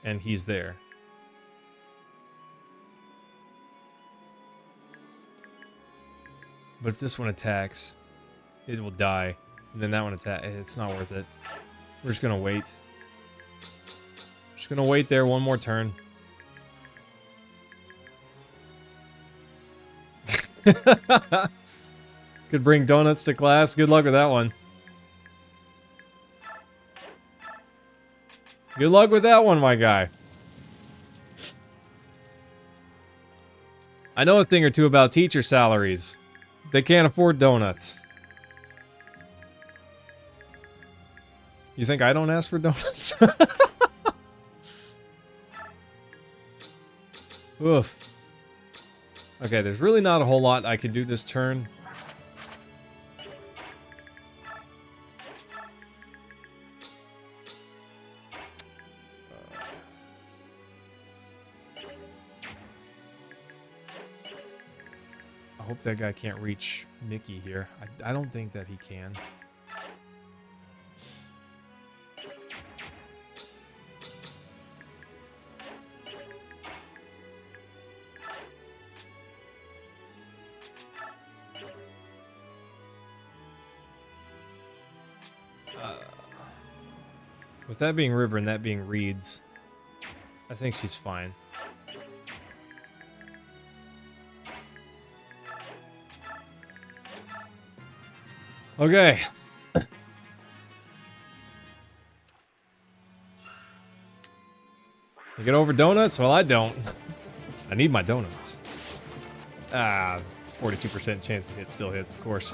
And he's there. But if this one attacks, it will die. And then that one attack, it's not worth it. We're just gonna wait. Just gonna wait there one more turn. Could bring donuts to class. Good luck with that one. Good luck with that one, my guy. I know a thing or two about teacher salaries. They can't afford donuts. You think I don't ask for donuts? Oof. Okay, there's really not a whole lot I can do this turn. I hope that guy can't reach Mickey here. I don't think that he can. With that being River and that being Reeds, I think she's fine. Okay. You get over donuts? Well, I don't. I need my donuts. 42% chance to hit still hits, of course.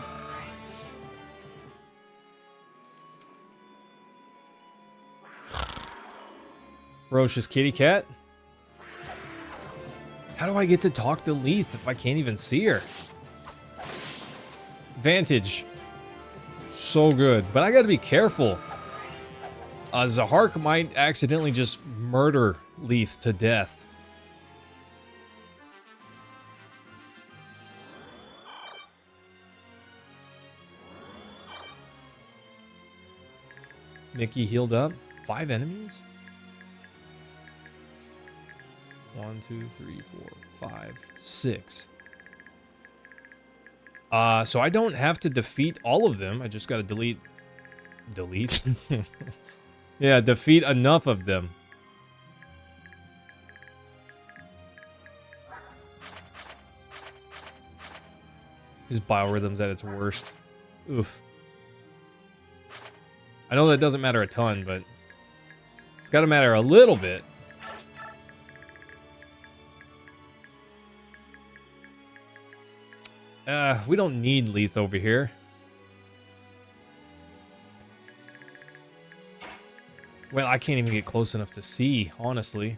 Ferocious kitty cat. How do I get to talk to Leith if I can't even see her? Vantage. So good. But I gotta be careful. Zahark might accidentally just murder Leith to death. Mickey healed up. 5 enemies? 1, 2, 3, 4, 5, 6. So I don't have to defeat all of them. I just gotta delete. Delete? Yeah, defeat enough of them. His biorhythm's at its worst. Oof. I know that doesn't matter a ton, but it's gotta matter a little bit. We don't need Leith over here. Well, I can't even get close enough to see, honestly.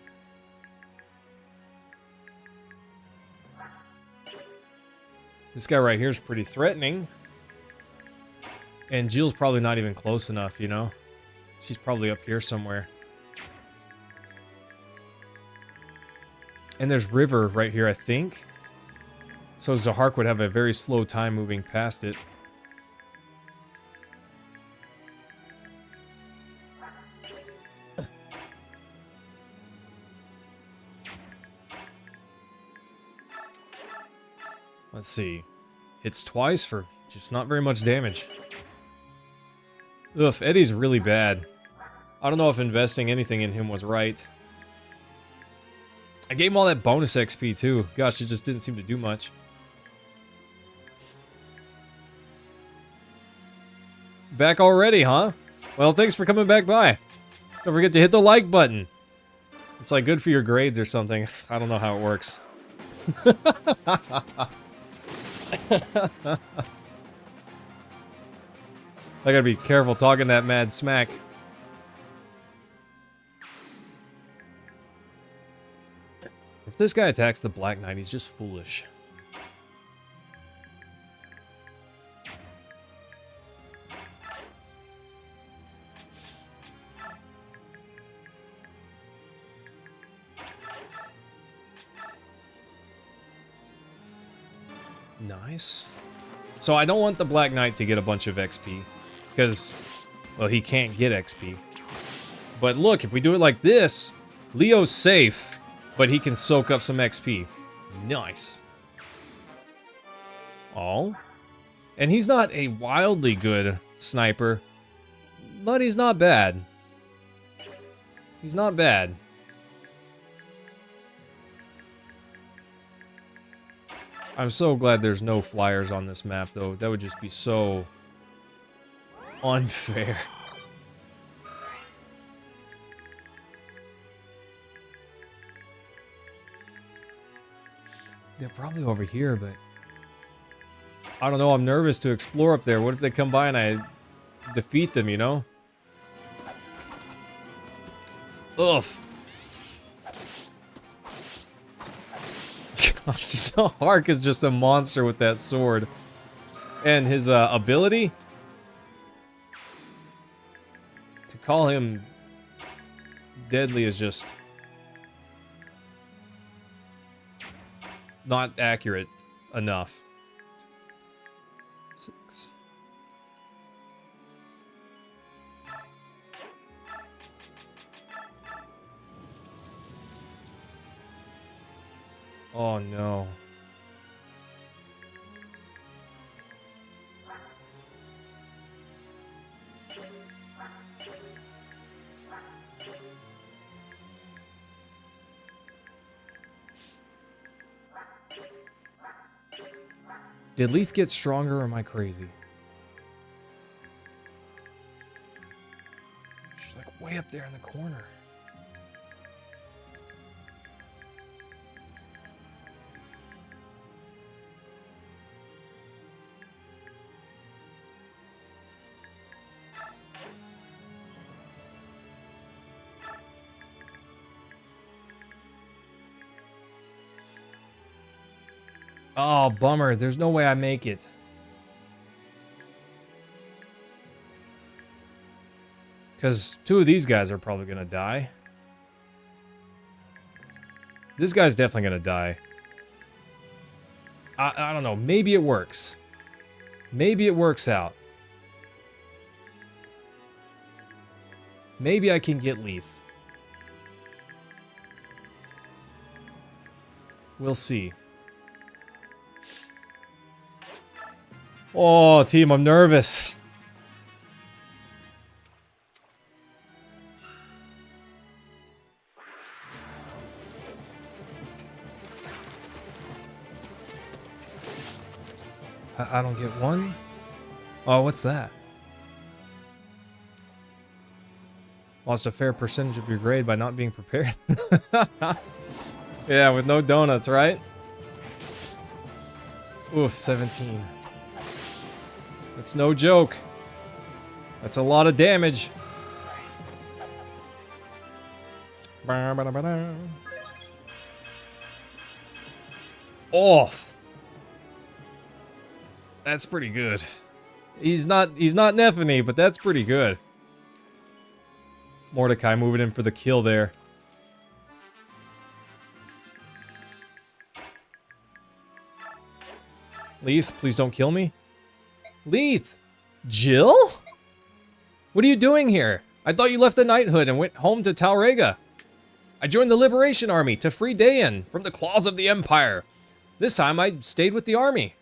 This guy right here is pretty threatening. And Jill's probably not even close enough, you know? She's probably up here somewhere. And there's River right here, I think. So Zahark would have a very slow time moving past it. Let's see. Hits twice for just not very much damage. Ugh, Eddie's really bad. I don't know if investing anything in him was right. I gave him all that bonus XP too. Gosh, it just didn't seem to do much. Back already, huh? Well, thanks for coming back by. Don't forget to hit the like button. It's like good for your grades or something. I don't know how it works. I gotta be careful talking that mad smack. If this guy attacks the Black Knight, he's just foolish. Nice. So I don't want the Black Knight to get a bunch of XP. Because, well, he can't get XP. But look, if we do it like this, Leo's safe, but he can soak up some XP. Nice. Oh. And he's not a wildly good sniper, but he's not bad. He's not bad. I'm so glad there's no flyers on this map, though. That would just be so unfair. They're probably over here, but I don't know. I'm nervous to explore up there. What if they come by and I defeat them, you know? Ugh. Gosh, Zahark is just a monster with that sword. And his ability to call him deadly is just not accurate enough. 6. Oh no. Did Leith get stronger or am I crazy? She's like way up there in the corner. Oh, bummer. There's no way I make it. Because 2 of these guys are probably going to die. This guy's definitely going to die. I don't know. Maybe it works. Maybe it works out. Maybe I can get Leith. We'll see. Oh, team, I'm nervous. I don't get one. Oh, what's that? Lost a fair percentage of your grade by not being prepared. Yeah, with no donuts, right? Oof, 17. That's no joke. That's a lot of damage. Off. That's pretty good. He's not Nephany, but that's pretty good. Mordecai moving in for the kill there. Leith, please don't kill me. Leith! Jill? What are you doing here? I thought you left the knighthood and went home to Talrega. I joined the Liberation Army to free Dayan from the claws of the Empire. This time I stayed with the army.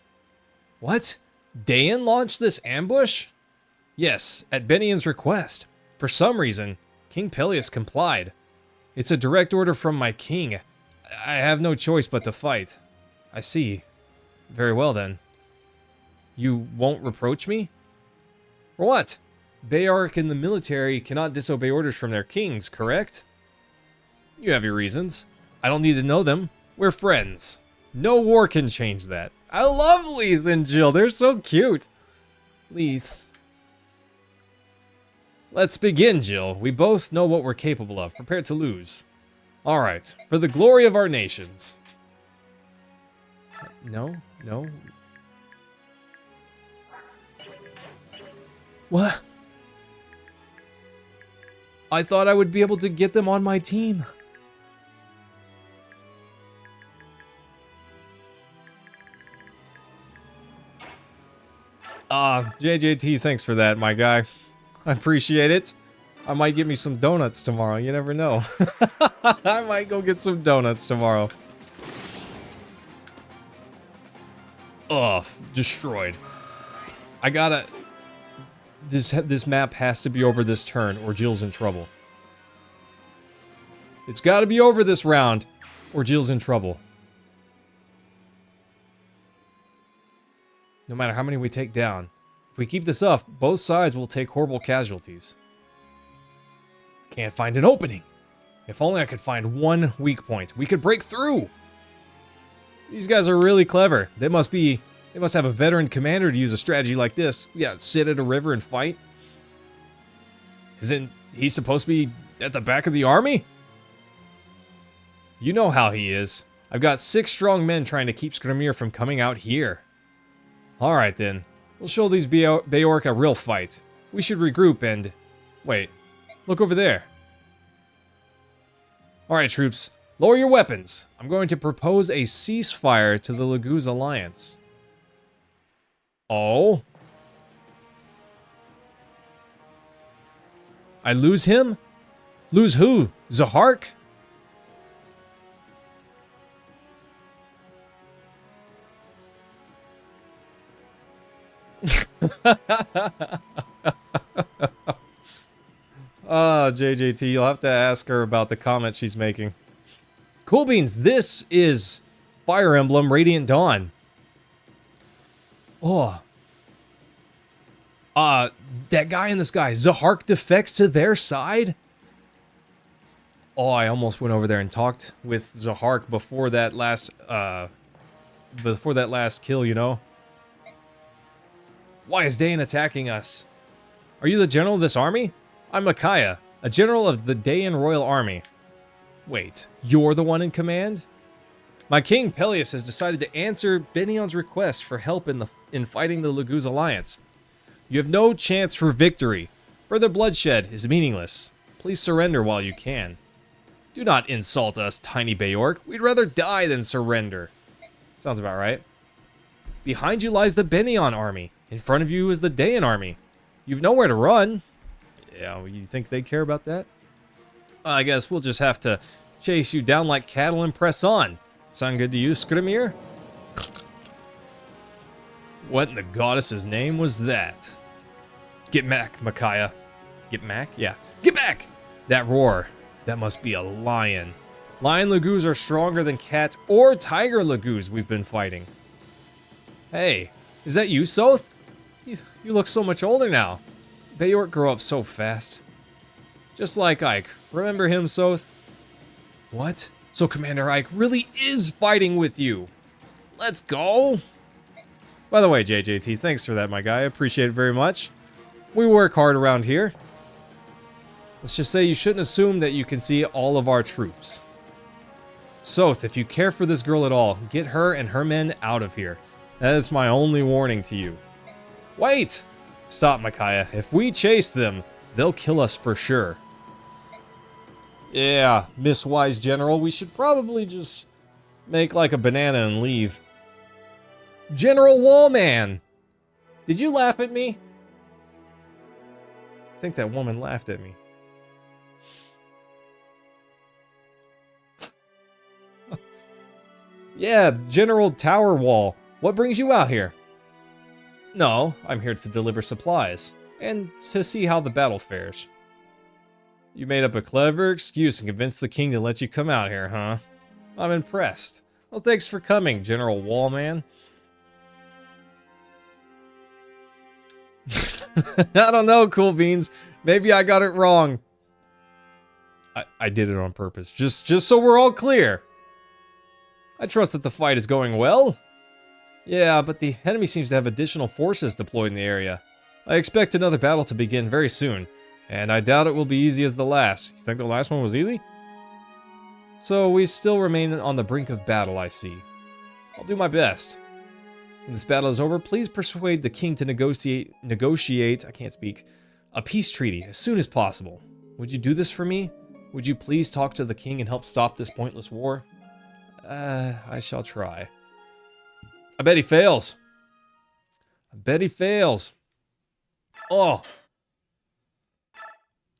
What? Dayan launched this ambush? Yes, at Benian's request. For some reason, King Peleus complied. It's a direct order from my king. I have no choice but to fight. I see. Very well then. You won't reproach me? For what? Bayark and the military cannot disobey orders from their kings, correct? You have your reasons. I don't need to know them. We're friends. No war can change that. I love Leith and Jill. They're so cute. Leith. Let's begin, Jill. We both know what we're capable of. Prepared to lose. Alright. For the glory of our nations. No. What? I thought I would be able to get them on my team. JJT, thanks for that, my guy. I appreciate it. I might get me some donuts tomorrow. You never know. I might go get some donuts tomorrow. Ugh, destroyed. I gotta... This map has to be over this turn, or Jill's in trouble. It's gotta be over this round, or Jill's in trouble. No matter how many we take down. If we keep this up, both sides will take horrible casualties. Can't find an opening. If only I could find one weak point. We could break through! These guys are really clever. They must have a veteran commander to use a strategy like this. Yeah, sit at a river and fight. Isn't he supposed to be at the back of the army? You know how he is. I've got 6 strong men trying to keep Skrimir from coming out here. Alright then. We'll show these Beorc a real fight. We should regroup and... Wait. Look over there. Alright, troops. Lower your weapons. I'm going to propose a ceasefire to the Laguz Alliance. Oh? I lose him? Lose who? Zahark? Oh, JJT, you'll have to ask her about the comment she's making. Cool beans, this is Fire Emblem Radiant Dawn. Oh. That guy in the sky, Zahark defects to their side? Oh, I almost went over there and talked with Zahark before that last kill, you know? Why is Dayan attacking us? Are you the general of this army? I'm Micaiah, a general of the Dayan Royal Army. Wait, you're the one in command? My king, Peleus, has decided to answer Benion's request for help in fighting the Laguz Alliance. You have no chance for victory. Further bloodshed is meaningless. Please surrender while you can. Do not insult us, tiny Bayork. We'd rather die than surrender. Sounds about right. Behind you lies the Benion army. In front of you is the Dayan army. You've nowhere to run. Yeah, well, you think they care about that? I guess we'll just have to chase you down like cattle and press on. Sound good to you, Skrimir? What in the goddess's name was that? Get back, Micaiah. Get back? Yeah. Get back! That roar. That must be a lion. Lion Laguz are stronger than cat or tiger Laguz we've been fighting. Hey, is that you, Soth? You look so much older now. Bayork grew up so fast. Just like Ike. Remember him, Soth? What? So Commander Ike really is fighting with you. Let's go. By the way, JJT, thanks for that, my guy. I appreciate it very much. We work hard around here. Let's just say you shouldn't assume that you can see all of our troops. Soth, if you care for this girl at all, get her and her men out of here. That is my only warning to you. Wait! Stop, Micaiah. If we chase them, they'll kill us for sure. Yeah, Miss Wise General, we should probably just make like a banana and leave. General Wallman! Did you laugh at me? I think that woman laughed at me. Yeah, General Tower Wall. What brings you out here? No, I'm here to deliver supplies, and to see how the battle fares. You made up a clever excuse and convinced the king to let you come out here, huh? I'm impressed. Well, thanks for coming, General Wallman. I don't know, Cool Beans. Maybe I got it wrong. I did it on purpose, just so we're all clear. I trust that the fight is going well. Yeah, but the enemy seems to have additional forces deployed in the area. I expect another battle to begin very soon, and I doubt it will be easy as the last. You think the last one was easy? So we still remain on the brink of battle, I see. I'll do my best. When this battle is over, please persuade the king to negotiate, I can't speak, a peace treaty as soon as possible. Would you do this for me? Would you please talk to the king and help stop this pointless war? I shall try. I bet he fails. I bet he fails. Oh.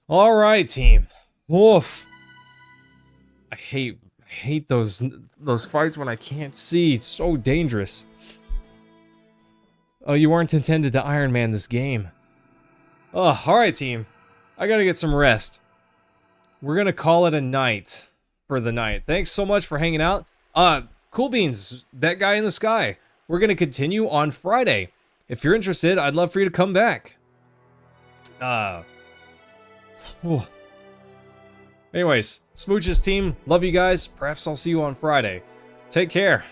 All right, team. Woof. I hate those fights when I can't see. It's so dangerous. Oh, you weren't intended to Iron Man this game. Oh, all right, team. I gotta get some rest. We're gonna call it a night for the night. Thanks so much for hanging out. Cool Beans, that guy in the sky. We're going to continue on Friday. If you're interested, I'd love for you to come back. Anyways, Smooches team, love you guys. Perhaps I'll see you on Friday. Take care.